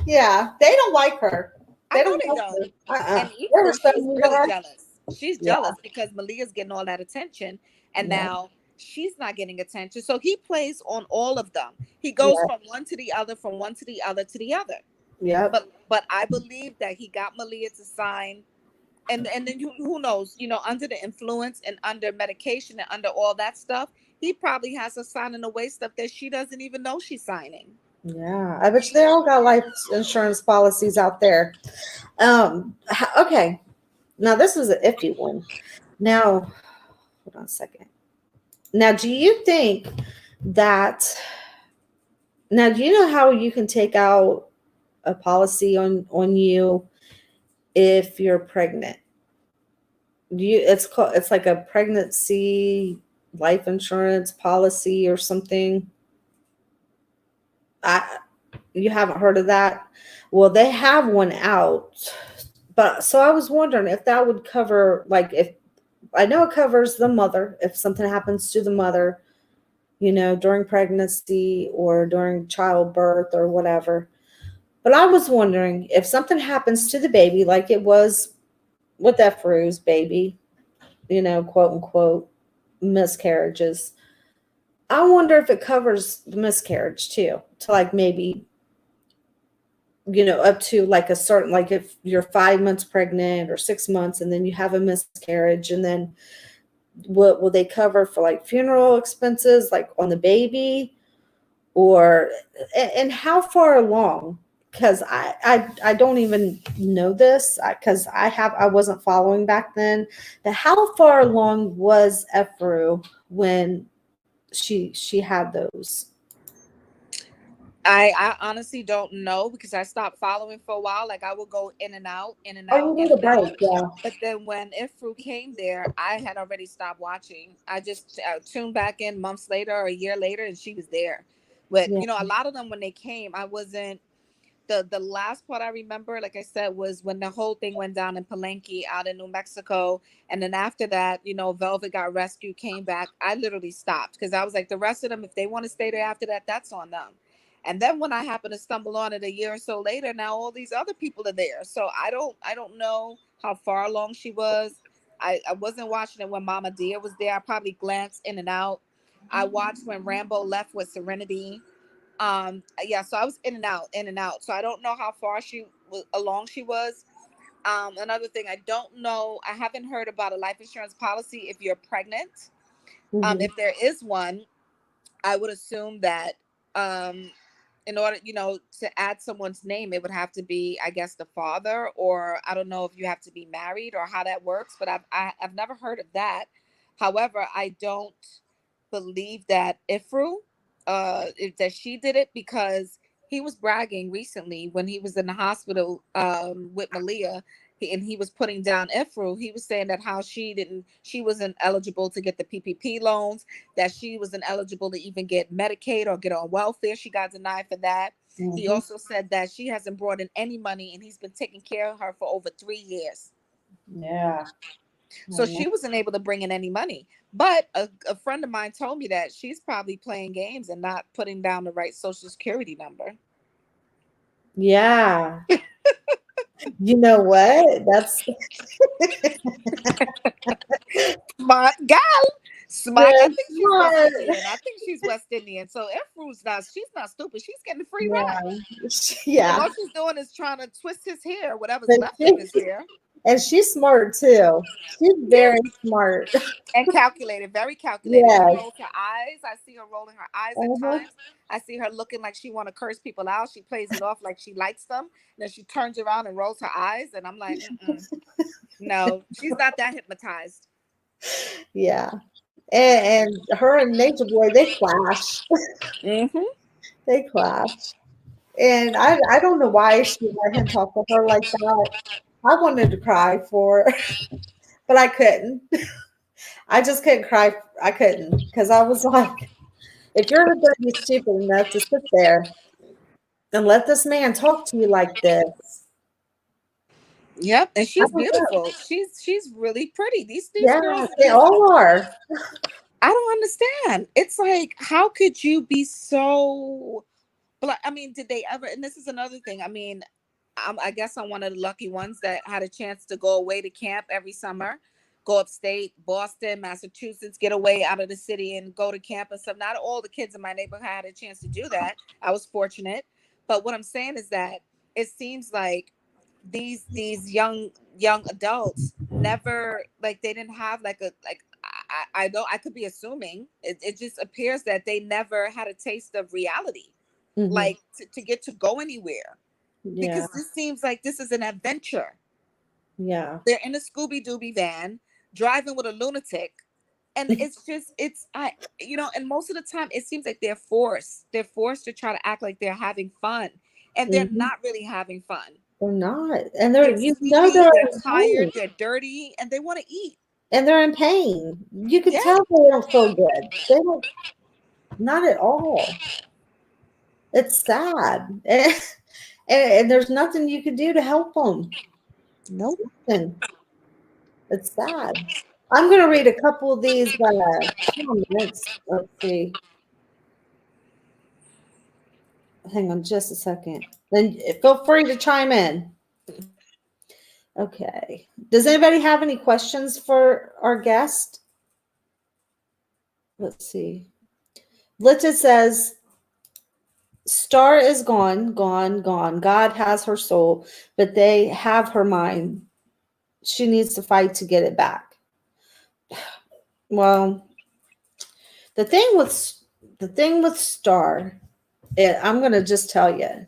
Yeah, they don't like her. I know they don't. And Ifru, she's really jealous. She's jealous because Malia's getting all that attention, and now she's not getting attention. So he plays on all of them. He goes from one to the other, from one to the other to the other. Yeah. But I believe that he got Malia to sign, and then who knows, under the influence and under medication and under all that stuff, he probably has her signing away stuff that she doesn't even know she's signing. Yeah, I bet you they all got life insurance policies out there. Okay, now this is an iffy one. Now, hold on a second. Now, do you think that? Now, do you know how you can take out a policy on you if you're pregnant? It's like a pregnancy life insurance policy or something. You haven't heard of that? Well, they have one out, but so I was wondering if that would cover, like, if I know it covers the mother if something happens to the mother, during pregnancy or during childbirth or whatever. But I was wondering if something happens to the baby, like it was with Efru's baby, quote unquote, miscarriages. I wonder if it covers the miscarriage too, to like maybe, up to like a certain, like if you're 5 months pregnant or 6 months and then you have a miscarriage, and then what will they cover for like funeral expenses, like on the baby, and how far along? Because I don't even know this because I wasn't following back then. How far along was Efru when she had those? I honestly don't know because I stopped following for a while. Like I would go in and out, in and out, Oh, you in need a and out. break, yeah. But then when Ifru came there, I had already stopped watching. I just tuned back in months later or a year later, and she was there. But a lot of them when they came, I wasn't. The last part I remember, like I said, was when the whole thing went down in Palenque out in New Mexico. And then after that, Velvet got rescued, came back. I literally stopped because I was like, the rest of them, if they want to stay there after that, that's on them. And then when I happened to stumble on it a year or so later, now all these other people are there. So I don't know how far along she was. I wasn't watching it when Mama Dear was there. I probably glanced in and out. I watched when Rambo left with Serenity. So I was in and out. So I don't know how far along she was. Another thing, I don't know, I haven't heard about a life insurance policy if you're pregnant. If there is one, I would assume that in order, to add someone's name, it would have to be, I guess, the father, or I don't know if you have to be married or how that works, but I've never heard of that. However, I don't believe that Ifru, that she did it, because he was bragging recently when he was in the hospital with Malia, and he was putting down Ifru. He was saying that how she wasn't eligible to get the PPP loans, that she wasn't eligible to even get Medicaid or get on welfare. She got denied for that. He also said that she hasn't brought in any money, and he's been taking care of her for over 3 years. Yeah. So she wasn't able to bring in any money. But a friend of mine told me that she's probably playing games and not putting down the right social security number. Yeah. You know what? That's Smart gal. Smart. I think she's smart. West Indian. I think she's West Indian. So she's not stupid. She's getting free ride. Yeah. And all she's doing is trying to twist his hair, whatever's But left of his hair. And she's smart too. She's very smart. And calculated, very calculated. Yes. She rolls her eyes. I see her rolling her eyes at times. I see her looking like she want to curse people out. She plays it off like she likes them. And then she turns around and rolls her eyes. And I'm like, no, she's not that hypnotized. Yeah. And her and Nature Boy, they clash. They clash. And I don't know why she let him talk to her like that. I wanted to cry for her, but I couldn't. I just couldn't cry. I couldn't, because I was like, if you're going to be stupid enough to sit there and let this man talk to you like this. Yep, and she's beautiful. She's really pretty. These girls, they all are. I don't understand. It's like, how could you be so? I mean, did they ever? And this is another thing. I mean, I guess I'm one of the lucky ones that had a chance to go away to camp every summer, go upstate, Boston, Massachusetts, get away out of the city and go to camp and stuff. Not all the kids in my neighborhood had a chance to do that. I was fortunate. But what I'm saying is that it seems like these young adults never, like, they didn't have I know I could be assuming, it just appears that they never had a taste of reality, like to get to go anywhere. Because this seems like this is an adventure. Yeah. They're in a Scooby-Dooby van driving with a lunatic. And it's just, and most of the time it seems like they're forced to try to act like they're having fun. And they're not really having fun. They're not. And they're tired, they're dirty, and they want to eat. And they're in pain. You can tell they don't feel good. They don't, not at all. It's sad. And there's nothing you can do to help them. Nope. It's sad. I'm going to read a couple of these comments. Let's see. Hang on just a second. Then feel free to chime in. Okay. Does anybody have any questions for our guest? Let's see. Lita says, Star is gone. God has her soul, but they have her mind. She needs to fight to get it back. Well, the thing with Star, I'm going to just tell you,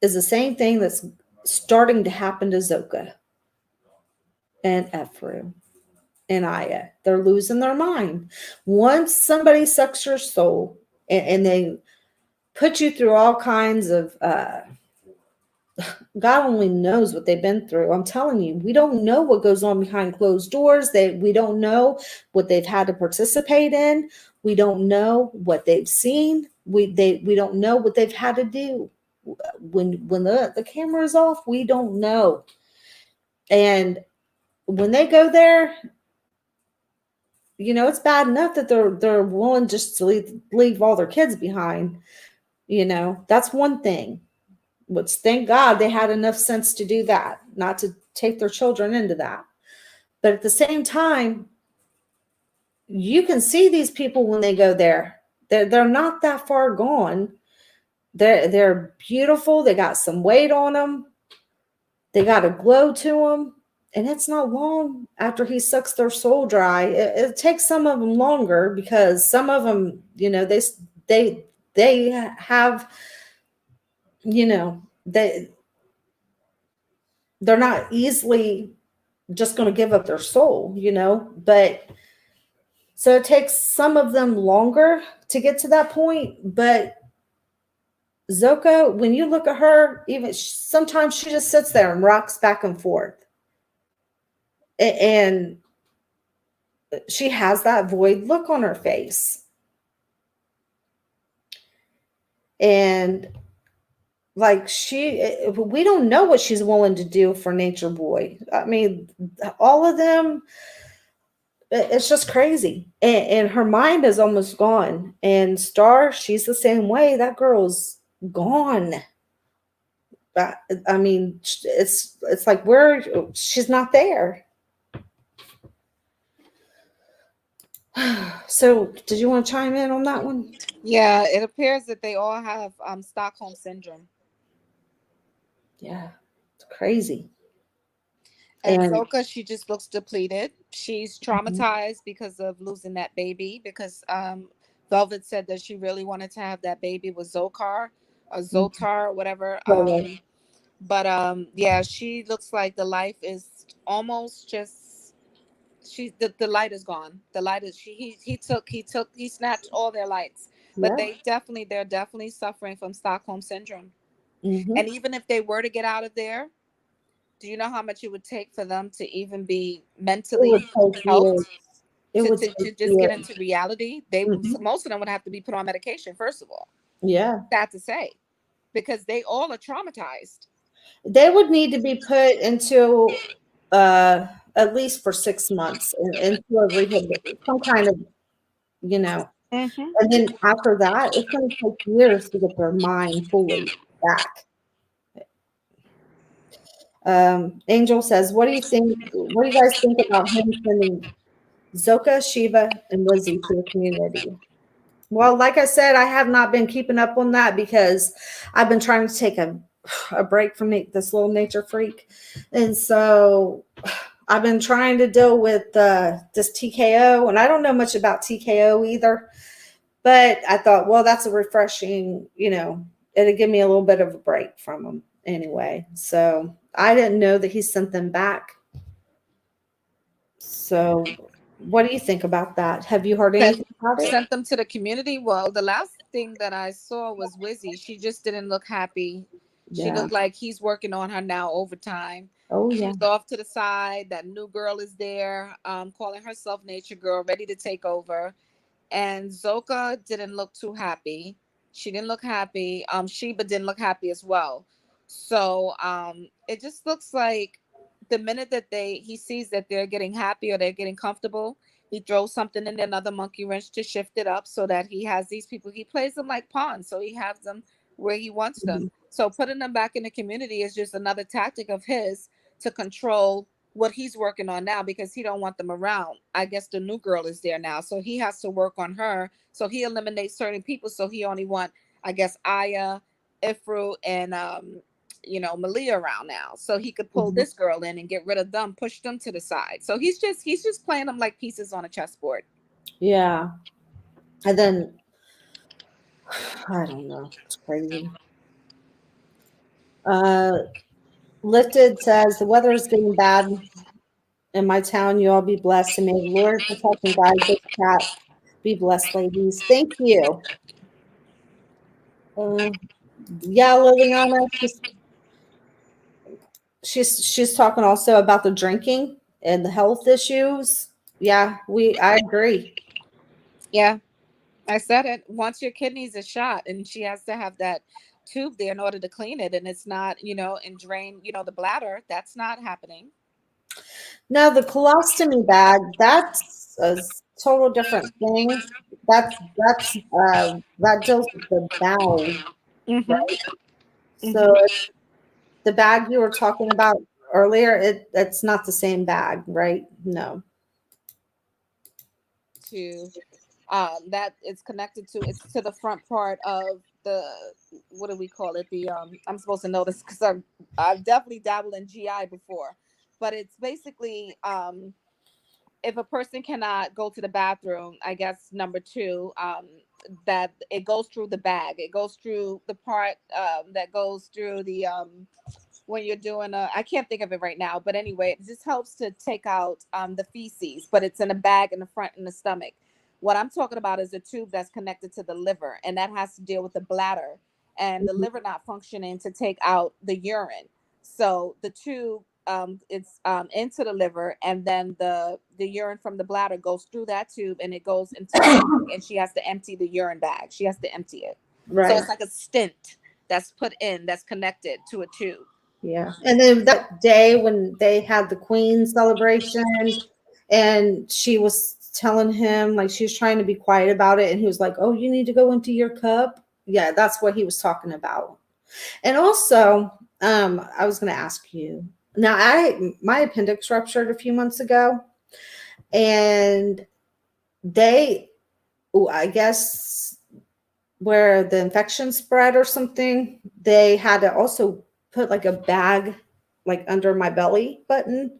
is the same thing that's starting to happen to Zoka and Ephraim and Aya. They're losing their mind. Once somebody sucks your soul and they put you through all kinds of, God only knows what they've been through. I'm telling you, we don't know what goes on behind closed doors. We don't know what they've had to participate in. We don't know what they've seen. We don't know what they've had to do. When the camera is off, we don't know. And when they go there, it's bad enough that they're willing just to leave all their kids behind. That's one thing. Which, thank God, they had enough sense to do that, not to take their children into that. But at the same time, you can see these people when they go there. They're not that far gone. They're beautiful. They got some weight on them. They got a glow to them. And it's not long after he sucks their soul dry. It takes some of them longer because some of them, they have, they're not easily just going to give up their soul, but so it takes some of them longer to get to that point. But Zoka, when you look at her, even sometimes she just sits there and rocks back and forth. And she has that void look on her face. And like we don't know what she's willing to do for Nature Boy. I mean, all of them, it's just crazy. And her mind is almost gone. And Star, she's the same way. That girl's gone. I mean, it's like she's not there. So, did you want to chime in on that one? Yeah, it appears that they all have Stockholm syndrome. Yeah, it's crazy. And Zoka, she just looks depleted. She's traumatized Mm-hmm. because of losing that baby. Because Velvet said that she really wanted to have that baby with Zokar or Zotar or whatever. Yeah, she looks like the life is almost just. The light is gone. The light is he snatched all their lights. But Yeah. they're definitely suffering from Stockholm syndrome. Mm-hmm. And even if they were to get out of there, do you know how much it would take for them to even be mentally helped to just get into reality? Most of them would have to be put on medication, first of all. Yeah. Sad to say, because they all are traumatized. They would need to be put into at least for 6 months into a rehab, some kind of, Mm-hmm. and then after that, it's going to take years to get their mind fully back. Angel says, what do you think? What do you guys think about him sending Zoka, Shiva, and Lizzie to the community? Well, like I said, I have not been keeping up on that because I've been trying to take a break from this little nature freak. And so I've been trying to deal with this TKO, and I don't know much about TKO either. But I thought, well, that's a refreshing, it'll give me a little bit of a break from him anyway. So I didn't know that he sent them back. So what do you think about that? Have you heard anything about it? Sent them to the community. Well, the last thing that I saw was Wizzy. She just didn't look happy. She looked like he's working on her now overtime. Oh, yeah. She's off to the side. That new girl is there, calling herself Nature Girl, ready to take over. And Zoka didn't look too happy. She didn't look happy. Sheba didn't look happy as well. So it just looks like the minute that he sees that they're getting happy or they're getting comfortable, he throws something in another monkey wrench to shift it up so that he has these people. He plays them like pawns, so he has them where he wants them. So putting them back in the community is just another tactic of his to control what he's working on now, because he don't want them around. I guess the new girl is there now, so he has to work on her. So he eliminates certain people. So he only want, I guess, Aya, Ifru, and Malia around now. So he could pull this girl in and get rid of them, push them to the side. So he's just playing them like pieces on a chessboard. Yeah. And then I don't know. It's crazy. Lifted says the weather is getting bad in my town. You all be blessed, and may the Lord protect and guide this cat. Be blessed, ladies. Thank you. Yeah, Liliana, she's talking also about the drinking and the health issues. Yeah, I agree. Yeah, I said it. Once your kidneys are shot, and she has to have that tube there in order to clean it, and it's not, and drain, the bladder. That's not happening. No, the colostomy bag, that's a total different thing. That deals with the bowel, right? So the bag you were talking about earlier, it's not the same bag, right? No. That it's connected to, it's to the front part of the, what do we call it? The I'm supposed to know this because I've definitely dabbled in GI before. but it's basically if a person cannot go to the bathroom, I guess number 2, that it goes through the bag. It goes through the part that goes through the when you're doing I can't think of it right now, but anyway, it just helps to take out the feces, but it's in a bag in the front and the stomach. What I'm talking about is a tube that's connected to the liver, and that has to deal with the bladder and the liver not functioning to take out the urine. So the tube it's into the liver, and then the urine from the bladder goes through that tube, and it goes into the stomach, and she has to empty the urine bag. She has to empty it. So it's like a stent that's put in, that's connected to a tube. Yeah. And then that day when they had the Queen celebration and she was telling him, like, she was trying to be quiet about it, and he was like, oh, you need to go into your cup. Yeah, that's what he was talking about. And also, I was going to ask you, now my appendix ruptured a few months ago, and I guess where the infection spread or something, they had to also put like a bag like under my belly button,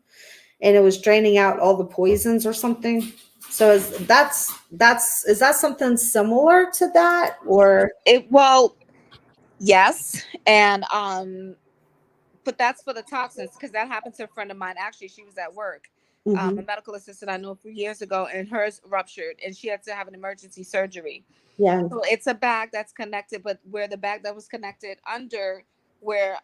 and it was draining out all the poisons or something. So is that something similar to that, or Well, yes, and but that's for the toxins, because that happened to a friend of mine. Actually, she was at work. A medical assistant I knew a few years ago, and hers ruptured, and she had to have an emergency surgery. Yeah. So it's a bag that's connected, but where the bag that was connected under, where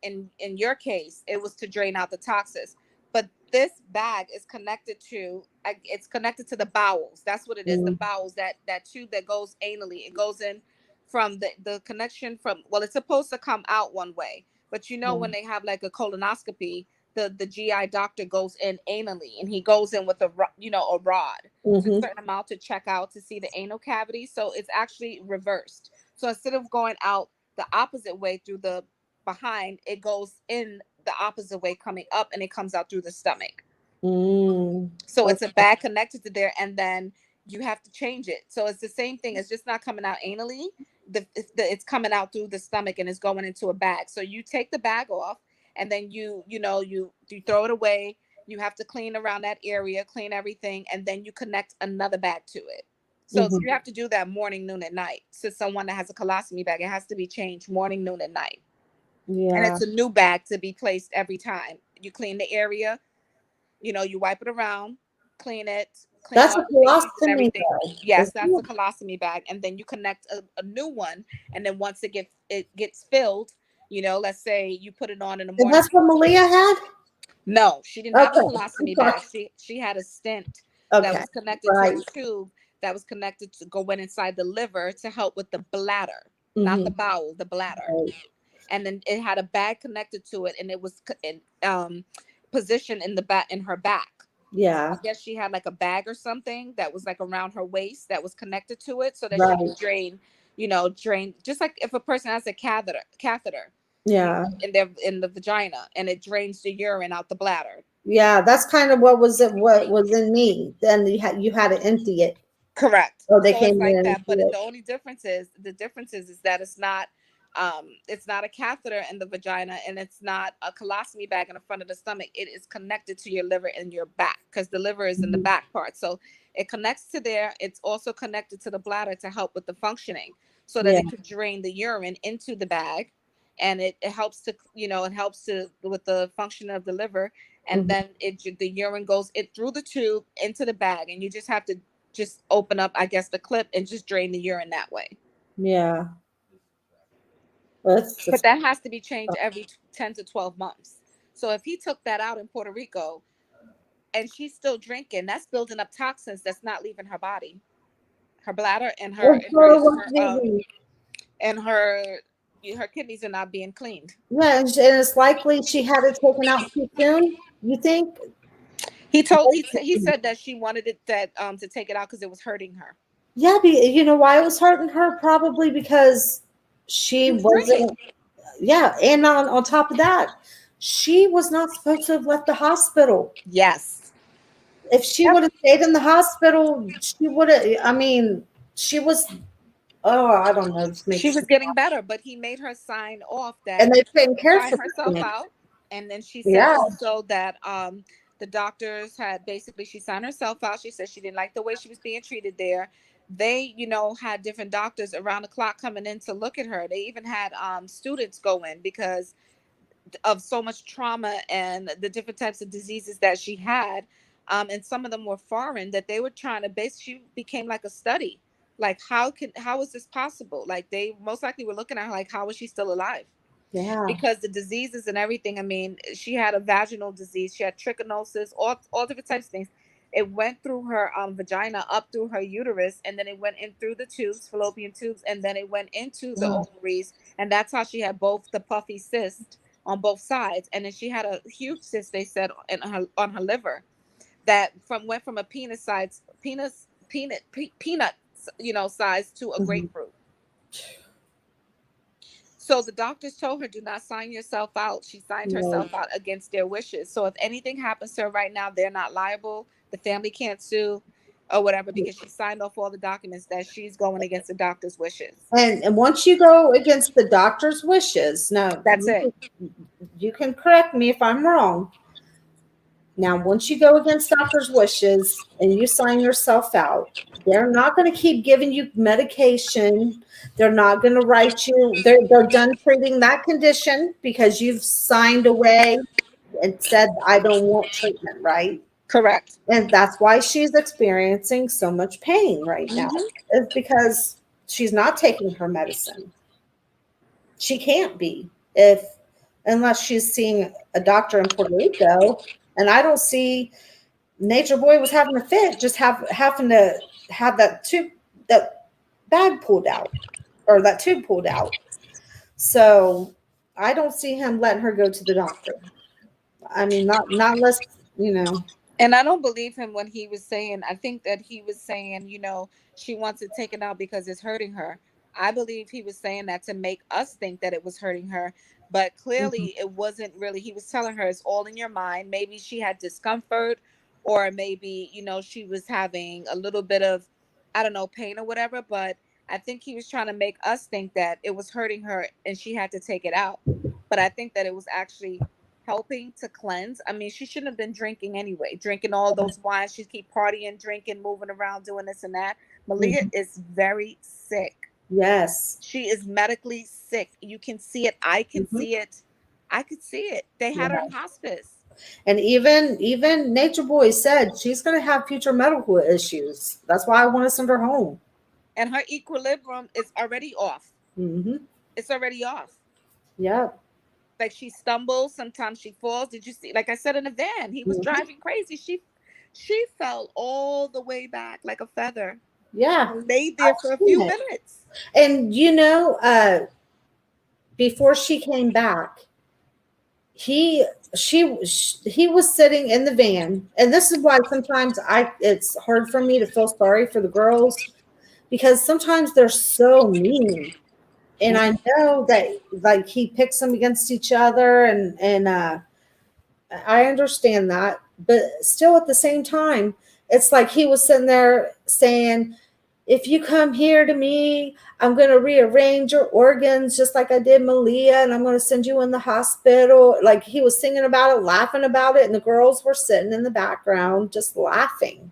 in your case it was to drain out the toxins, but this bag is connected to the bowels. That's what it is. The bowels, that tube that goes anally, it goes in from the connection from, well, it's supposed to come out one way, but when they have like a colonoscopy, the GI doctor goes in anally, and he goes in with a rod to a certain amount to check out to see the anal cavity. So it's actually reversed. So instead of going out the opposite way through the behind, it goes in the opposite way coming up, and it comes out through the stomach. So it's a bag connected to there, and then you have to change it. So it's the same thing. It's just not coming out anally. It's coming out through the stomach, and it's going into a bag. So you take the bag off, and then you throw it away. You have to clean around that area, clean everything, and then you connect another bag to it. So you have to do that morning, noon, and night. So someone that has a colostomy bag, it has to be changed morning, noon, and night. Yeah. And it's a new bag to be placed every time. You clean the area, you wipe it around, clean it. That's a colostomy bag. Yes, that's a colostomy bag. And then you connect a new one. And then once it gets filled, let's say you put it on in the morning. And that's what Malia had? No, she didn't have a colostomy bag. She had a stent that was connected to a tube that was connected to go inside the liver to help with the bladder, not the bowel, the bladder. Right. And then it had a bag connected to it, and it was positioned in her back. Yeah. I guess she had like a bag or something that was like around her waist that was connected to it, so that she could drain, just like if a person has a catheter. Yeah. In the vagina, and it drains the urine out the bladder. Yeah, that's kind of what was in me. Then you had to empty it. Correct. Oh, they came like that, but the only difference is that it's not a catheter in the vagina, and it's not a colostomy bag in the front of the stomach. It is connected to your liver and your back, because the liver is in the back part. So it connects to there. It's also connected to the bladder to help with the functioning, so that it could drain the urine into the bag, and it helps to with the function of the liver, and then the urine goes through the tube into the bag, and you just have to open up, I guess, the clip and just drain the urine that way. Yeah. But that has to be changed every 10 to 12 months. So if he took that out in Puerto Rico and she's still drinking, that's building up toxins that's not leaving her body, her bladder, and her kidneys are not being cleaned. Yeah, and it's likely she had it taken out too soon. You think? He said that she wanted it to take it out because it was hurting her. Yeah, you know why it was hurting her? Probably because she wasn't. Yeah, and on top of that, she was not supposed to have left the hospital. Yes. If she would have stayed in the hospital, she would have. I mean, she was. Oh, I don't know. She was getting better, but he made her sign off that, and they taking care of herself out. And then she said Yeah. also that the doctors had basically, she signed herself out. She said she didn't like the way she was being treated there. They, had different doctors around the clock coming in to look at her. They even had students go in because of so much trauma and the different types of diseases that she had. And some of them were foreign that they were trying to base. She became like a study. Like, how is this possible? Like, they most likely were looking at her like, how is she still alive? Yeah. Because the diseases and everything. I mean, she had a vaginal disease, she had trichinosis, all different types of things. It went through her vagina, up through her uterus, and then it went in through the tubes, fallopian tubes, and then it went into the Mm. ovaries, and that's how she had both the puffy cyst on both sides, and then she had a huge cyst. They said on her liver that went from a peanut, size to a Mhm. grapefruit. So the doctors told her, do not sign yourself out. She signed No. herself out against their wishes. So if anything happens to her right now, they're not liable. The family can't sue or whatever because she signed off all the documents that she's going against the doctor's wishes. And once you go against the doctor's wishes, now That's it. you can correct me if I'm wrong. Now, once you go against doctor's wishes and you sign yourself out, they're not going to keep giving you medication. They're not going to write you. They're done treating that condition because you've signed away and said, I don't want treatment, right? Correct. And that's why she's experiencing so much pain right now. Mhm. It's because she's not taking her medicine. She can't be unless she's seeing a doctor in Puerto Rico. And I don't see Nature Boy was having a fit, just having to have that bag pulled out or that tube pulled out. So I don't see him letting her go to the doctor. I mean, not unless, And I don't believe him when he was saying, I think that he was saying, she wants it taken out because it's hurting her. I believe he was saying that to make us think that it was hurting her. But Mhm, clearly, it wasn't really. He was telling her it's all in your mind. Maybe she had discomfort, or maybe, she was having a little bit of, I don't know, pain or whatever. But I think he was trying to make us think that it was hurting her and she had to take it out. But I think that it was actually helping to cleanse. I mean, she shouldn't have been drinking anyway, drinking all those wines. She keep partying, drinking, moving around, doing this and that. Malia mhm. is very sick. Yes. She is medically sick. You can see it. I can Mhm. see it. I could see it. They had her Yeah. in hospice. And even Nature Boy said she's going to have future medical issues. That's why I want to send her home. And her equilibrium is already off. Hmm. It's already off. Yep. Like, she stumbles, sometimes she falls. Did you see? Like I said, in the van, he was Mhm. driving crazy. She fell all the way back like a feather Yeah. and laid there for I've a seen few it. minutes. And before she came back, he he was sitting in the van, and this is why sometimes it's hard for me to feel sorry for the girls because sometimes they're so mean, and I know that like he picks them against each other, and I understand that, but still at the same time, it's like he was sitting there saying, if you come here to me, I'm going to rearrange your organs just like I did Malia, and I'm going to send you in the hospital. Like he was singing about it, laughing about it, and the girls were sitting in the background just laughing.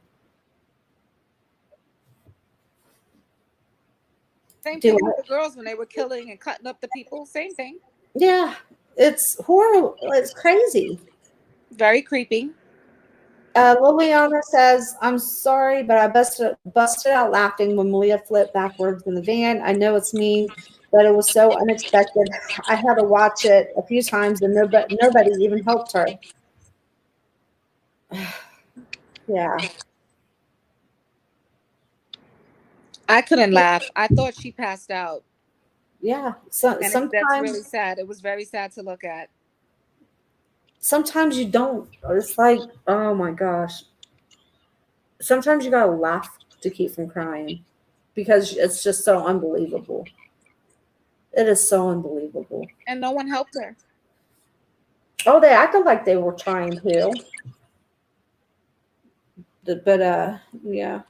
Same Do thing I? with the girls when they were killing and cutting up the people. Same thing. Yeah, it's horrible. It's crazy. Very creepy. Liliana says, I'm sorry, but I busted out laughing when Malia flipped backwards in the van. I know it's mean, but it was so unexpected. I had to watch it a few times and nobody even helped her. Yeah. I couldn't laugh. I thought she passed out. Yeah. So And that's really sad. It was very sad to look at. sometimes you don't. It's like, oh my gosh. Sometimes you gotta laugh to keep from crying because it's just so unbelievable. It is so unbelievable. And no one helped her. Oh, they acted like they were trying to. But yeah,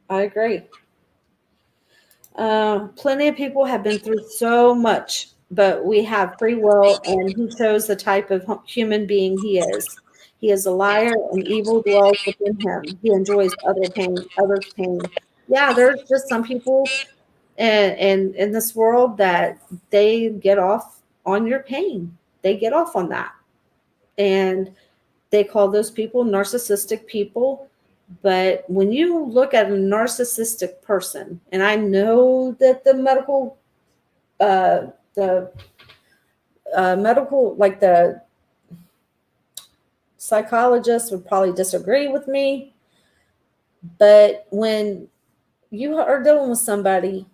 I agree. Plenty of people have been through so much but we have free will, and he chose the type of human being he is. He is a liar, and evil dwells within him. He enjoys others' pain. Yeah, there's just some people in this world that they get off on your pain. They get off on that. And they call those people narcissistic people. But when you look at a narcissistic person, and I know that the medical, like the psychologists would probably disagree with me, but when you are dealing with somebody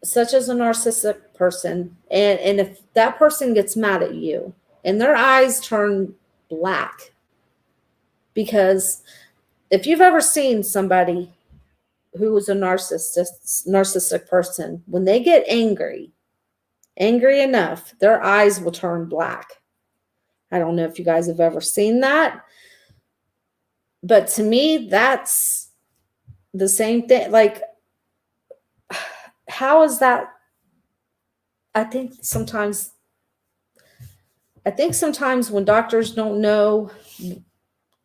such as a narcissistic person, and if that person gets mad at you and their eyes turn black, because if you've ever seen somebody who is a narcissistic person, when they get angry enough, their eyes will turn black. I don't know if you guys have ever seen that, but to me, that's the same thing. Like, how is that? I think sometimes when doctors don't know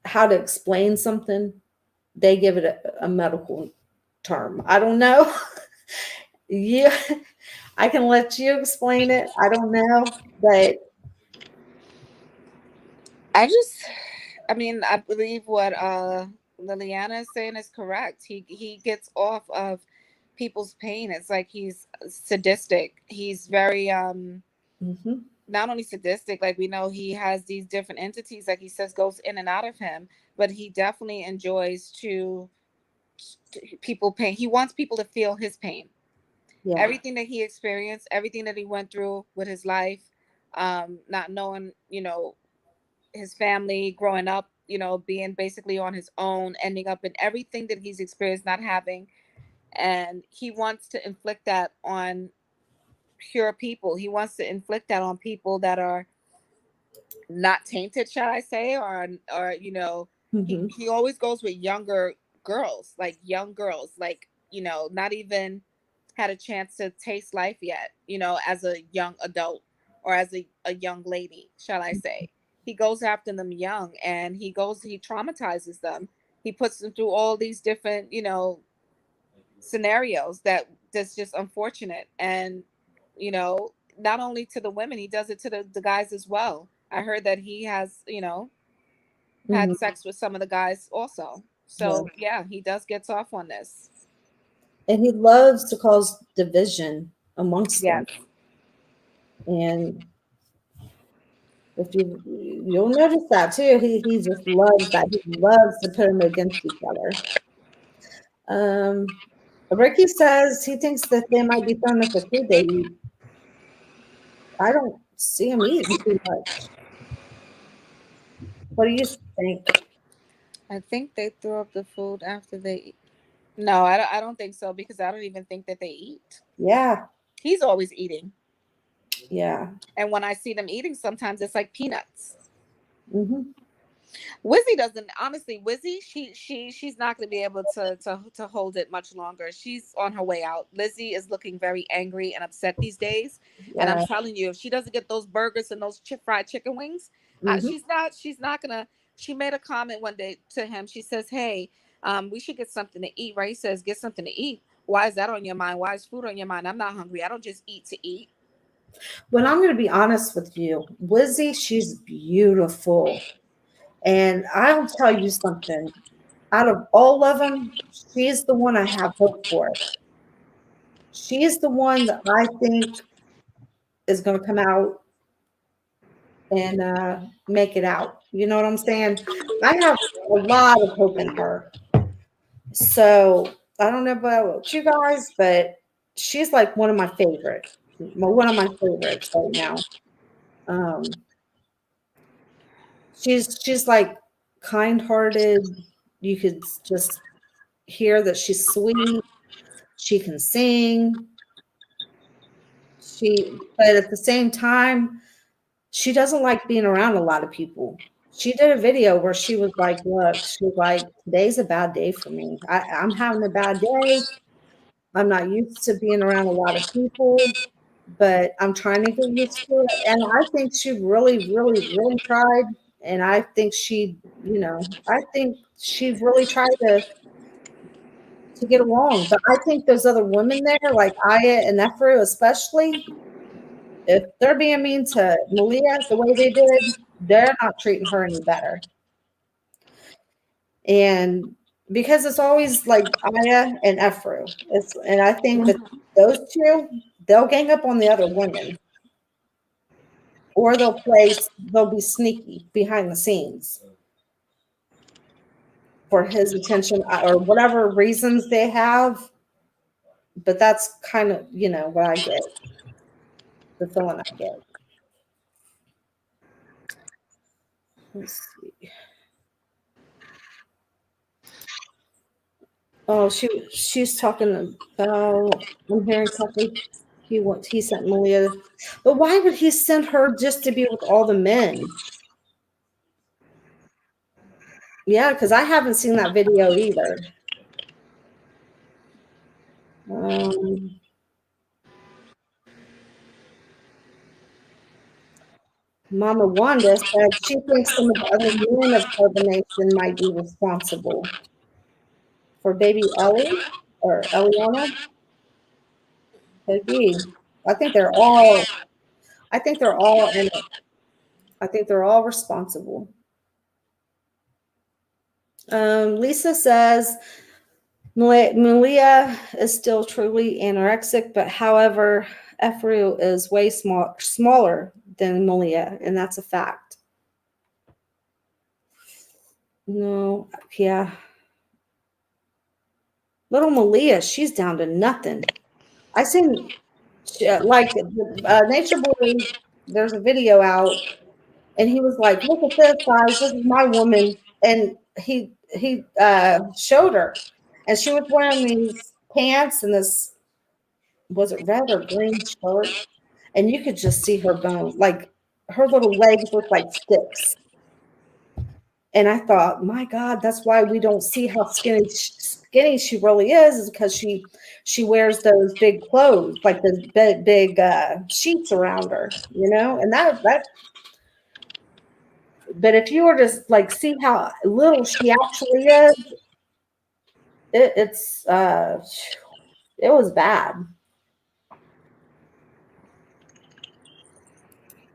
how to explain something, they give it a medical term. I don't know. Yeah, I can let you explain it. I don't know, but I mean, I believe what Liliana is saying is correct. He gets off of people's pain. It's like he's sadistic. He's very mhm, not only sadistic, like we know he has these different entities, like he says, goes in and out of him, but he definitely enjoys to people pain. He wants people to feel his pain. yeah, Everything that he experienced, everything that he went through with his life, not knowing, his family growing up, being basically on his own, ending up in everything that he's experienced, not having. And he wants to inflict that on pure people. He wants to inflict that on people that are not tainted, shall I say, or mhm, he always goes with younger girls, like young girls, like, not even had a chance to taste life yet, as a young adult or as a young lady, shall I say. He goes after them young, and he traumatizes them. He puts them through all these different, scenarios that's just unfortunate. And, not only to the women, he does it to the guys as well. I heard that he has, had mhm, sex with some of the guys also. yeah. So yeah, he does gets off on this. And he loves to cause division amongst Yes. them. And if you'll notice that too, he just loves that. He loves to put them against each other. Um, Ricky says he thinks that they might be throwing up the food they eat. I don't see him eating too much. What do you think? I think they threw up the food after they eat. No, I don't think so, because I don't even think that they eat. Yeah, He's always eating. yeah. And when I see them eating, sometimes it's like peanuts. Mm-hmm. Wizzy doesn't, honestly. Wizzy, she's not going to be able to hold it much longer. She's on her way out. Lizzie is looking very angry and upset these days, and I'm Yeah. telling you, if she doesn't get those burgers and those fried chicken wings, Mm-hmm. she's not gonna. She made a comment one day to him. She says, "Hey, we should get something to eat." Right? He says, "Get something to eat." Why is that on your mind? Why is food on your mind? I'm not hungry. I don't just eat to eat. When I'm going to be honest with you, Lizzie, she's beautiful. And I'll tell you something. Out of all of them, she's the one I have hope for. She is the one that I think is going to come out and make it out. You know what I'm saying? I have a lot of hope in her. So I don't know about you guys, but she's like one of my favorites right now. Um, she's like kind-hearted. You could just hear that she's sweet. She can sing. But at the same time, she doesn't like being around a lot of people. She did a video where she was like, look, she was like, today's a bad day for me. I'm having a bad day. I'm not used to being around a lot of people. but I'm trying to get used to it. And I think she really, really, really tried. And I think I think she really tried to get along. But I think those other women there, like Aya and Ephru especially, if they're being mean to Malia the way they did, they're not treating her any better. And because it's always like Aya and Ephru. And I think that those two, they'll gang up on the other women. Or they'll be sneaky behind the scenes for his attention or whatever reasons they have. But that's kind of, what I get, the feeling I get. Let's see. Oh, she's talking about, I'm hearing something. He sent Malia, but why would he send her just to be with all the men? Yeah, because I haven't seen that video either. Mama Wanda said she thinks some of the other men of carbonation might be responsible for baby Ellie or Eliana. Could be. I think they're all. I think they're all in it. I think they're all responsible. Lisa says Malia is still truly anorexic, but however, Ephru is way smaller than Malia, and that's a fact. No, yeah. Little Malia, she's down to nothing. I seen Nature Boy. There's a video out, and he was like, "Look at this, guys. This is my woman." And he showed her, and she was wearing these pants and this, was it red or green shirt, and you could just see her bone, like her little legs look like sticks. And I thought, my God, that's why we don't see how skinny she really is because she wears those big clothes, like those big sheets around her, and that. But if you were to like see how little she actually is, it was bad.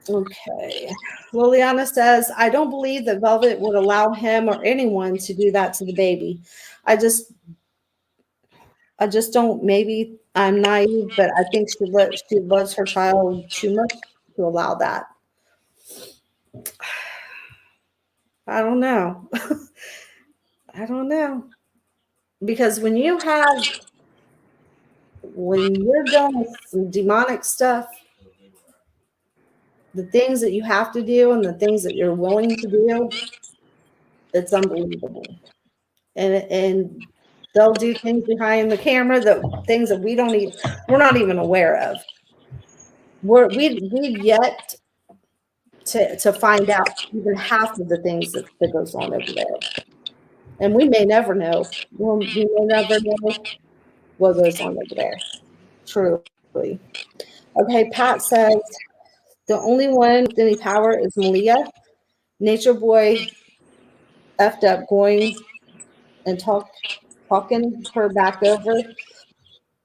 Okay. Liliana says, I don't believe that Velvet would allow him or anyone to do that to the baby. I just don't. Maybe I'm naive, but I think she loves her child too much to allow that. I don't know. I don't know. Because when you're dealing with some demonic stuff, the things that you have to do and the things that you're willing to do, it's unbelievable. And they'll do things behind the camera, things that we're not even aware of. We've yet to find out even half of the things that goes on over there. And we may never know. We may never know what goes on over there. Truly. Okay, Pat says, the only one with any power is Malia. Nature Boy effed up going and talking her back over.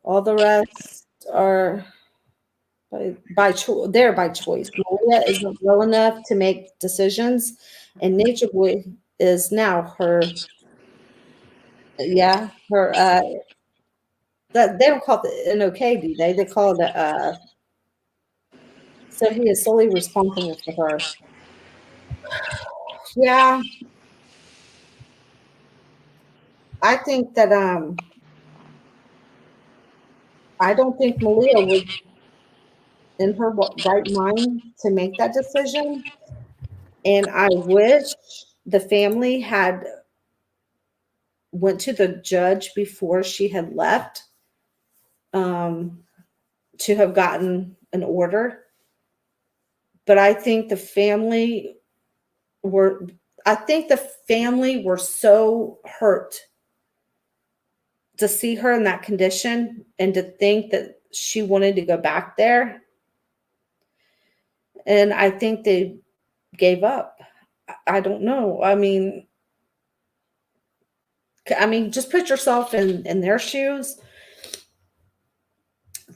All the rest are by choice. They're by choice. Malia isn't well enough to make decisions, and Nature Boy is now her. Yeah, her. That they don't call it an okay, do they? They call it so he is solely responsible for her. Yeah. I think that I don't think Malia was in her right mind to make that decision. And I wish the family had went to the judge before she had left to have gotten an order. But I think the family were so hurt to see her in that condition and to think that she wanted to go back there And I think they gave up. I don't know. Just put yourself in their shoes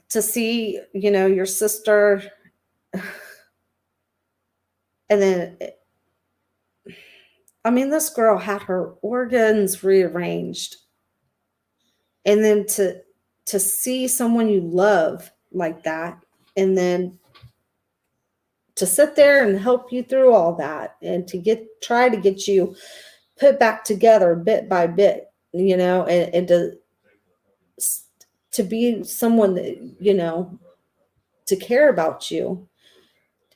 to see, your sister, and then, this girl had her organs rearranged, and then to see someone you love like that, and then to sit there and help you through all that, and to try to get you put back together bit by bit, and to be someone that, to care about you.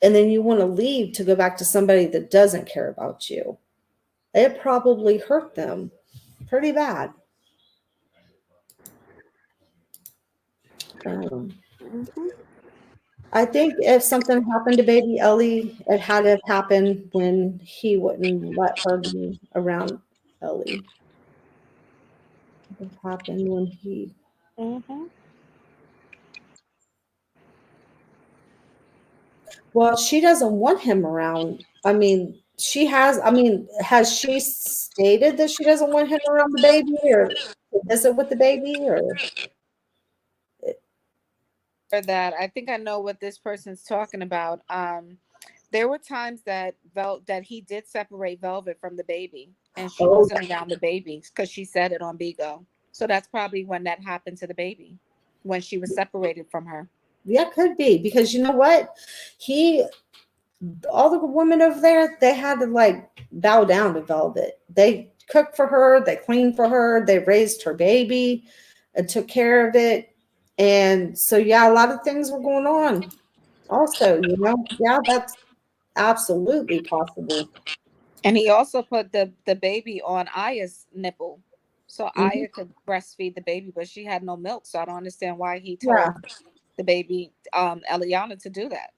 And then you want to leave to go back to somebody that doesn't care about you. It probably hurt them pretty bad. I think if something happened to baby Ellie, it had to have happened when he wouldn't let her be around Ellie. It happened when he. Mm-hmm. Well, she doesn't want him around. Has she stated that she doesn't want him around the baby, or to visit with the baby, or? For that, I think I know what this person's talking about. There were times that that he did separate Velvet from the baby, and she Oh, wasn't around the baby because she said it on Bigo. So that's probably when that happened to the baby, when she was separated from her. yeah, could be, because you know what? All the women over there, they had to like bow down to Velvet. They cooked for her, they cleaned for her, they raised her baby and took care of it. And so, yeah, a lot of things were going on also, yeah, that's absolutely possible. And he also put the baby on Aya's nipple, so Mhm. Aya could breastfeed the baby, but she had no milk. So I don't understand why he Yeah, told the baby, Eliana, to do that.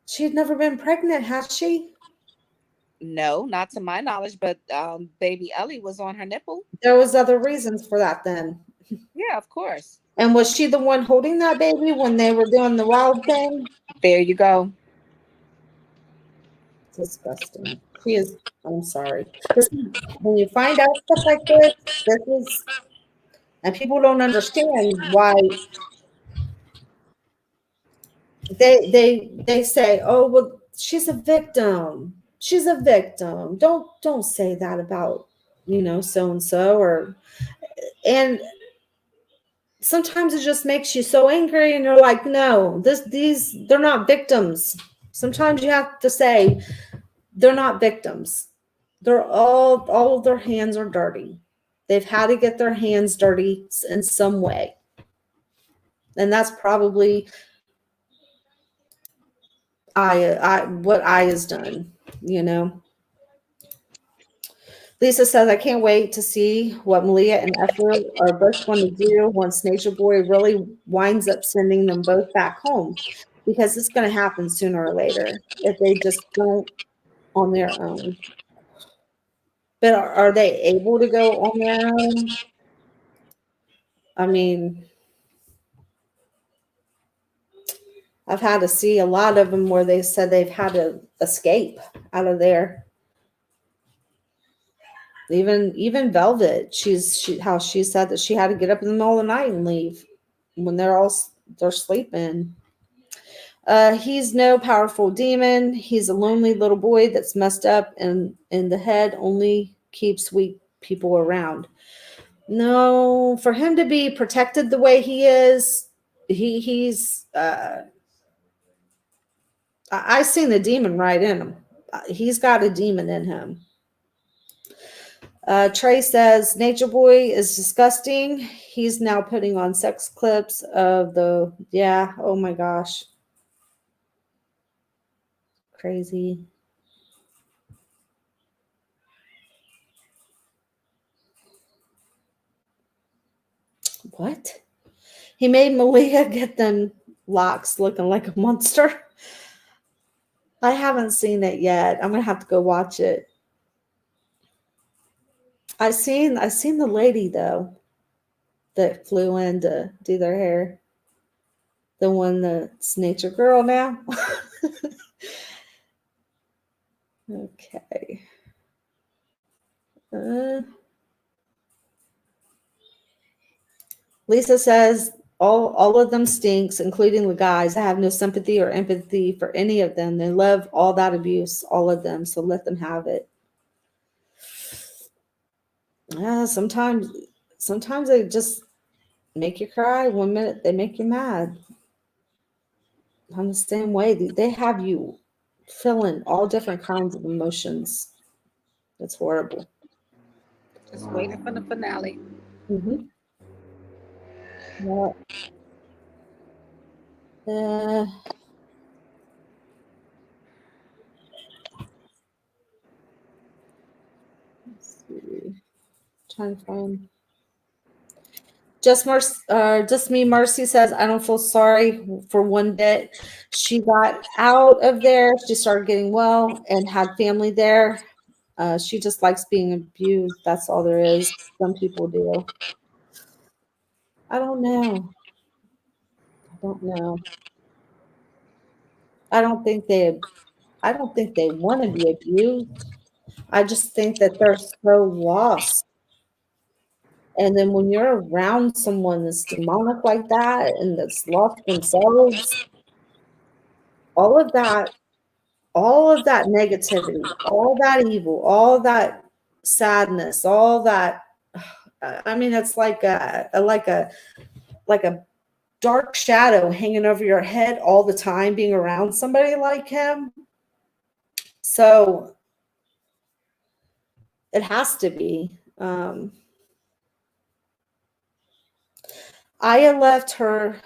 she had never been pregnant, had she? No, not to my knowledge, but baby Ellie was on her nipple. There was other reasons for that then. Yeah, of course. And was she the one holding that baby when they were doing the wild thing? There you go. Disgusting. She is. I'm sorry. When you find out stuff like this is, and people don't understand why they say, "Oh, well, she's a victim. She's a victim." Don't say that about so and so, and sometimes it just makes you so angry, and you're like, no, they're not victims. Sometimes you have to say they're not victims. They're all of their hands are dirty. They've had to get their hands dirty in some way. And that's probably what I has done, Lisa says, I can't wait to see what Malia and Effort are both going to do once Nature Boy really winds up sending them both back home, because it's going to happen sooner or later if they just don't on their own. But are they able to go on their own? I mean, I've had to see a lot of them where they said they've had to escape out of there. Even Velvet, how she said that she had to get up in the middle of the night and leave when they're sleeping. He's no powerful demon. He's a lonely little boy that's messed up, and in the head only keeps weak people around. No, for him to be protected the way he is, he's I seen the demon right in him. He's got a demon in him. Trey says Nature Boy is disgusting. He's now putting on sex clips of oh my gosh. Crazy. What? He made Malia get them locks looking like a monster. I haven't seen it yet. I'm gonna have to go watch it. I seen the lady though that flew in to do their hair. The one that's nature girl now. Okay. Lisa says all of them stinks, including the guys. I have no sympathy or empathy for any of them. They love all that abuse, all of them. So let them have it. Sometimes they just make you cry. 1 minute they make you mad. I'm the same way. They have you feeling all different kinds of emotions. It's horrible. Just waiting for the finale. Mm-hmm. Yeah. Let's see. Trying to find. Just me. Mercy says, I don't feel sorry for one bit. She got out of there. She started getting well and had family there. She just likes being abused. That's all there is. Some people do. I don't know. I don't think they want to be abused. I just think that they're so lost. And then when you're around someone that's demonic like that and that's lost themselves, all of that negativity, all that evil, all that sadness, all that, I mean, it's like a dark shadow hanging over your head all the time being around somebody like him. So it has to be. Aya left her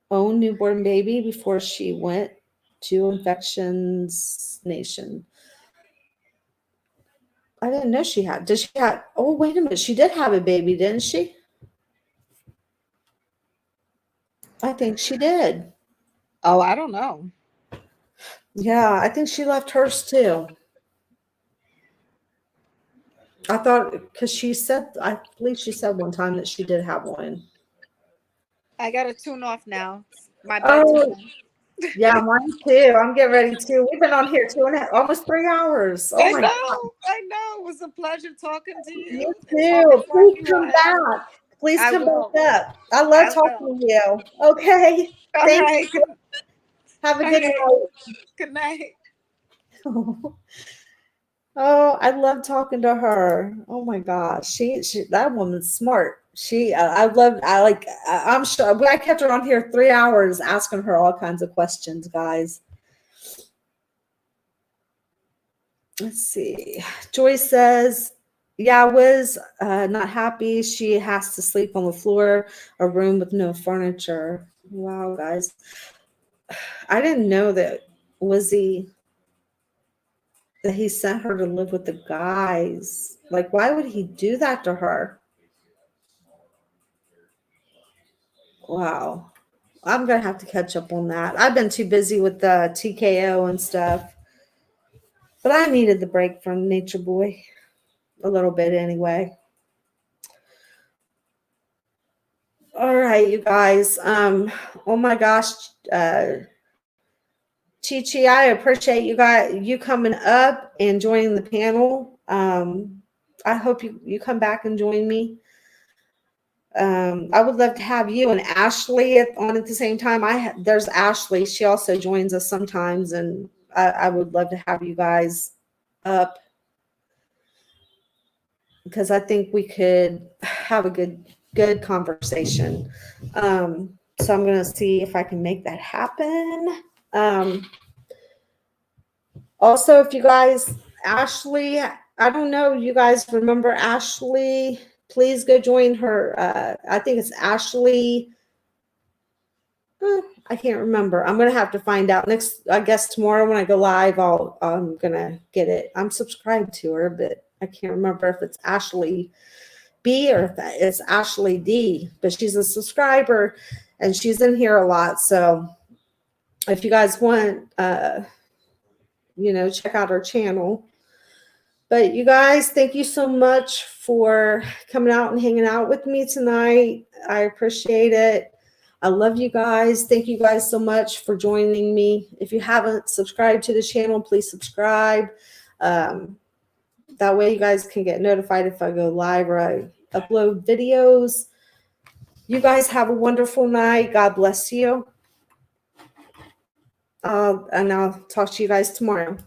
own newborn baby before she went to Infections Nation. I didn't know she had. Did she have? Oh, wait a minute. She did have a baby, didn't she? I think she did. Oh, I don't know. Yeah, I think she left hers too. I thought because I believe she said one time that she did have one. I got to tune off now. My Oh, bedtime. yeah, mine too. I'm getting ready too. We've been on here almost 3 hours. Oh my God. I know. It was a pleasure talking to you. You too. Please come back. Please I come will. back up. I love talking to you. Okay. All Thank right. you. Have a good night. Good night. Oh, I love talking to her. Oh my gosh, she that woman's smart. I'm sure I kept her on here 3 hours asking her all kinds of questions, guys. Let's see. Joyce says, yeah, I was not happy. She has to sleep on the floor, a room with no furniture. Wow, guys. I didn't know that he sent her to live with the guys. Like, why would he do that to her? Wow. I'm going to have to catch up on that. I've been too busy with the TKO and stuff. But I needed the break from Nature Boy. A little bit anyway. All right, you guys. Oh my gosh. Chi, I appreciate you coming up and joining the panel. I hope you come back and join me. I would love to have you and Ashley on at the same time. There's Ashley. She also joins us sometimes, and I would love to have you guys up because I think we could have a good conversation. So I'm going to see if I can make that happen. Also, if you guys, Ashley, I don't know, you guys remember Ashley? Please go join her. I think it's Ashley. I can't remember. I'm going to have to find out I guess tomorrow when I go live, I'm going to get it. I'm subscribed to her, but I can't remember if it's Ashley B or if it's Ashley D, but she's a subscriber and she's in here a lot. So if you guys want, check out our channel. But you guys, thank you so much for coming out and hanging out with me tonight. I appreciate it. I love you guys. Thank you guys so much for joining me. If you haven't subscribed to the channel, please subscribe. That way you guys can get notified if I go live or I upload videos. You guys have a wonderful night. God bless you. And I'll talk to you guys tomorrow.